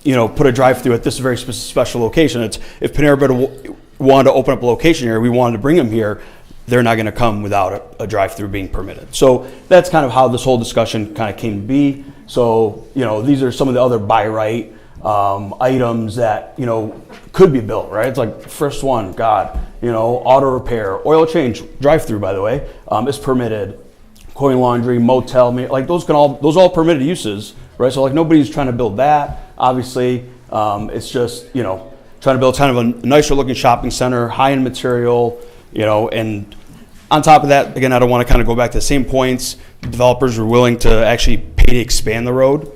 put a drive-through at this very special location. It's if Panera Bread wanted to open up a location here, we wanted to bring them here, they're not going to come without a drive-through being permitted. So that's kind of how this whole discussion kind of came to be. So, these are some of the other by right items that, could be built, right? It's first one, auto repair, oil change, drive-through, by the way, is permitted. Coin laundry, motel, those all permitted uses, right? So nobody's trying to build that. Obviously, it's just, trying to build kind of a nicer looking shopping center, high-end material, you know, and on top of that, again, I don't want to kind of go back to the same points. The developers were willing to actually pay to expand the road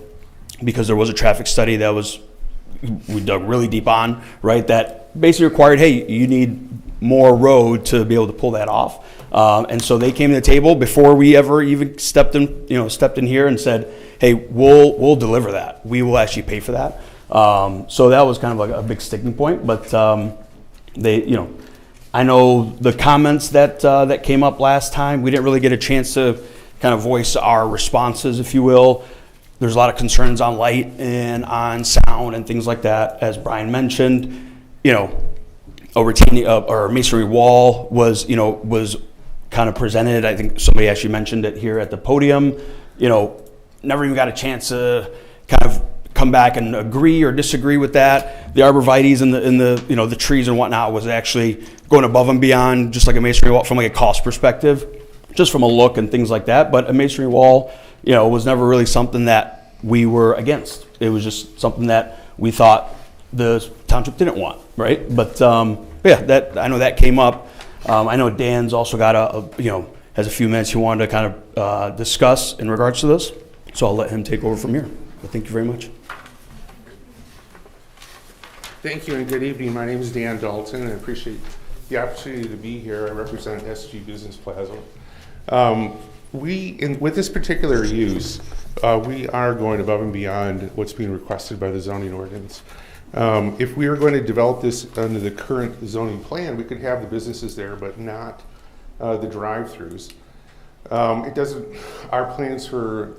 because there was a traffic study that we dug really deep on, right? That basically required, hey, you need more road to be able to pull that off. And so they came to the table before we ever even stepped in here and said, hey, we'll deliver that. We will actually pay for that. So that was kind of like a big sticking point, but I know the comments that came up last time, we didn't really get a chance to kind of voice our responses, if you will. There's a lot of concerns on light and on sound and things like that. As Brian mentioned, a retaining or masonry wall was kind of presented. I think somebody actually mentioned it here at the podium. Never even got a chance to kind of come back and agree or disagree with that. The arborvitaes and the trees and whatnot was actually going above and beyond just like a masonry wall from like a cost perspective, just from a look and things like that. But a masonry wall, was never really something that we were against. It was just something that we thought the township didn't want, right? But that I know that came up. I know Dan's also got has a few minutes he wanted to kind of discuss in regards to this. So I'll let him take over from here. But thank you very much. Thank you and good evening. My name is Dan Dalton and I appreciate the opportunity to be here. I represent SG Business Plaza. With this particular use, we are going above and beyond what's being requested by the zoning ordinance. If we were going to develop this under the current zoning plan, we could have the businesses there, but not the drive-throughs. Our plans for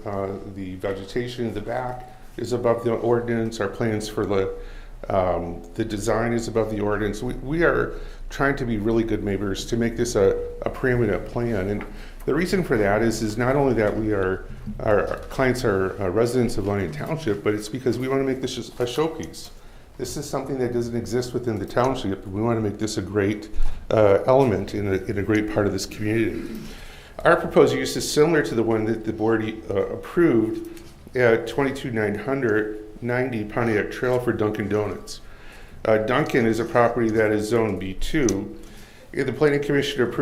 the vegetation in the back is above the ordinance. Our plans for the design is above the ordinance. We are trying to be really good neighbors to make this a preeminent plan. And the reason for that is not only that our clients are residents of Lyon Township, but it's because we want to make this a showpiece. This is something that doesn't exist within the township. We want to make this a great element in a great part of this community. Our proposed use is similar to the one that the board approved at 22990 Pontiac Trail for Dunkin' Donuts. Dunkin' is a property that is Zone B2. The Planning Commission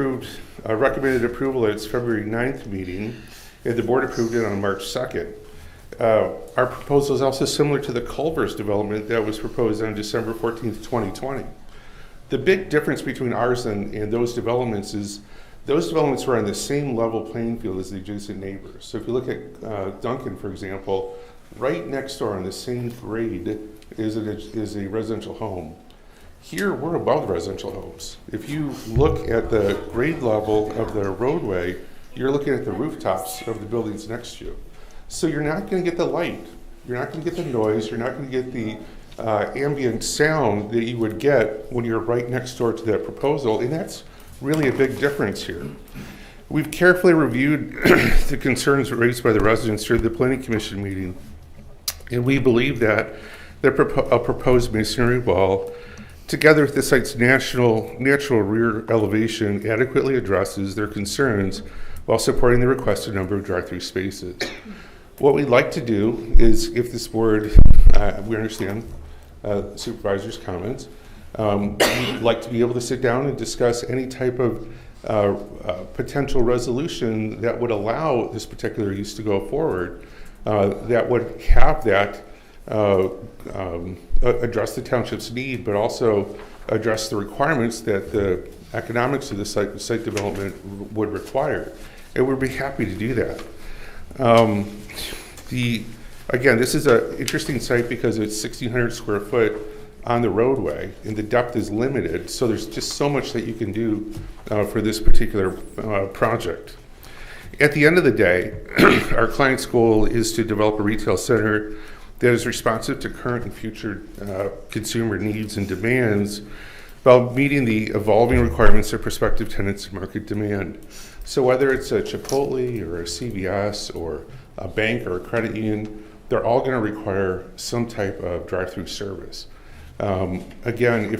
recommended approval at its February 9th meeting, and the board approved it on March 2nd. Our proposal is also similar to the Culver's development that was proposed on December 14th, 2020. The big difference between ours and those developments is those developments were on the same level playing field as the adjacent neighbors. So if you look at Dunkin', for example, right next door on the same grade is a residential home. Here, we're above the residential homes. If you look at the grade level of the roadway, you're looking at the rooftops of the buildings next to you. So you're not going to get the light, you're not going to get the noise, you're not going to get the ambient sound that you would get when you're right next door to that proposal, and that's really a big difference here. We've carefully reviewed the concerns raised by the residents during the Planning Commission meeting, and we believe that a proposed masonry wall, together with the site's natural rear elevation, adequately addresses their concerns while supporting the requested number of drive-through spaces. What we'd like to do is, if this board, we understand the supervisor's comments, we'd like to be able to sit down and discuss any type of potential resolution that would allow this particular use to go forward, that would have that address the township's need, but also address the requirements that the economics of the site development would require. And we'd be happy to do that. Again, this is an interesting site because it's 1,600 square foot on the roadway, and the depth is limited, so there's just so much that you can do for this particular project. At the end of the day, our client's goal is to develop a retail center that is responsive to current and future consumer needs and demands while meeting the evolving requirements of prospective tenants and market demand. So whether it's a Chipotle or a CVS or a bank or a credit union, they're all going to require some type of drive-through service. Again,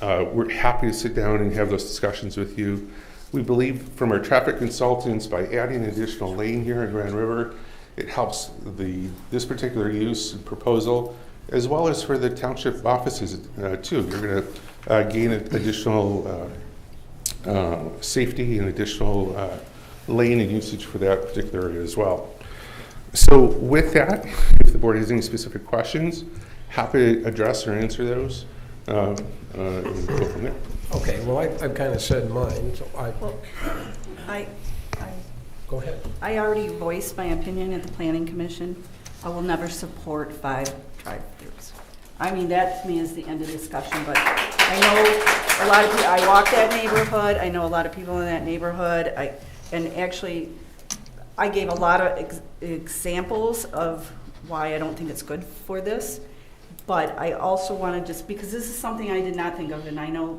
we're happy to sit down and have those discussions with you. We believe from our traffic consultants, by adding an additional lane here in Grand River, it helps this particular use and proposal as well as for the township offices too. You're going to gain additional safety and additional lane and usage for that particular area as well. So with that, if the board has any specific questions, happy to address or answer those. And go from there. Okay, well, I've kind of said mine, so I go ahead. I already voiced my opinion at the Planning Commission. I will never support 5 drive-throughs. I mean, that to me is the end of discussion, but I know a lot of people, I walk that neighborhood, I know a lot of people in that neighborhood, and actually, I gave a lot of examples of why I don't think it's good for this, but I also want to just, because this is something I did not think of, and I know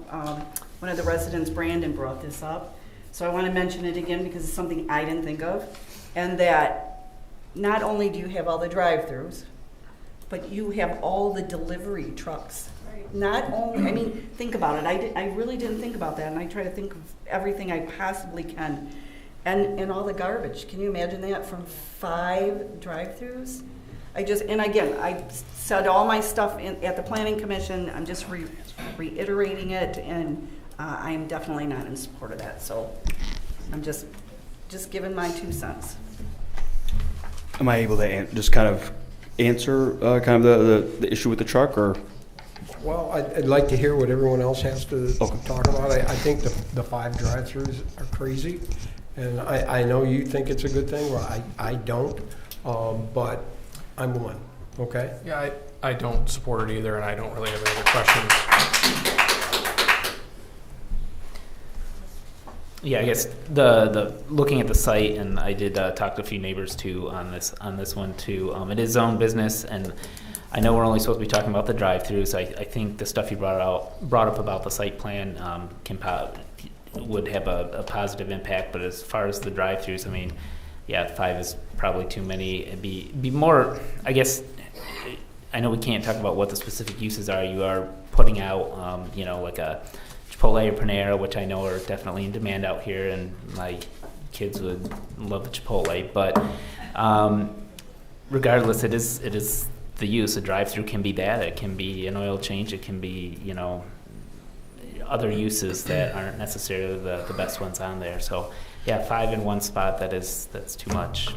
one of the residents, Brandon, brought this up, so I want to mention it again because it's something I didn't think of, and that not only do you have all the drive-throughs, but you have all the delivery trucks. Not only, I mean, think about it. I really didn't think about that, and I try to think of everything I possibly can. And all the garbage. Can you imagine that from 5 drive-throughs? And again, I said all my stuff at the Planning Commission. I'm just reiterating it, and I am definitely not in support of that. So I'm just giving my 2 cents. Am I able to just kind of answer kind of the issue with the truck, or? Well, I'd like to hear what everyone else has to talk about. I think the 5 drive-throughs are crazy. And I know you think it's a good thing. Well, I don't, but I'm one, okay? Yeah, I don't support it either, and I don't really have any other questions. Yeah, I guess the looking at the site, and I did talk to a few neighbors too on this one too. It is zone business, and I know we're only supposed to be talking about the drive-throughs. I think the stuff you brought up about the site plan would have a positive impact, but as far as the drive-throughs, I mean, yeah, 5 is probably too many. It'd be more, I guess, I know we can't talk about what the specific uses are. You are putting out, like a Chipotle or Panera, which I know are definitely in demand out here, and my kids would love the Chipotle, but regardless, it is the use. A drive-through can be that. It can be an oil change. It can be, other uses that aren't necessarily the best ones on there. So yeah, 5 in one spot, that's too much.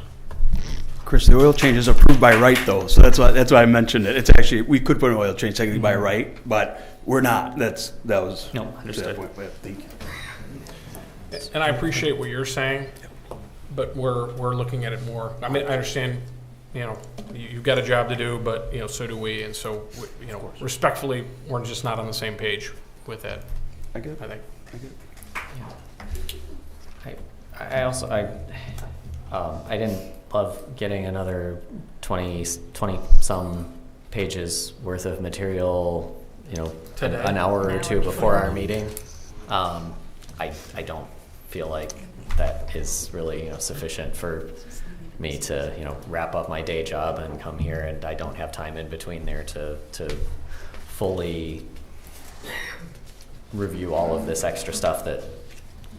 Chris, the oil change is approved by right though, so that's why I mentioned it. It's actually, we could put an oil change technically by right, but we're not. That was no, understood. Thank you. And I appreciate what you're saying, but we're looking at it more. I mean, I understand, you've got a job to do, but so do we, and so respectfully, we're just not on the same page with that. I think. I also I didn't love getting another 20 some pages worth of material, an hour or 2 before our meeting. I don't feel like that is really sufficient for me to wrap up my day job and come here, and I don't have time in between there to fully review all of this extra stuff that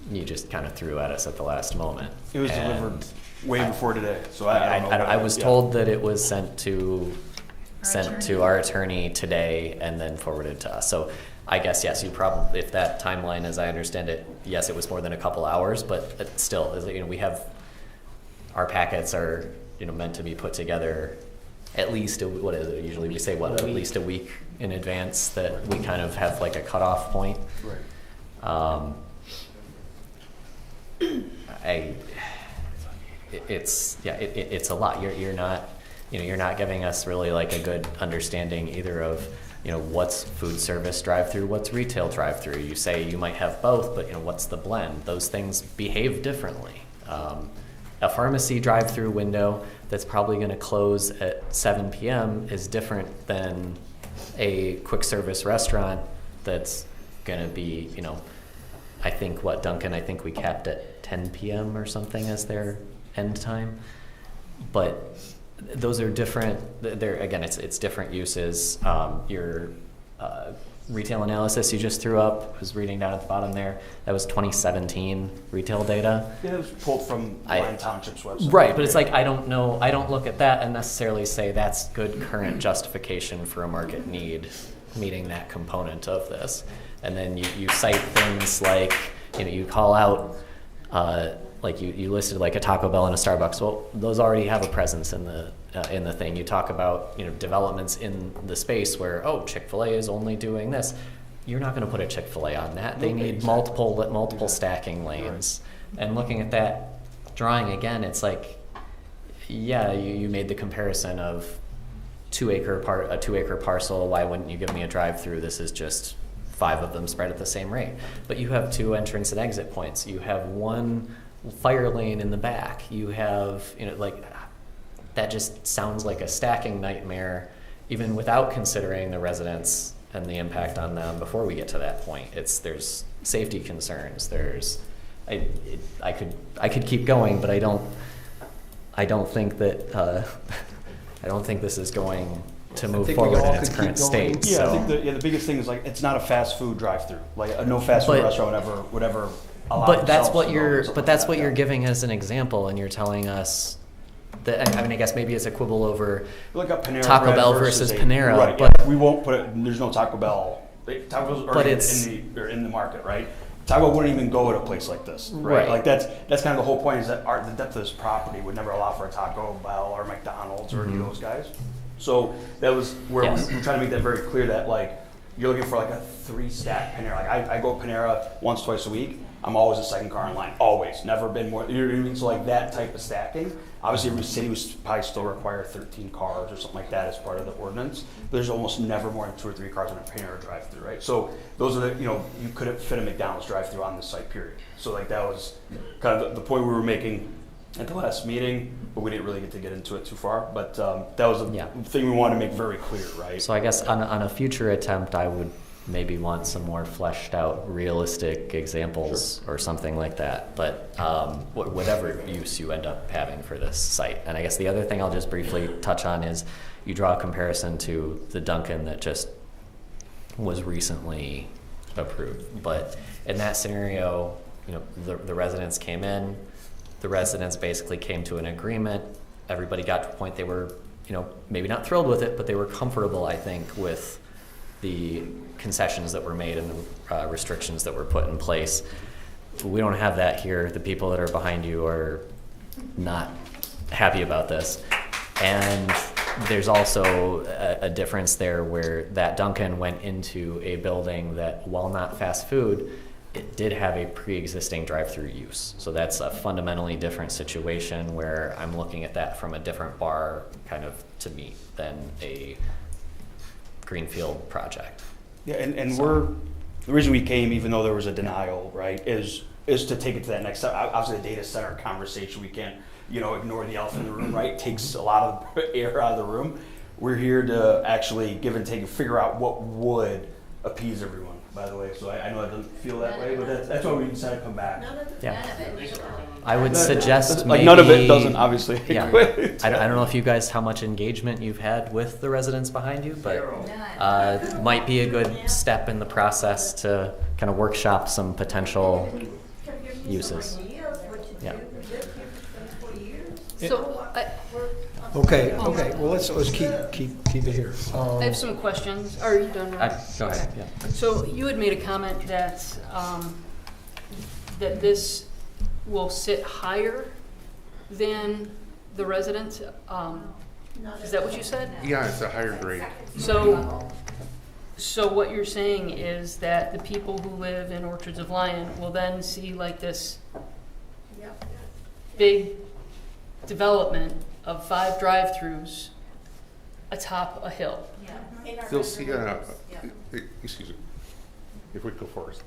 you just kind of threw at us at the last moment. It was delivered way before today, so I was told that it was sent to our attorney today and then forwarded to us. So I guess yes, you probably, if that timeline, as I understand it, yes, it was more than a couple hours, but still, we have our packets are meant to be put together at least what is it? Usually we say at least a week in advance, that we kind of have like a cutoff point. Right. It's a lot. You're not giving us really like a good understanding either of what's food service drive-through, what's retail drive-through. You say you might have both, but what's the blend? Those things behave differently. A pharmacy drive-through window that's probably going to close at 7 p.m. is different than a quick service restaurant that's going to be, I think we capped at 10 p.m. or something as their end time. But those are different. It's different uses. Your retail analysis you just threw up, was reading down at the bottom there, that was 2017 retail data. Yeah, it was pulled from Lyon Township's website. Right, but it's like, I don't know, I don't look at that and necessarily say that's good current justification for a market need, meeting that component of this. And then you cite things like, you call out, like you listed like a Taco Bell and a Starbucks. Well, those already have a presence in the thing. You talk about developments in the space where, oh, Chick-fil-A is only doing this. You're not going to put a Chick-fil-A on that. They need multiple stacking lanes. Right. And looking at that drawing again, it's like, yeah, you made the comparison of a 2 acre parcel. Why wouldn't you give me a drive-through? This is just 5 of them spread at the same rate. But you have 2 entrance and exit points. You have 1 fire lane in the back. You have, like, that just sounds like a stacking nightmare, even without considering the residents and the impact on them before we get to that point. There's safety concerns. I could keep going, but I don't think that I don't think this is going to move forward in its current state. Yeah, so. I think the biggest thing is like it's not a fast food drive-through. Like no fast food restaurant would ever allow. But that's what you're giving as an example, and you're telling us that. I mean, I guess maybe it's a quibble over Panera Taco Bell versus Panera. Right, but yeah. We won't put it. There's no Taco Bell. Taco Bell's already in the market, right? Taco Bell wouldn't even go at a place like this, right? Like that's kind of the whole point is that the depth of this property would never allow for a Taco Bell or McDonald's or any of those guys. So that was where we're trying to make that very clear that like you're looking for like a 3-stack Panera. Like I go Panera once, twice a week. I'm always the second car in line, always. Never been more. You know what I mean? So like that type of stacking. Obviously, every city would probably still require 13 cars or something like that as part of the ordinance. But there's almost never more than 2 or 3 cars on a Panera drive-through, right? So those are the you couldn't fit a McDonald's drive-through on this site, period. So like that was kind of the point we were making at the last meeting, but we didn't really get into it too far. But that was the thing we wanted to make very clear, right? So I guess on a future attempt, I would maybe want some more fleshed out, realistic examples or something like that. But whatever use you end up having for this site. And I guess the other thing I'll just briefly touch on is you draw a comparison to the Dunkin' that just was recently approved. But in that scenario, the residents came in. The residents basically came to an agreement. Everybody got to a point they were, maybe not thrilled with it, but they were comfortable, I think, with the concessions that were made and the restrictions that were put in place. We don't have that here. The people that are behind you are not happy about this. And there's also a difference there where that Dunkin' went into a building that, while not fast food, it did have a pre-existing drive-through use. So that's a fundamentally different situation where I'm looking at that from a different bar kind of to meet than a greenfield project. Yeah, and the reason we came, even though there was a denial, right, is to take it to that next step. Obviously, the data center conversation, we can't, ignore the elephant in the room, right? It takes a lot of air out of the room. We're here to actually give and take and figure out what would appease everyone, by the way. So I know it doesn't feel that way, but that's why we decided to come back. I would suggest maybe, none of it doesn't obviously. Yeah, I don't know if you guys, how much engagement you've had with the residents behind you, but might be a good step in the process to kind of workshop some potential uses. Yeah. So Okay. Well, let's keep it here. I have some questions. Are you done? Go ahead. Yeah. So you had made a comment that that this will sit higher than the residents. Is that what you said? Yeah, it's a higher grade. So what you're saying is that the people who live in Orchards of Lyon will then see like this big development of 5 drive-throughs atop a hill. They'll see excuse me, if we go forward.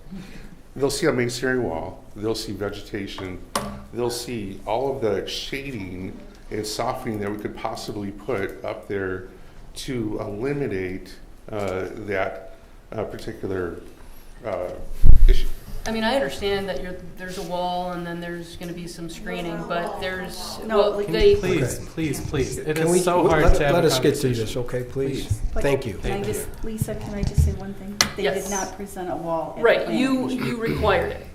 They'll see a masonry wall, they'll see vegetation, they'll see all of the shading and softening that we could possibly put up there to eliminate that particular issue. I mean, I understand that there's a wall and then there's going to be some screening, but there's, No, well, like- they, Please. It Can is we, so hard let to have let a us get through conversation. this, okay, please? But Thank you. Can I just, Lisa, can I just say one thing? They Yes. did not present a wall at the right, planning you commission. required it.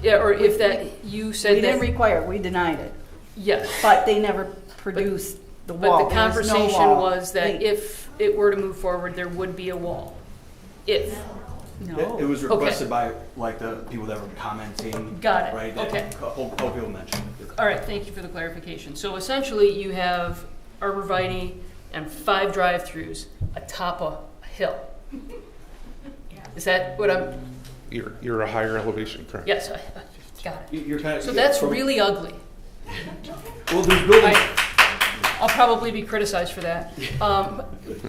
Yeah, or if that, you said We didn't that, require it, we denied it. yes. But they never produced the wall. But the There was no conversation wall. was that They- if it were to move forward, there would be a wall. If. No. It was Okay. requested by like the people that were commenting. Got it. Right? Okay. A couple people mentioned it. All right, thank you for the clarification. So essentially, you have arborvitae and 5 drive-throughs atop a hill. Is that what I'm? You're a higher elevation, correct? Yes, I got it. You're kind of. So that's really ugly. Well, there's buildings. I'll probably be criticized for that.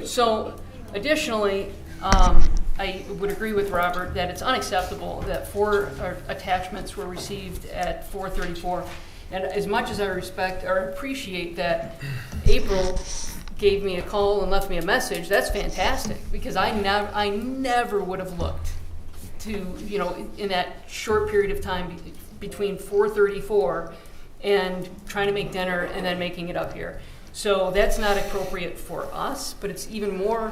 So additionally, I would agree with Robert that it's unacceptable that 4 attachments were received at 4:34. And as much as I respect or appreciate that April gave me a call and left me a message, that's fantastic, because I never would have looked to, you know, in that short period of time between 4:34 and trying to make dinner and then making it up here. So that's not appropriate for us, but it's even more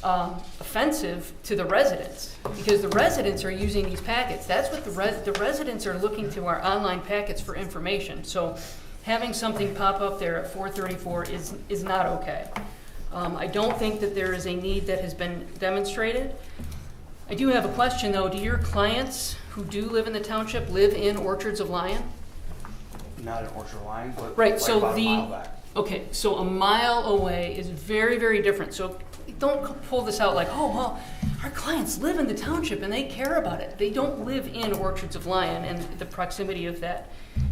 offensive to the residents, because the residents are using these packets. That's what the residents are looking to our online packets for information. So having something pop up there at 4:34 is not okay. I don't think that there is a need that has been demonstrated. I do have a question though. Do your clients who do live in the township live in Orchards of Lyon? Not an Orchard line, but Right, like so about a mile back. okay, so a mile away is very, very different. So don't pull this out like, oh, well, our clients live in the township and they care about it. They don't live in Orchards of Lyon and the proximity of that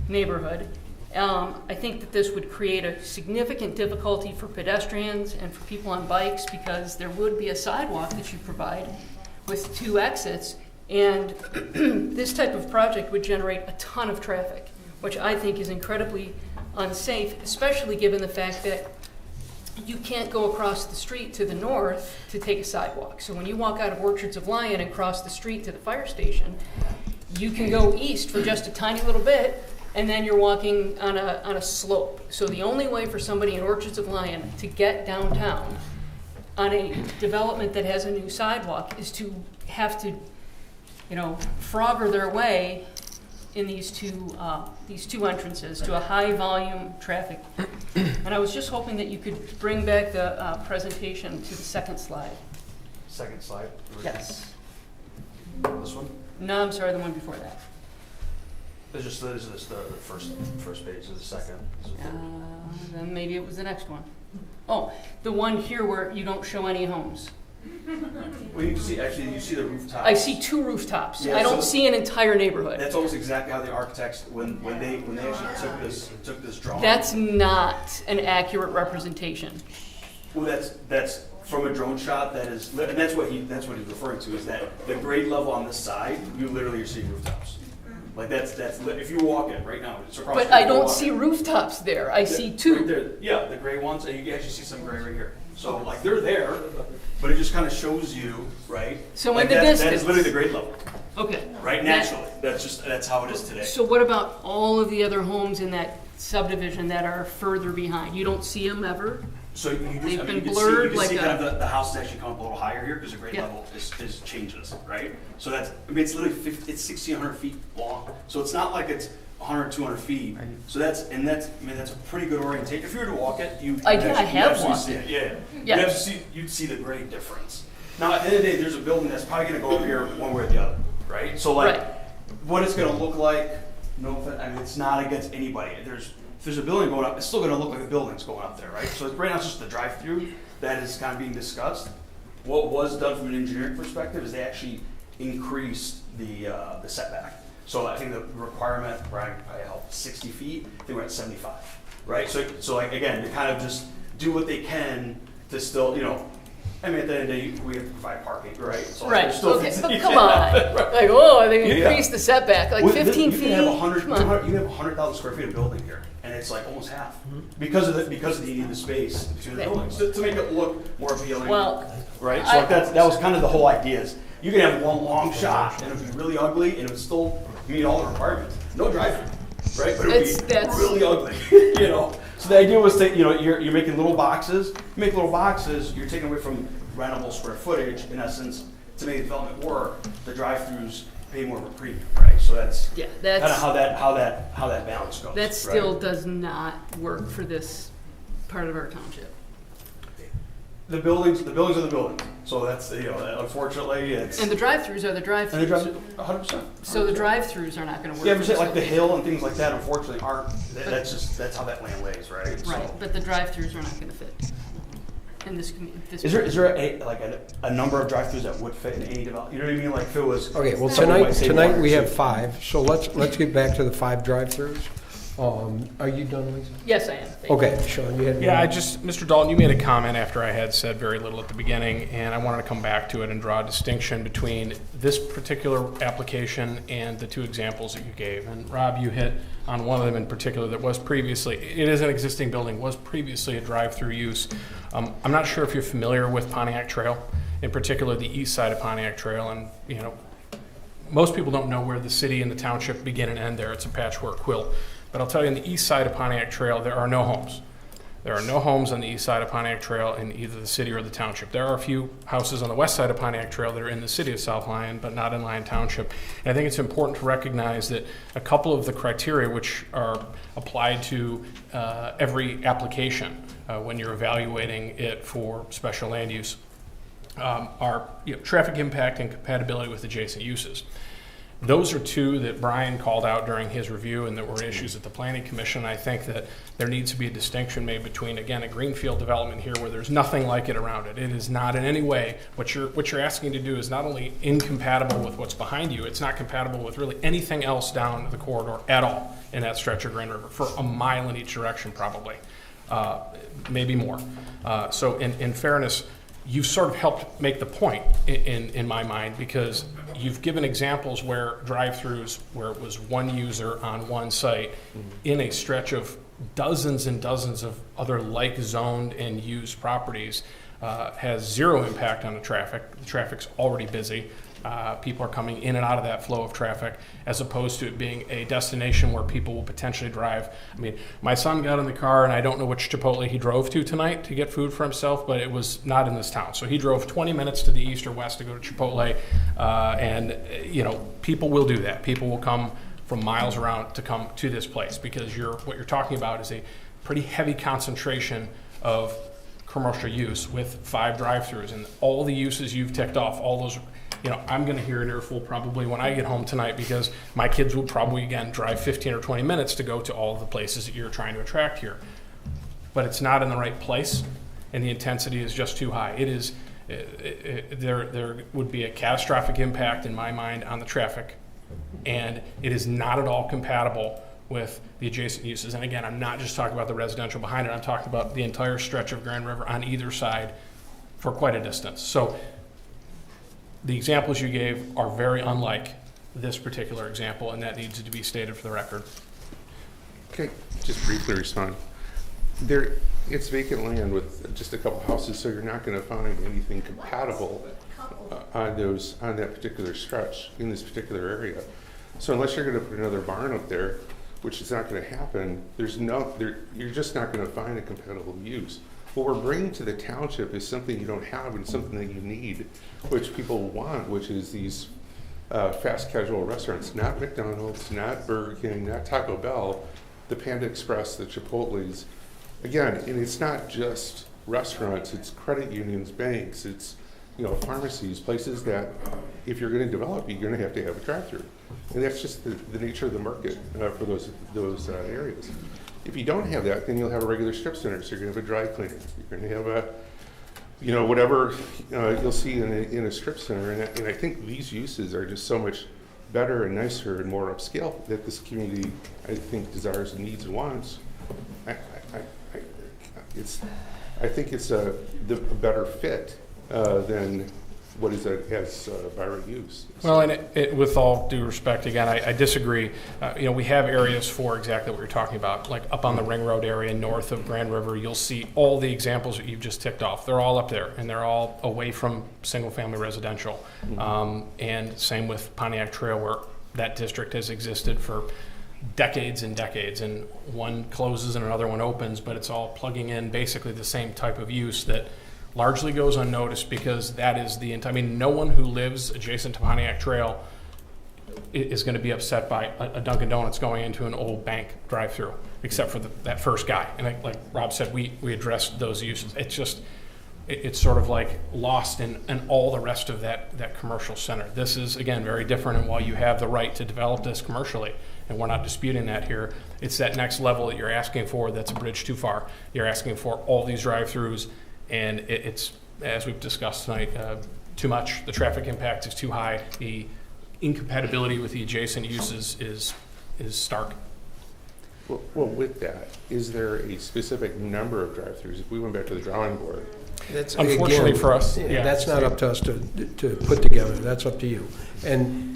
neighborhood. I think that this would create a significant difficulty for pedestrians and for people on bikes, because there would be a sidewalk that you provide with 2 exits, and this type of project would generate a ton of traffic, which I think is incredibly unsafe, especially given the fact that you can't go across the street to the north to take a sidewalk. So when you walk out of Orchards of Lyon and cross the street to the fire station, you can go east for just a tiny little bit, and then you're walking on a slope. So the only way for somebody in Orchards of Lyon to get downtown on a development that has a new sidewalk is to have to, you know, frogger their way in these two entrances to a high volume traffic. And I was just hoping that you could bring back the presentation to the second slide. Second slide. Yes. This one? No, I'm sorry, the one before that. It's just the first page. Is the second. Then maybe it was the next one. Oh, the one here where you don't show any homes. Well, you see, actually, you see the rooftops. I see 2 rooftops. Yeah, I don't so see an entire neighborhood. That's almost exactly how the architects, when they actually took this drawing. That's not an accurate representation. Well, that's from a drone shot. That is, and that's what he's referring to, is that the grade level on this side, you literally are seeing rooftops. Like that's if you walk it right now, it's across. But I don't see rooftops there. I see 2. Right there, yeah, the gray ones, and you can actually see some gray right here. So like they're there, but it just kind of shows you, right? So like in the that distance. is literally the grade level. Okay. Right, naturally. That's how it is today. So what about all of the other homes in that subdivision that are further behind? You don't see them ever? So you just, They've I mean, been you can blurred see, like kind a- of the house is actually come up a little higher here because the grade Yeah. level is changes, right? So that's, I mean, it's literally it's 1,600 feet long. So it's not like it's 100, 200 feet. So that's a pretty good orientation. If you were to walk it, I have walked see it. Yeah. Yeah. You'd see the grade difference. Now, at the end of the day, there's a building that's probably going to go up here one way or the other, right? So like, what it's going to look like, no offense, I mean, it's not against anybody. If there's a building going up, it's still going to look like a building's going up there, right? So right now it's just the drive-through that is kind of being discussed. What was done from an engineering perspective is they actually increased the setback. So I think the requirement, Brian probably helped 60 feet. They were at 75, right? So like again, to kind of just do what they can to still, you know. I mean, at the end of the day, we have to provide parking, right? So Right. there's still Okay. things But that you come can't on. have, right? Like, oh, they Yeah. increased the setback like Well, 15 you feet. can have 100, Come on. you have 100,000 square feet of building here, and it's like almost half because of the need of the space between the Okay. buildings to make it look more appealing. Well, right. So like that was kind of the whole idea. Is You can have one long shot and it would be really ugly and it would still meet all the requirements. No drive-through, right? But it would be really ugly, you know? So the idea was that, you know, you're making little boxes. You make little boxes, you're taking away from rentable square footage, in essence, to make development work. The drive-throughs pay more of a premium, right? So that's kind of how that balance goes. That still does not work for this part of our township. The buildings are the buildings. So that's, you know, unfortunately, it's... And the drive-throughs are the drive-throughs. 100%. So the drive-throughs are not going to work. Yeah, but like the hill and things like that, unfortunately, aren't. That's how that land lays, right? Right, So. but the drive-throughs are not going to fit in this community. Is there a number of drive-throughs that would fit in any development? You know what I mean? Like if it was. Okay, well, tonight we have 5, so let's get back to the 5 drive-throughs. Are you done, Lisa? Yes, I am. Thank Okay, Sean, you had Yeah, one? Mr. Dalton, you made a comment after I had said very little at the beginning, and I wanted to come back to it and draw a distinction between this particular application and the 2 examples that you gave. And Rob, you hit on one of them in particular that was previously, it is an existing building, was previously a drive-through use. I'm not sure if you're familiar with Pontiac Trail, in particular the east side of Pontiac Trail, and you know, most people don't know where the city and the township begin and end there. It's a patchwork quilt. But I'll tell you, on the east side of Pontiac Trail, there are no homes. There are no homes on the east side of Pontiac Trail in either the city or the township. There are a few houses on the west side of Pontiac Trail that are in the city of South Lyon, but not in Lyon Township. And I think it's important to recognize that a couple of the criteria which are applied to every application when you're evaluating it for special land use are traffic impact and compatibility with adjacent uses. Those are 2 that Brian called out during his review and that were issues at the Planning Commission. I think that there needs to be a distinction made between, again, a greenfield development here where there's nothing like it around it. It is not in any way, what you're asking to do is not only incompatible with what's behind you, it's not compatible with really anything else down the corridor at all in that stretch of Grand River for a mile in each direction probably, maybe more. So in fairness, you've sort of helped make the point in my mind, because you've given examples where drive-throughs, where it was one user on one site in a stretch of dozens and dozens of other like zoned and used properties, has 0 impact on the traffic. The traffic's already busy. People are coming in and out of that flow of traffic, as opposed to it being a destination where people will potentially drive. I mean, my son got in the car, and I don't know which Chipotle he drove to tonight to get food for himself, but it was not in this town. So he drove 20 minutes to the east or west to go to Chipotle, and you know, people will do that. People will come from miles around to come to this place, because what you're talking about is a pretty heavy concentration of commercial use with 5 drive-throughs, and all the uses you've ticked off, all those. You know, I'm going to hear an earful probably when I get home tonight, because my kids will probably, again, drive 15 or 20 minutes to go to all the places that you're trying to attract here. But it's not in the right place, and the intensity is just too high. It is, there would be a catastrophic impact in my mind on the traffic, and it is not at all compatible with the adjacent uses. And again, I'm not just talking about the residential behind it, I'm talking about the entire stretch of Grand River on either side for quite a distance. So the examples you gave are very unlike this particular example, and that needs to be stated for the record. Okay, just briefly respond. It's vacant land with just a couple houses, so you're not going to find anything compatible on that particular stretch in this particular area. So unless you're going to put another barn up there, which is not going to happen, you're just not going to find a compatible use. What we're bringing to the township is something you don't have and something that you need, which people want, which is these fast casual restaurants, not McDonald's, not Burger King, not Taco Bell, the Panda Express, the Chipotle's. Again, and it's not just restaurants, it's credit unions, banks, it's pharmacies, places that if you're going to develop, you're going to have a drive-through. And that's just the nature of the market for those areas. If you don't have that, then you'll have a regular strip center. So you're going to have a dry cleaner. You're going to have whatever you'll see in a strip center. And I think these uses are just so much better and nicer and more upscale that this community, I think, desires and needs and wants. I think it's the better fit than what is it as by right use. Well, and with all due respect, again, I disagree. We have areas for exactly what you're talking about, like up on the Ring Road area north of Grand River. You'll see all the examples that you've just ticked off. They're all up there, and they're all away from single-family residential. And same with Pontiac Trail, where that district has existed for decades and decades, and one closes and another one opens, but it's all plugging in basically the same type of use that largely goes unnoticed, because that is no one who lives adjacent to Pontiac Trail is going to be upset by a Dunkin' Donuts going into an old bank drive-through, except for that first guy. And like Rob said, we addressed those uses. It's sort of like lost in all the rest of that commercial center. This is, again, very different, and while you have the right to develop this commercially, and we're not disputing that here, it's that next level that you're asking for that's a bridge too far. You're asking for all these drive-throughs, and it's, as we've discussed tonight, too much. The traffic impact is too high. The incompatibility with the adjacent uses is stark. Well, with that, is there a specific number of drive-throughs? If we went back to the drawing board. That's, unfortunately for us, yeah. That's not up to us to put together. That's up to you. And,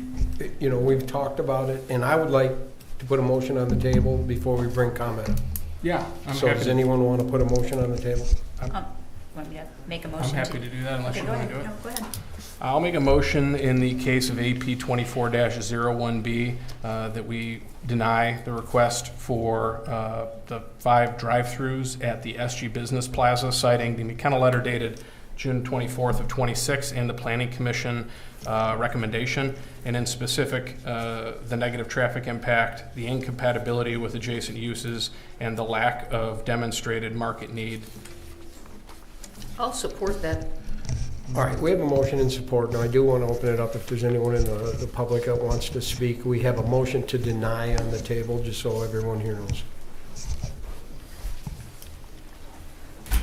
we've talked about it, and I would like to put a motion on the table before we bring comment. Yeah. So does anyone want to put a motion on the table? Want me to make a motion? I'm happy to do that unless you want to do it. No, go ahead. I'll make a motion in the case of AP 24-01B that we deny the request for the 5 drive-throughs at the SG Business Plaza, citing the McKenna letter dated June 24th of 26 and the Planning Commission recommendation, and in specific the negative traffic impact, the incompatibility with adjacent uses, and the lack of demonstrated market need. I'll support that. All right, we have a motion in support. Now, I do want to open it up if there's anyone in the public that wants to speak. We have a motion to deny on the table, just so everyone here knows. I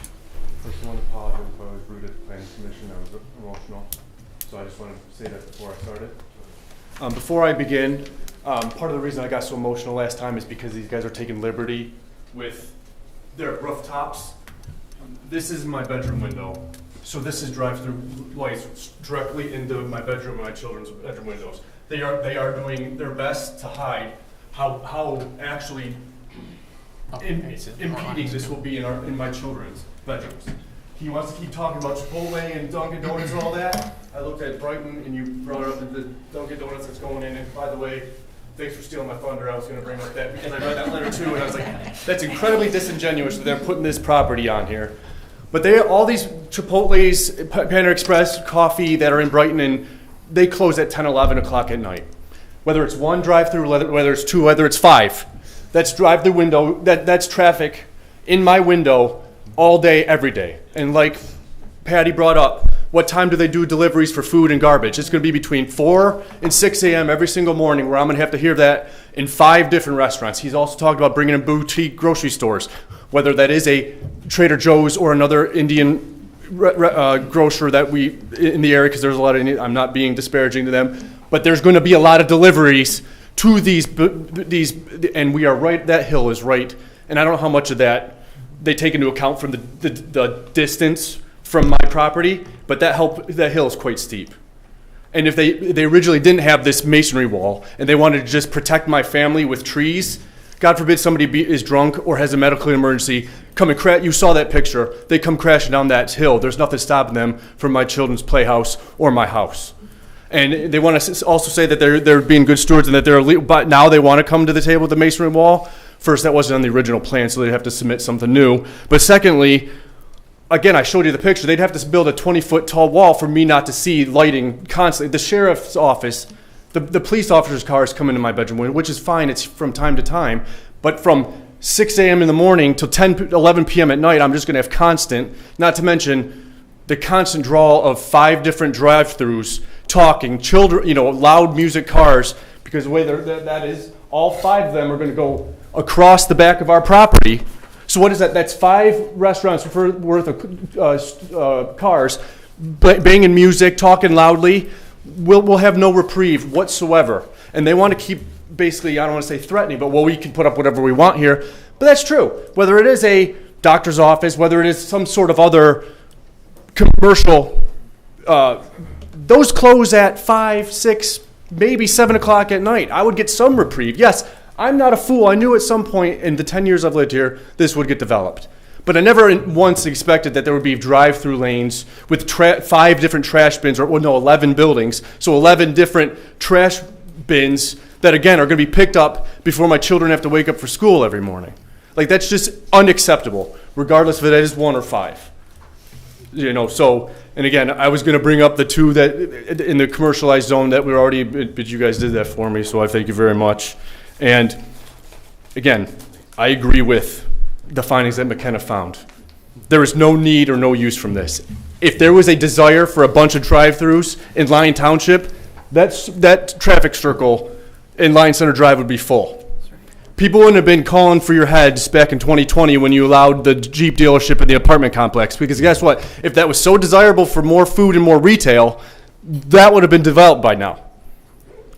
just want to apologize if I was rude at the Planning Commission. I was emotional. So I just wanted to say that before I started. Before I begin, part of the reason I got so emotional last time is because these guys are taking liberty with their rooftops. This is my bedroom window. So this is drive-through lights directly into my bedroom and my children's bedroom windows. They are doing their best to hide how actually impeding this will be in my children's bedrooms. He wants to keep talking about Chipotle and Dunkin' Donuts and all that. I looked at Brighton, and you brought up the Dunkin' Donuts that's going in. And by the way, thanks for stealing my thunder. I was going to bring up that because I read that letter too, and I was like, that's incredibly disingenuous that they're putting this property on here. But all these Chipotle's, Panda Express, coffee that are in Brighton, and they close at 10, 11 o'clock at night. Whether it's one drive-through, whether it's 2, whether it's 5, that's drive-through window. That's traffic in my window all day, every day. And like Patty brought up, what time do they do deliveries for food and garbage? It's going to be between 4 and 6 a.m. every single morning, where I'm going to have to hear that in 5 different restaurants. He's also talked about bringing in boutique grocery stores, whether that is a Trader Joe's or another Indian grocer that we in the area, because there's a lot of. I'm not being disparaging to them, but there's going to be a lot of deliveries to these, and we are right. That hill is right, and I don't know how much of that they take into account from the distance from my property, but that hill is quite steep. And if they originally didn't have this masonry wall and they wanted to just protect my family with trees, God forbid somebody is drunk or has a medical emergency, you saw that picture, they come crashing down that hill. There's nothing stopping them from my children's playhouse or my house. And they want to also say that they're being good stewards and that but now they want to come to the table with the masonry wall. First, that wasn't on the original plan, so they'd have to submit something new. But secondly, again, I showed you the picture. They'd have to build a 20-foot tall wall for me not to see lighting constantly. The sheriff's office, the police officer's cars come into my bedroom window, which is fine. It's from time to time. But from 6 a.m. in the morning till 10, 11 p.m. at night, I'm just going to have constant, not to mention the constant draw of 5 different drive-thrus, talking, children, loud music cars, because the way that is, all 5 of them are going to go across the back of our property. So what is that? That's 5 restaurants worth of cars banging music, talking loudly. We'll have no reprieve whatsoever. And they want to keep basically, I don't want to say threatening, but we can put up whatever we want here. But that's true. Whether it is a doctor's office, whether it is some sort of other commercial those close at 5, 6, maybe 7 o'clock at night. I would get some reprieve. Yes, I'm not a fool. I knew at some point in the 10 years I've lived here, this would get developed. But I never once expected that there would be drive-through lanes with 5 different trash bins, or well, no, 11 buildings. So 11 different trash bins that, again, are going to be picked up before my children have to wake up for school every morning. Like, that's just unacceptable, regardless if it is 1 or 5. You know, so, and again, I was going to bring up the 2 that in the commercialized zone that we already, but you guys did that for me, so I thank you very much. And again, I agree with the findings that McKenna found. There is no need or no use from this. If there was a desire for a bunch of drive-throughs in Lyon Township, that traffic circle in Lyon Center Drive would be full. People wouldn't have been calling for your heads back in 2020 when you allowed the Jeep dealership in the apartment complex, because guess what? If that was so desirable for more food and more retail, that would have been developed by now.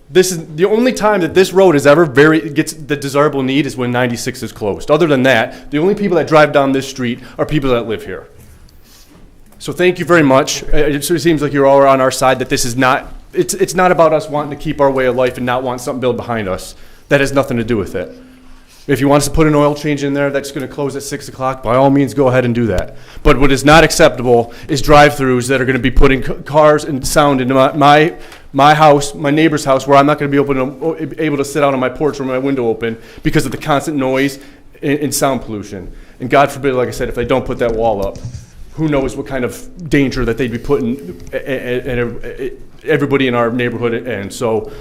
This is the only time that this road is ever gets the desirable need is when 96 is closed. Other than that, the only people that drive down this street are people that live here. So thank you very much. It seems like you're all on our side, that this is not, it's not about us wanting to keep our way of life and not want something built behind us. That has nothing to do with it. If you want us to put an oil change in there that's going to close at 6 o'clock, by all means, go ahead and do that. But what is not acceptable is drive-throughs that are going to be putting cars and sound into my house, my neighbor's house, where I'm not going to be able to sit out on my porch with my window open because of the constant noise and sound pollution. And God forbid, like I said, if they don't put that wall up, who knows what kind of danger that they'd be putting everybody in our neighborhood in. So,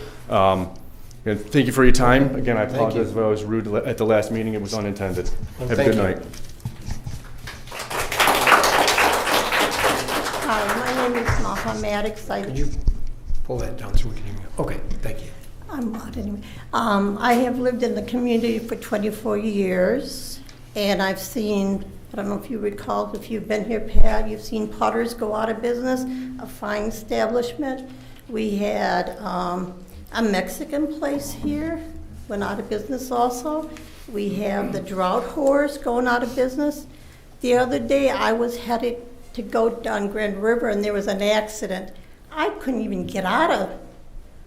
and thank you for your time. Again, I apologize if I was rude at the last meeting. It was unintended. Have a good night. Hi, my name is Maha Maddox. Could you pull that down so we can hear you? Okay, thank you. I'm not anyway. I have lived in the community for 24 years, and I've seen, I don't know if you recall, if you've been here, Pat, you've seen Potter's go out of business, a fine establishment. We had a Mexican place here, went out of business also. We have the Drought Horse going out of business. The other day I was headed to go down Grand River and there was an accident. I couldn't even get out of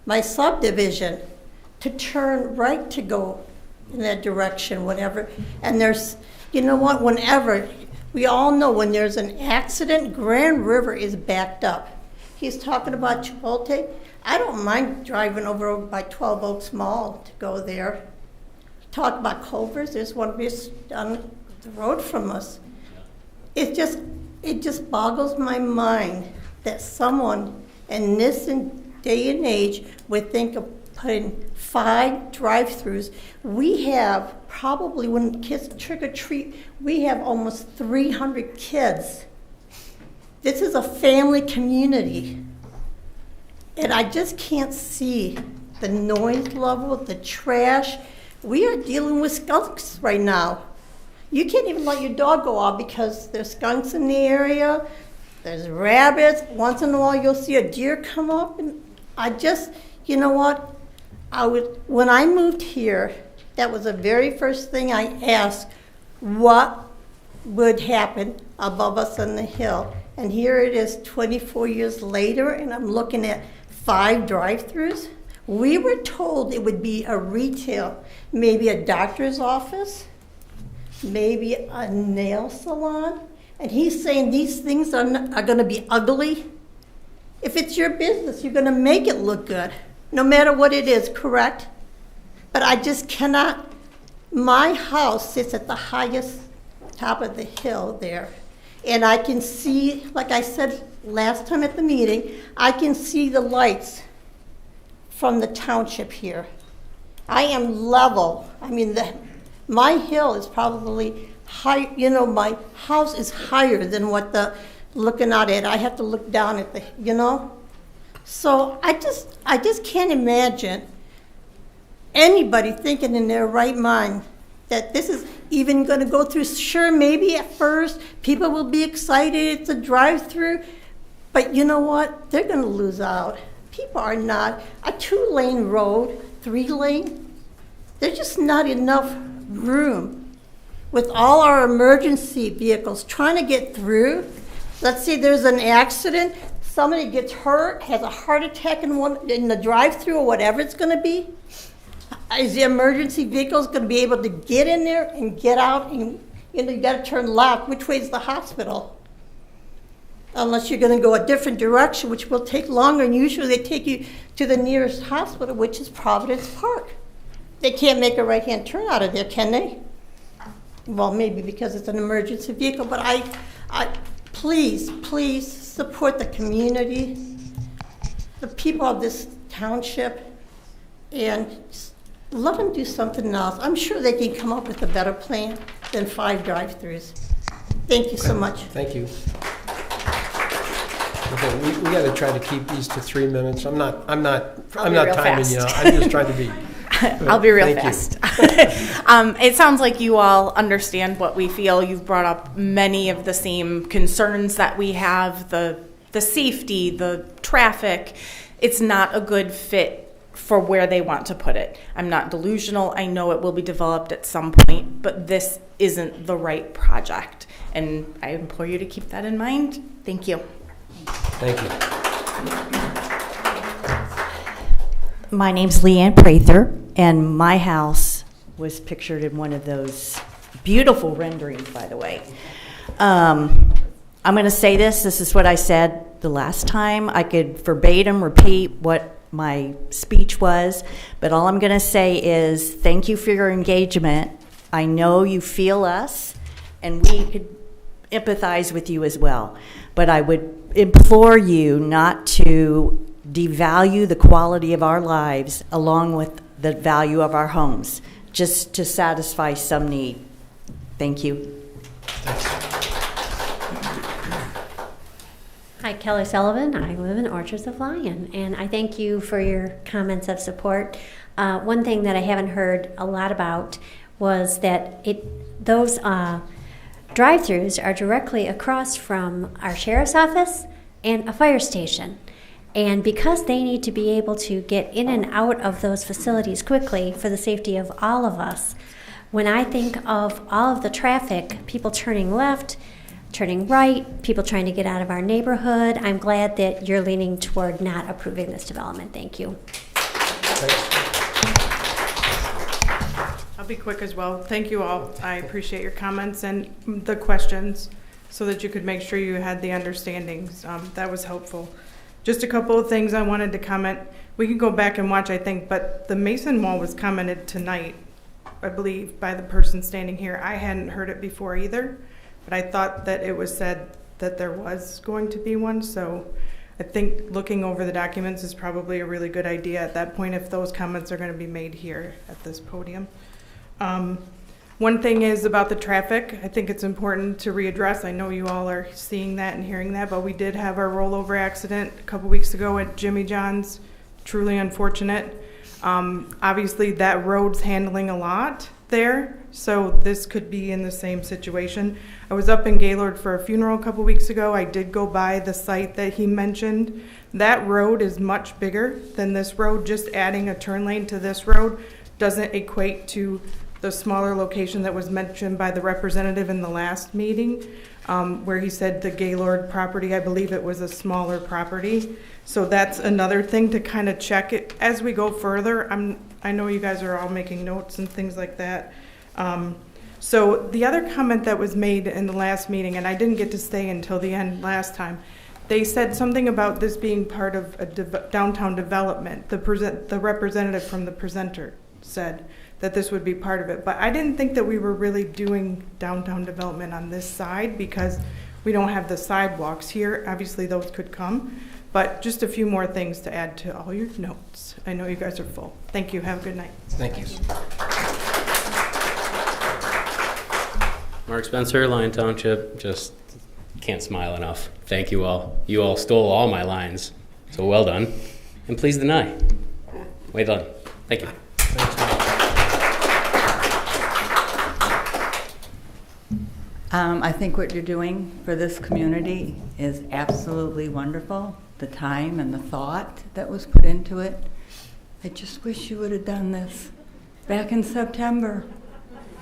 my subdivision to turn right to go in that direction, whatever. And there's, you know what, whenever, we all know when there's an accident, Grand River is backed up. He's talking about Chipotle. I don't mind driving over by 12 Oaks Mall to go there. Talk about Culver's, there's one just down the road from us. It just boggles my mind that someone in this day and age would think of putting 5 drive-throughs. We have probably, when kids trick or treat, we have almost 300 kids. This is a family community. And I just can't see the noise level, the trash. We are dealing with skunks right now. You can't even let your dog go out because there's skunks in the area. There's rabbits. Once in a while you'll see a deer come up. And I just, you know what? When I moved here, that was the very first thing I asked, what would happen above us on the hill? And here it is 24 years later, and I'm looking at 5 drive-throughs. We were told it would be a retail, maybe a doctor's office, maybe a nail salon. And he's saying these things are going to be ugly. If it's your business, you're going to make it look good, no matter what it is, correct? But I just cannot. My house sits at the highest top of the hill there. And I can see, like I said last time at the meeting, I can see the lights from the township here. I am level. I mean, my hill is probably high, you know, my house is higher than what looking out at. I have to look down at the, you know? So I just can't imagine anybody thinking in their right mind that this is even going to go through. Sure, maybe at first people will be excited, it's a drive-through, but you know what? They're going to lose out. People are not. A 2-lane road, 3-lane, there's just not enough room. With all our emergency vehicles trying to get through, let's say there's an accident, somebody gets hurt, has a heart attack in the drive-through or whatever it's going to be, is the emergency vehicles going to be able to get in there and get out? And you got to turn left. Which way is the hospital? Unless you're going to go a different direction, which will take longer. And usually they take you to the nearest hospital, which is Providence Park. They can't make a right-hand turn out of there, can they? Well, maybe because it's an emergency vehicle. But please support the community, the people of this township, and let them do something else. I'm sure they can come up with a better plan than 5 drive-throughs. Thank you so much. Thank you. Okay, we got to try to keep these to 3 minutes. I'm not timing you. I'm just trying to be. I'll be real Thank fast. It sounds like you all understand what we feel. You've brought up many of the same concerns that we have, the safety, the traffic. It's not a good fit for where they want to put it. I'm not delusional. I know it will be developed at some point, but this isn't the right project. And I implore you to keep that in mind. Thank you. Thank you. My name's Leanne Prather, and my house was pictured in one of those beautiful renderings, by the way. I'm going to say this is what I said the last time. I could verbatim repeat what my speech was, but all I'm going to say is thank you for your engagement. I know you feel us, and we could empathize with you as well. But I would implore you not to devalue the quality of our lives along with the value of our homes, just to satisfy some need. Thank you. Hi, Kelly Sullivan. I live in Orchards of Lyon, and I thank you for your comments of support. One thing that I haven't heard a lot about was that those drive-throughs are directly across from our sheriff's office and a fire station. And because they need to be able to get in and out of those facilities quickly for the safety of all of us, when I think of all of the traffic, people turning left, turning right, people trying to get out of our neighborhood, I'm glad that you're leaning toward not approving this development. Thank you. I'll be quick as well. Thank you all. I appreciate your comments and the questions so that you could make sure you had the understandings. That was helpful. Just a couple of things I wanted to comment. We can go back and watch, I think, but the Mason wall was commented tonight, I believe, by the person standing here. I hadn't heard it before either, but I thought that it was said that there was going to be one. So I think looking over the documents is probably a really good idea at that point if those comments are going to be made here at this podium. One thing is about the traffic. I think it's important to readdress. I know you all are seeing that and hearing that, but we did have our rollover accident a couple weeks ago at Jimmy John's. Truly unfortunate. Obviously, that road's handling a lot there, so this could be in the same situation. I was up in Gaylord for a funeral a couple weeks ago. I did go by the site that he mentioned. That road is much bigger than this road. Just adding a turn lane to this road doesn't equate to the smaller location that was mentioned by the representative in the last meeting, where he said the Gaylord property, I believe it was a smaller property. So that's another thing to kind of check it as we go further. I know you guys are all making notes and things like that. So the other comment that was made in the last meeting, and I didn't get to stay until the end last time, they said something about this being part of a downtown development. The representative from the presenter said that this would be part of it. But I didn't think that we were really doing downtown development on this side because we don't have the sidewalks here. Obviously those could come, but just a few more things to add to all your notes. I know you guys are full. Thank you. Have a good night. Thank you. Mark Spencer, Lyon Township. Just can't smile enough. Thank you all. You all stole all my lines, so well done. And please deny. Well done. Thank you. I think what you're doing for this community is absolutely wonderful. The time and the thought that was put into it. I just wish you would have done this back in September,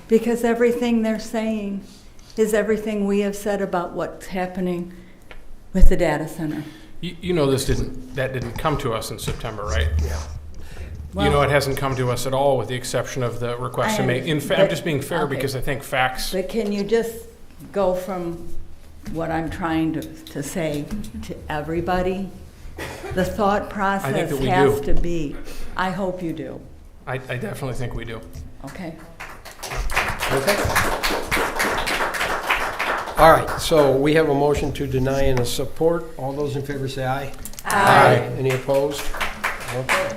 because everything they're saying is everything we have said about what's happening with the data center. You know that didn't come to us in September, right? Yeah. It hasn't come to us at all with the exception of the request to make, I'm just being fair because I think facts. But can you just go from what I'm trying to say to everybody? The thought process has to be, I hope you do. I definitely think we do. Okay. Okay. All right, so we have a motion to deny and a support. All those in favor say aye. Aye. Any opposed? Okay.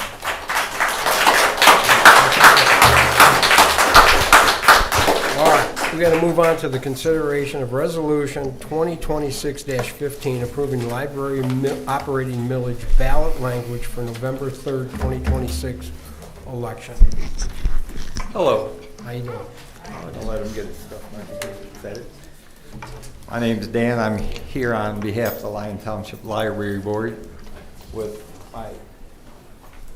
All right, we got to move on to the consideration of Resolution 2026-15, approving library operating millage ballot language for November 3rd, 2026 election. Hello. How you doing? Don't let him get his stuff. Is that it? My name's Dan. I'm here on behalf of the Lyon Township Library Board with my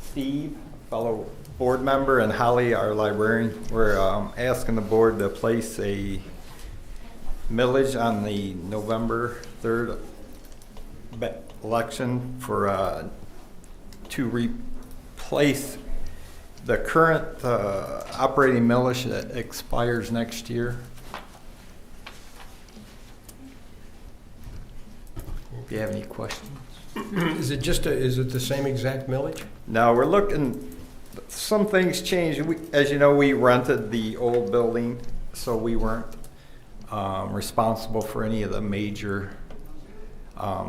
Steve, fellow board member, and Holly, our librarian. We're asking the board to place a millage on the November 3rd election for to replace the current operating millage that expires next year. If you have any questions. Is it the same exact millage? No, we're looking, some things changed. As you know, we rented the old building, so we weren't responsible for any of the major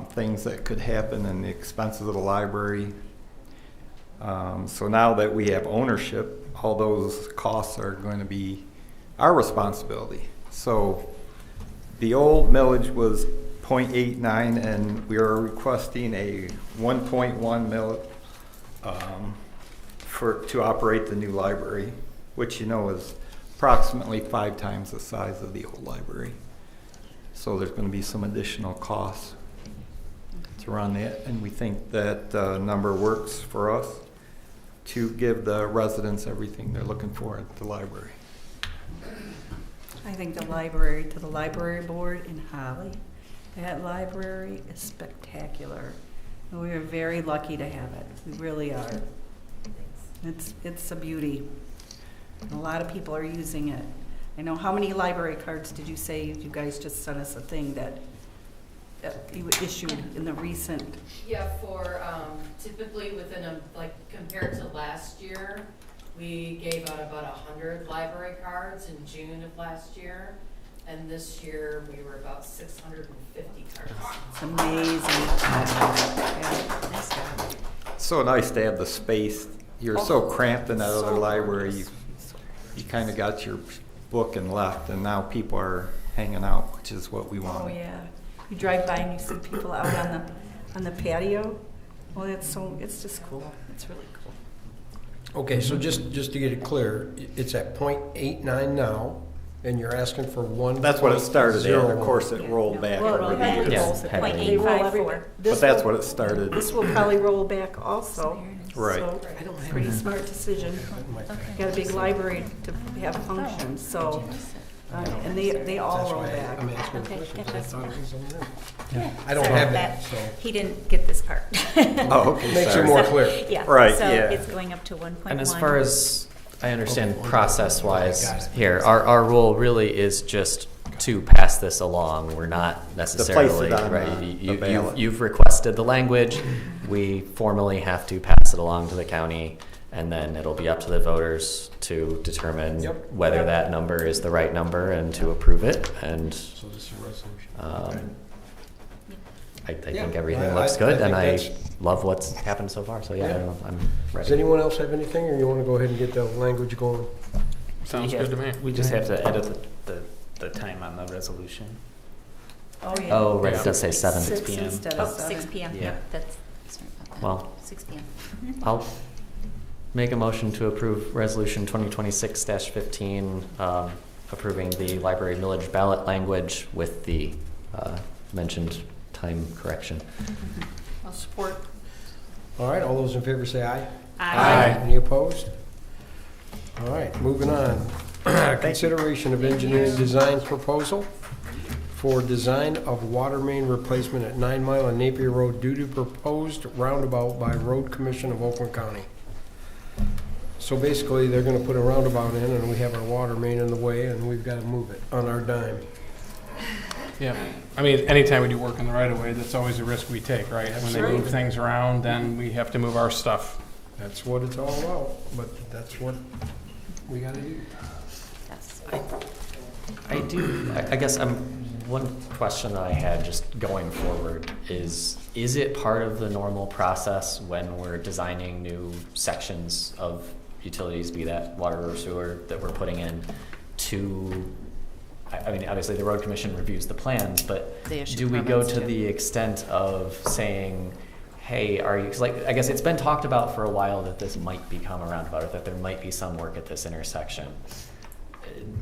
things that could happen and the expenses of the library. So now that we have ownership, all those costs are going to be our responsibility. So the old millage was 0.89, and we are requesting a 1.1 mill to operate the new library, which is approximately 5 times the size of the old library. So there's going to be some additional costs to run it, and we think that number works for us to give the residents everything they're looking for at the library. I think the library board in Holly, that library is spectacular. We are very lucky to have it. We really are. It's a beauty. And a lot of people are using it. I know, how many library cards did you say you guys just sent us a thing that you issued in the recent? Yeah, for typically within compared to last year, we gave out about 100 library cards in June of last year, and this year we were about 650 cards. It's amazing. So nice to have the space. You're so cramped in that other library. You kind of got your book and left, and now people are hanging out, which is what we want. Oh yeah. You drive by and you see people out on the patio. Well, it's just cool. It's really cool. Okay, so just to get it clear, it's at 0.89 now, and you're asking for 1. That's what it started at. Of course, it rolled back. Well, They roll everywhere. But that's what it started. This will probably roll back also. Right. So it's a pretty smart decision. Got a big library to have functions, so. And they all roll back. I'm asking a question because I thought it was on there. Yeah. I don't have that, so. He didn't get this part. Oh, okay. Makes it more clear. Yeah. Right, So yeah. it's going up to 1.1. And as far as I understand process-wise here, our role really is just to pass this along. We're not necessarily, right, you've requested the language. We formally have to pass it along to the county, and then it'll be up to the voters to determine whether that number is the right number and to approve it. And So this is a resolution. I think everything looks good, and I love what's happened so far. So I'm ready. Does anyone else have anything, or you want to go ahead and get the language going? Sounds good to me. We just have to edit the time on the resolution. Oh, yeah. Oh, right, it does say 7. 6 p.m. instead Oh, of 7. 6 p.m. Yeah. That's, sorry about that. Well, 6 p.m. I'll make a motion to approve Resolution 2026-15, approving the library millage ballot language with the mentioned time correction. I'll support. All right, all those in favor say aye. Aye. Any opposed? All right, moving on. Consideration of engineering design proposal for design of water main replacement at 9 Mile and Napier Road due to proposed roundabout by Road Commission of Oakland County. So basically, they're gonna put a roundabout in, and we have our water main in the way, and we've gotta move it on our dime. Yeah, I mean, anytime we do work in the right of way, that's always a risk we take, right? When they move things around, then we have to move our stuff. That's what it's all about, but that's what we gotta do. I guess one question that I had just going forward is it part of the normal process when we're designing new sections of utilities, be that water or sewer, that we're putting in to, I mean, obviously the road commission reviews the plans, but do we go to the extent of saying, hey, are you, 'cause like, I guess it's been talked about for a while that this might become a roundabout, or that there might be some work at this intersection.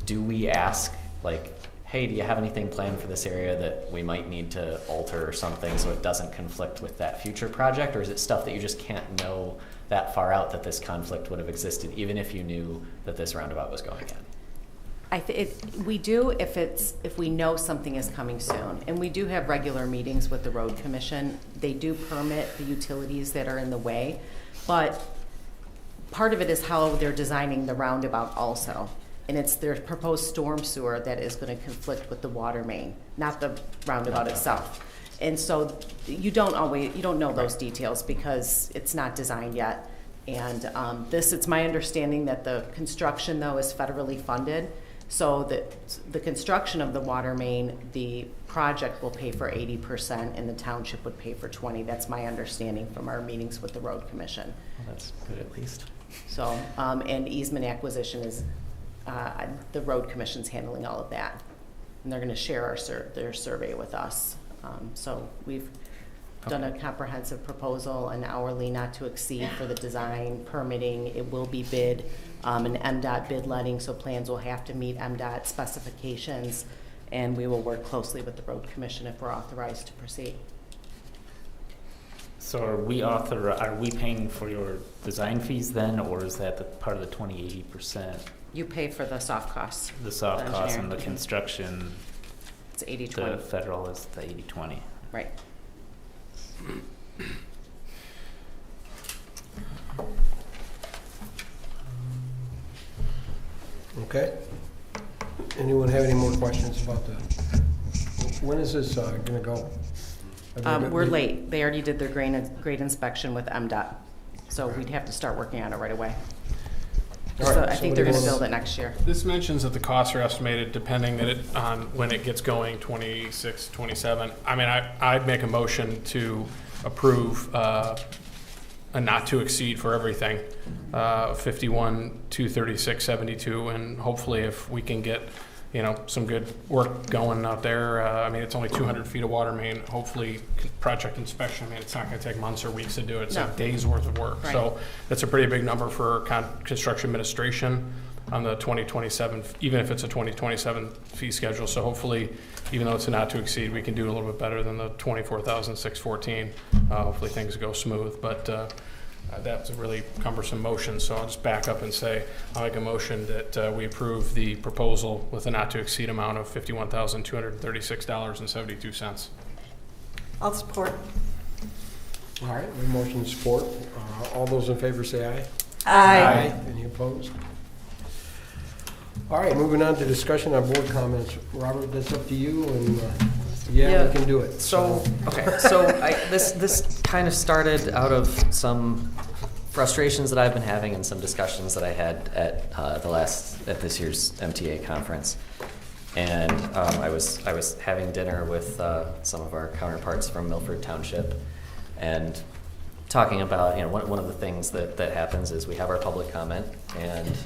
Do we ask, like, hey, do you have anything planned for this area that we might need to alter or something so it doesn't conflict with that future project? Or is it stuff that you just can't know that far out that this conflict would have existed, even if you knew that this roundabout was going in? We do if we know something is coming soon. And we do have regular meetings with the road commission. They do permit the utilities that are in the way, but part of it is how they're designing the roundabout also. And it's their proposed storm sewer that is going to conflict with the water main, not the roundabout itself. And so you don't know those details because it's not designed yet. And it's my understanding that the construction, though, is federally funded. So that the construction of the water main, the project will pay for 80% and the township would pay for 20%. That's my understanding from our meetings with the road commission. Well, that's good at least. So, and easement acquisition is, the road commission's handling all of that. And they're gonna share their survey with us. So we've done a comprehensive proposal, an hourly not to exceed for the design, permitting. It will be bid, an MDOT bid letting, so plans will have to meet MDOT specifications, and we will work closely with the road commission if we're authorized to proceed. So are we paying for your design fees then, or is that the part of the 20-80%? You pay for the soft costs. The soft costs and the construction. It's 80-20. The federal is the 80-20. Right. Okay. Anyone have any more questions about that? When is this gonna go? We're late. They already did their grade inspection with MDOT. So we'd have to start working on it right away. So I think they're going to build it next year. This mentions that the costs are estimated depending on when it gets going, 26, 27. I mean, I'd make a motion to approve a not to exceed for everything, 51, 236, 72, and hopefully if we can get, some good work going out there. I mean, it's only 200 feet of water main. Hopefully, project inspection, I mean, it's not going to take months or weeks to do it. It's like days worth of work. Right. So that's a pretty big number for construction administration on the 2027, even if it's a 2027 fee schedule. So hopefully, even though it's a not to exceed, we can do a little bit better than the 24,614. Hopefully things go smooth, but that's a really cumbersome motion, so I'll just back up and say I'll make a motion that we approve the proposal with a not to exceed amount of $51,236.72. I'll support. All right, we motion support. All those in favor say aye. Aye. Any opposed? All right, moving on to discussion on board comments. Robert, that's up to you, and we can do it. So this kind of started out of some frustrations that I've been having and some discussions that I had at this year's MTA conference. And I was having dinner with some of our counterparts from Milford Township and talking about, one of the things that happens is we have our public comment, and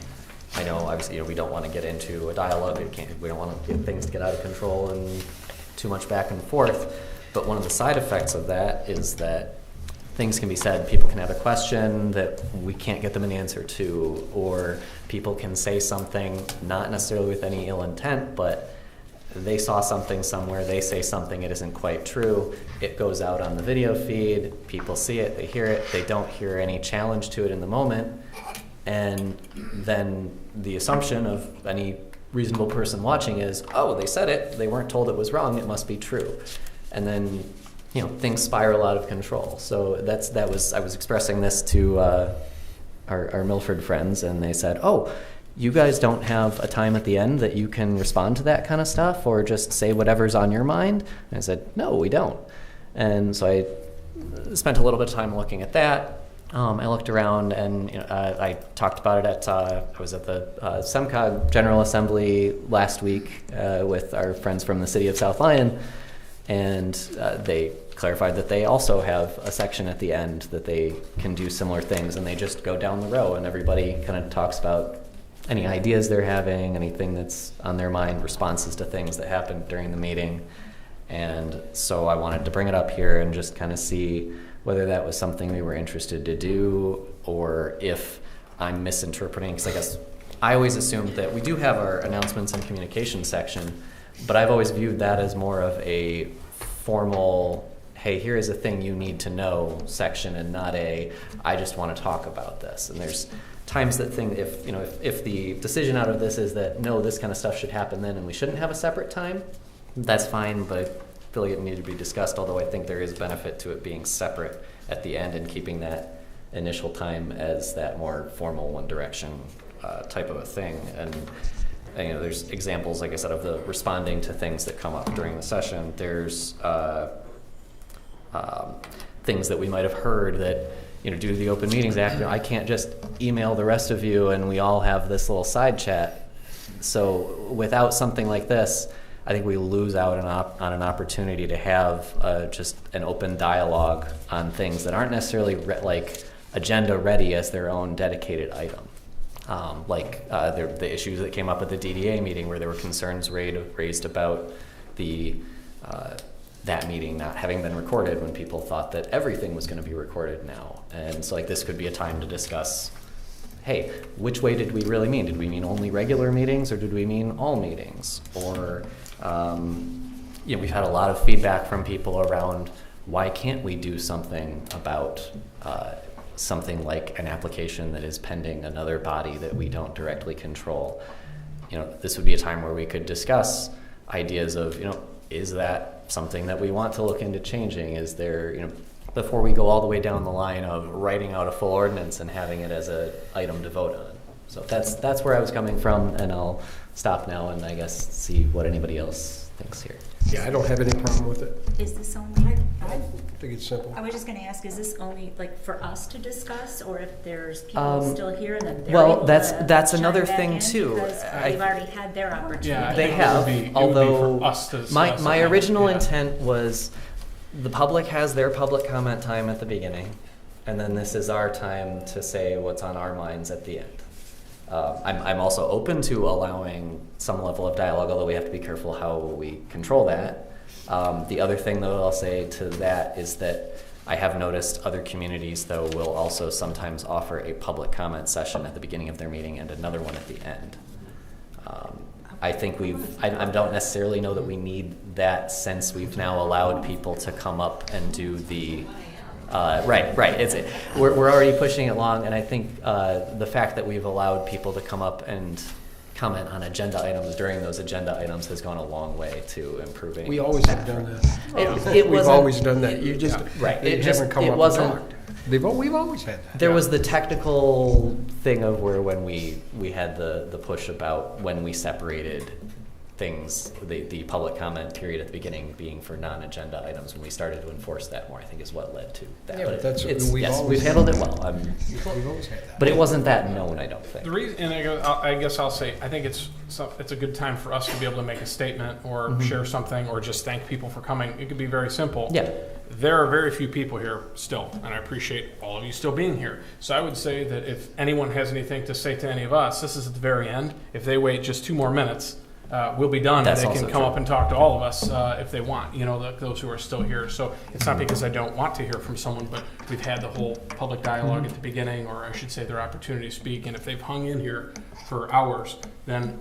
I know obviously we don't want to get into a dialogue. We don't want to get things to get out of control and too much back and forth. But one of the side effects of that is that things can be said. People can have a question that we can't get them an answer to, or people can say something not necessarily with any ill intent, but they saw something somewhere, they say something, it isn't quite true. It goes out on the video feed, people see it, they hear it, they don't hear any challenge to it in the moment. And then the assumption of any reasonable person watching is, oh, they said it, they weren't told it was wrong, it must be true. And then, things spiral out of control. So I was expressing this to our Milford friends, and they said, oh, you guys don't have a time at the end that you can respond to that kind of stuff or just say whatever's on your mind? And I said, no, we don't. And so I spent a little bit of time looking at that. I looked around, and I talked about it I was at the SEMCOG General Assembly last week with our friends from the city of South Lyon, and they clarified that they also have a section at the end that they can do similar things, and they just go down the row, and everybody kind of talks about any ideas they're having, anything that's on their mind, responses to things that happened during the meeting. And so I wanted to bring it up here and just kind of see whether that was something we were interested to do, or if I'm misinterpreting, because I guess I always assumed that we do have our announcements and communication section, but I've always viewed that as more of a formal, hey, here is a thing you need to know section, and not I just want to talk about this. And there's times that if the decision out of this is that no, this kind of stuff should happen then and we shouldn't have a separate time, that's fine, but I feel like it needed to be discussed, although I think there is benefit to it being separate at the end and keeping that initial time as that more formal one direction type of a thing. And there's examples, like I said, of the responding to things that come up during the session. There's things that we might have heard that, due to the Open Meetings Act, I can't just email the rest of you and we all have this little side chat. So without something like this, I think we lose out on an opportunity to have just an open dialogue on things that aren't necessarily agenda ready as their own dedicated item. The issues that came up at the DDA meeting, where there were concerns raised about that meeting not having been recorded, when people thought that everything was going to be recorded now. And so this could be a time to discuss, hey, which way did we really mean? Did we mean only regular meetings, or did we mean all meetings? Or, we've had a lot of feedback from people around why can't we do something about something like an application that is pending another body that we don't directly control. This would be a time where we could discuss ideas of, is that something that we want to look into changing? Is there, before we go all the way down the line of writing out a full ordinance and having it as an item to vote on. So that's where I was coming from, and I'll stop now and I guess see what anybody else thinks here. Yeah, I don't have any problem with it. Is this only, I think it's simple. I was just gonna ask, is this only for us to discuss, or if there's people still here and then they're able that's to another chime back thing in, too. because they've already had their opportunity. Yeah, They have, although for us to my original intent was the public has their public comment time at the beginning, and then this is our time to say what's on our minds at the end. I'm also open to allowing some level of dialogue, although we have to be careful how we control that. The other thing, though, I'll say to that is that I have noticed other communities, though, will also sometimes offer a public comment session at the beginning of their meeting and another one at the end. I think I don't necessarily know that we need that, since we've now allowed people to come up and do the right. We're already pushing it along, and I think the fact that we've allowed people to come up and comment on agenda items during those agenda items has gone a long way to improving. We always have done that. We've always done that. You just haven't come up and talked. We've always had that. There was the technical thing of where when we had the push about when we separated things, the public comment period at the beginning being for non-agenda items, when we started to enforce that more, I think is what led to that. Yeah, but we've handled it well. We've always had that. But it wasn't that known, I don't think. The reason, and I guess I'll say, I think it's a good time for us to be able to make a statement or share something or just thank people for coming. It could be very simple. Yeah. There are very few people here still, and I appreciate all of you still being here. So I would say that if anyone has anything to say to any of us, this is at the very end. If they wait just 2 more minutes, we'll be done. That's and they can come true. up and talk to all of us if they want, those who are still here. So it's not because I don't want to hear from someone, but we've had the whole public dialogue at the beginning, or I should say their opportunity to speak. And if they've hung in here for hours, then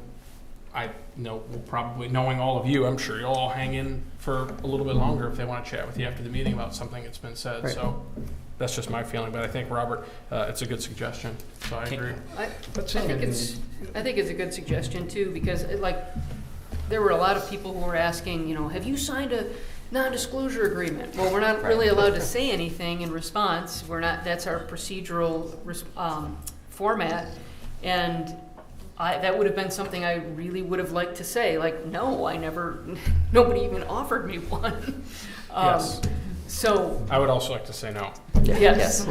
I know we'll probably, knowing all of you, I'm sure you'll all hang in for a little bit longer if they want to chat with you after the meeting about something that's been said. Right. So That's just my feeling, but I think, Robert, it's a good suggestion, so I agree. I think it's a good suggestion too, because there were a lot of people who were asking, have you signed a non-disclosure agreement? Well, we're not really allowed to say anything in response. That's our procedural format, and that would have been something I really would have liked to say, no, nobody even offered me one. Yes. So I would also like to say no. Yes.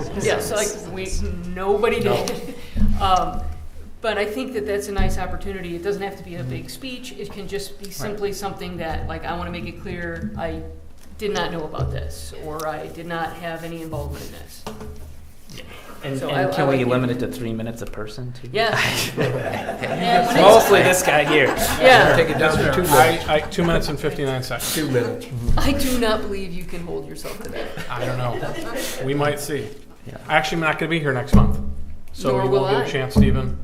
Nobody did. But I think that's a nice opportunity. It doesn't have to be a big speech. It can just be simply something that, I want to make it clear I did not know about this, or I did not have any involvement in this. And, So and I can we like limit it to 3 minutes a person too? Yeah. Mostly this guy here. Yeah. Take it down to 2 minutes. 2 minutes and 59 seconds. 2 minutes. I do not believe you can hold yourself to that. I don't know. We might see. Actually, I'm not going to be here next month, so Nor we will won't get I. a chance to even.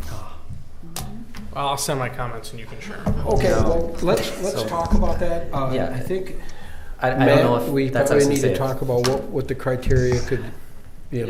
Well, I'll send my comments and you can share them. Okay, well, let's talk about that. Yeah. I think, I don't Matt, know if we that's probably what I need was to gonna say. talk about what the criteria could, be, If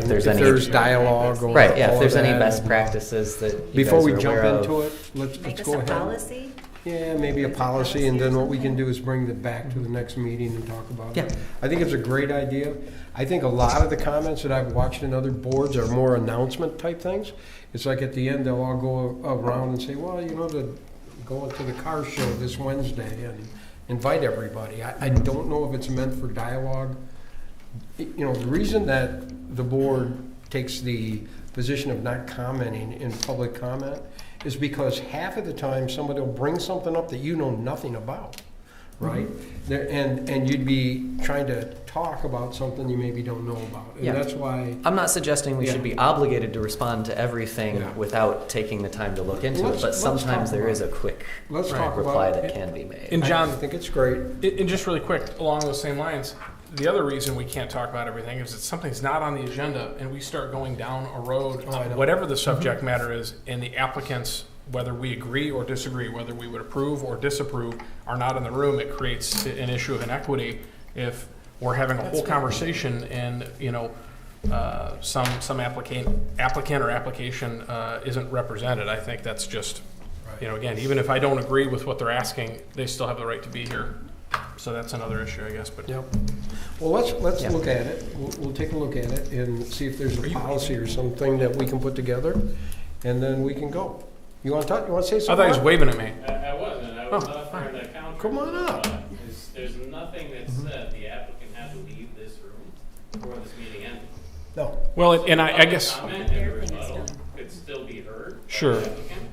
and there's if any- there's dialogue or Right, yeah, all if there's of any that. best practices that you Before guys we are jump aware into of. it, let's Make us go a ahead. policy? Yeah, maybe a policy, and then what we can do is bring it back to the next meeting and talk about it. Yeah. I think it's a great idea. I think a lot of the comments that I've watched in other boards are more announcement type things. It's like at the end, they'll all go around and say, well, going to the car show this Wednesday and invite everybody. I don't know if it's meant for dialogue. The reason that the board takes the position of not commenting in public comment is because half of the time somebody will bring something up that you know nothing about, right? And you'd be trying to talk about something you maybe don't know about. And that's why I'm not suggesting we should be obligated to respond to everything without taking the time to look into it, but sometimes there is a quick reply that can be made. And John, I think it's great. And just really quick, along those same lines, the other reason we can't talk about everything is that something's not on the agenda and we start going down a road, whatever the subject matter is, and the applicants, whether we agree or disagree, whether we would approve or disapprove, are not in the room. It creates an issue of inequity if we're having a whole conversation and, some applicant or application isn't represented. I think that's just, again, even if I don't agree with what they're asking, they still have the right to be here. So that's another issue, I guess. But well, let's look at it. We'll take a look at it and see if there's a policy or something that we can put together, and then we can go. You want to talk? You want to say I something? thought he was waving at me. I wasn't. I was not for the counter. Come on up. There's nothing that said the applicant had to leave this room before this meeting ended. No. Well, and I guess. Comment and rebuttal could still be heard. Sure. By the applicant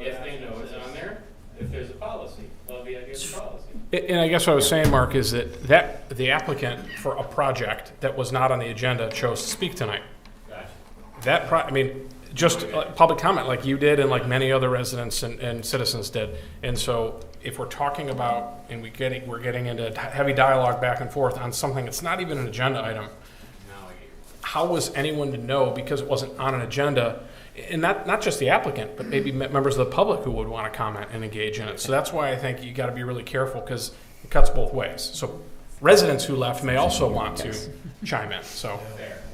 if they know it's on there. If there's a policy, well, be a policy. And I guess what I was saying, Mark, is that the applicant for a project that was not on the agenda chose to speak tonight. Gotcha. Just public comment like you did and like many other residents and citizens did. And so if we're talking about, and we're getting into heavy dialogue back and forth on something that's not even an agenda item, how was anyone to know because it wasn't on an agenda? And not just the applicant, but maybe members of the public who would want to comment and engage in it. So that's why I think you got to be really careful because it cuts both ways. So residents who left may also want to chime in. So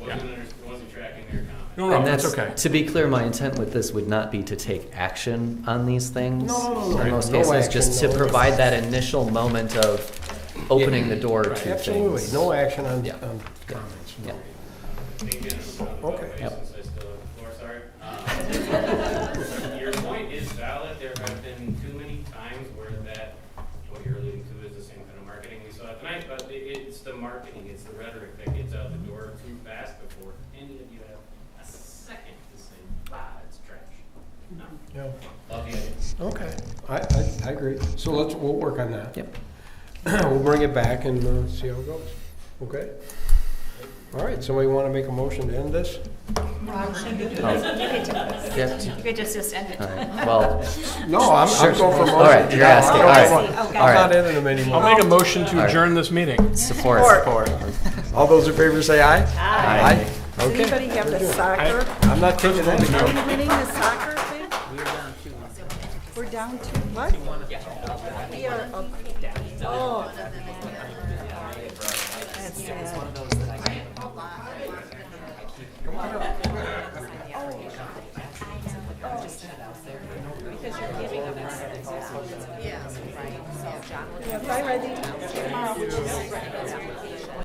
Wasn't tracking their comment. No, and that's okay. To be clear, my intent with this would not be to take action on these things. No. In most No cases, action, just no to provide that initial moment of opening the door to Absolutely. things. No action on comments. Yeah. Okay. Yep. Your point is valid. There have been too many times where what you're alluding to is the same kind of marketing we saw tonight, but it's the marketing, it's the rhetoric that gets out the door too fast before any of you have a second to say, it's trash. No. Yeah. Love the idea. Okay. I agree. So we'll work on that. Yep. We'll bring it back and see how it goes. Okay? All right, somebody want to make a motion to end this? You could just end it. All right. Well, No, I'm going for a motion. All right, you're asking. All right. I'm All right. not ending them anymore. I'll make a motion to adjourn this meeting. Support. All those in favor say aye. Aye. Does Okay. anybody have the soccer? I'm not taking any. Are we winning the soccer thing? We're down to what? We are up. Oh. That's sad. Because you're giving a process. Yeah, right. So John will. Yeah, if I read these tomorrow, which is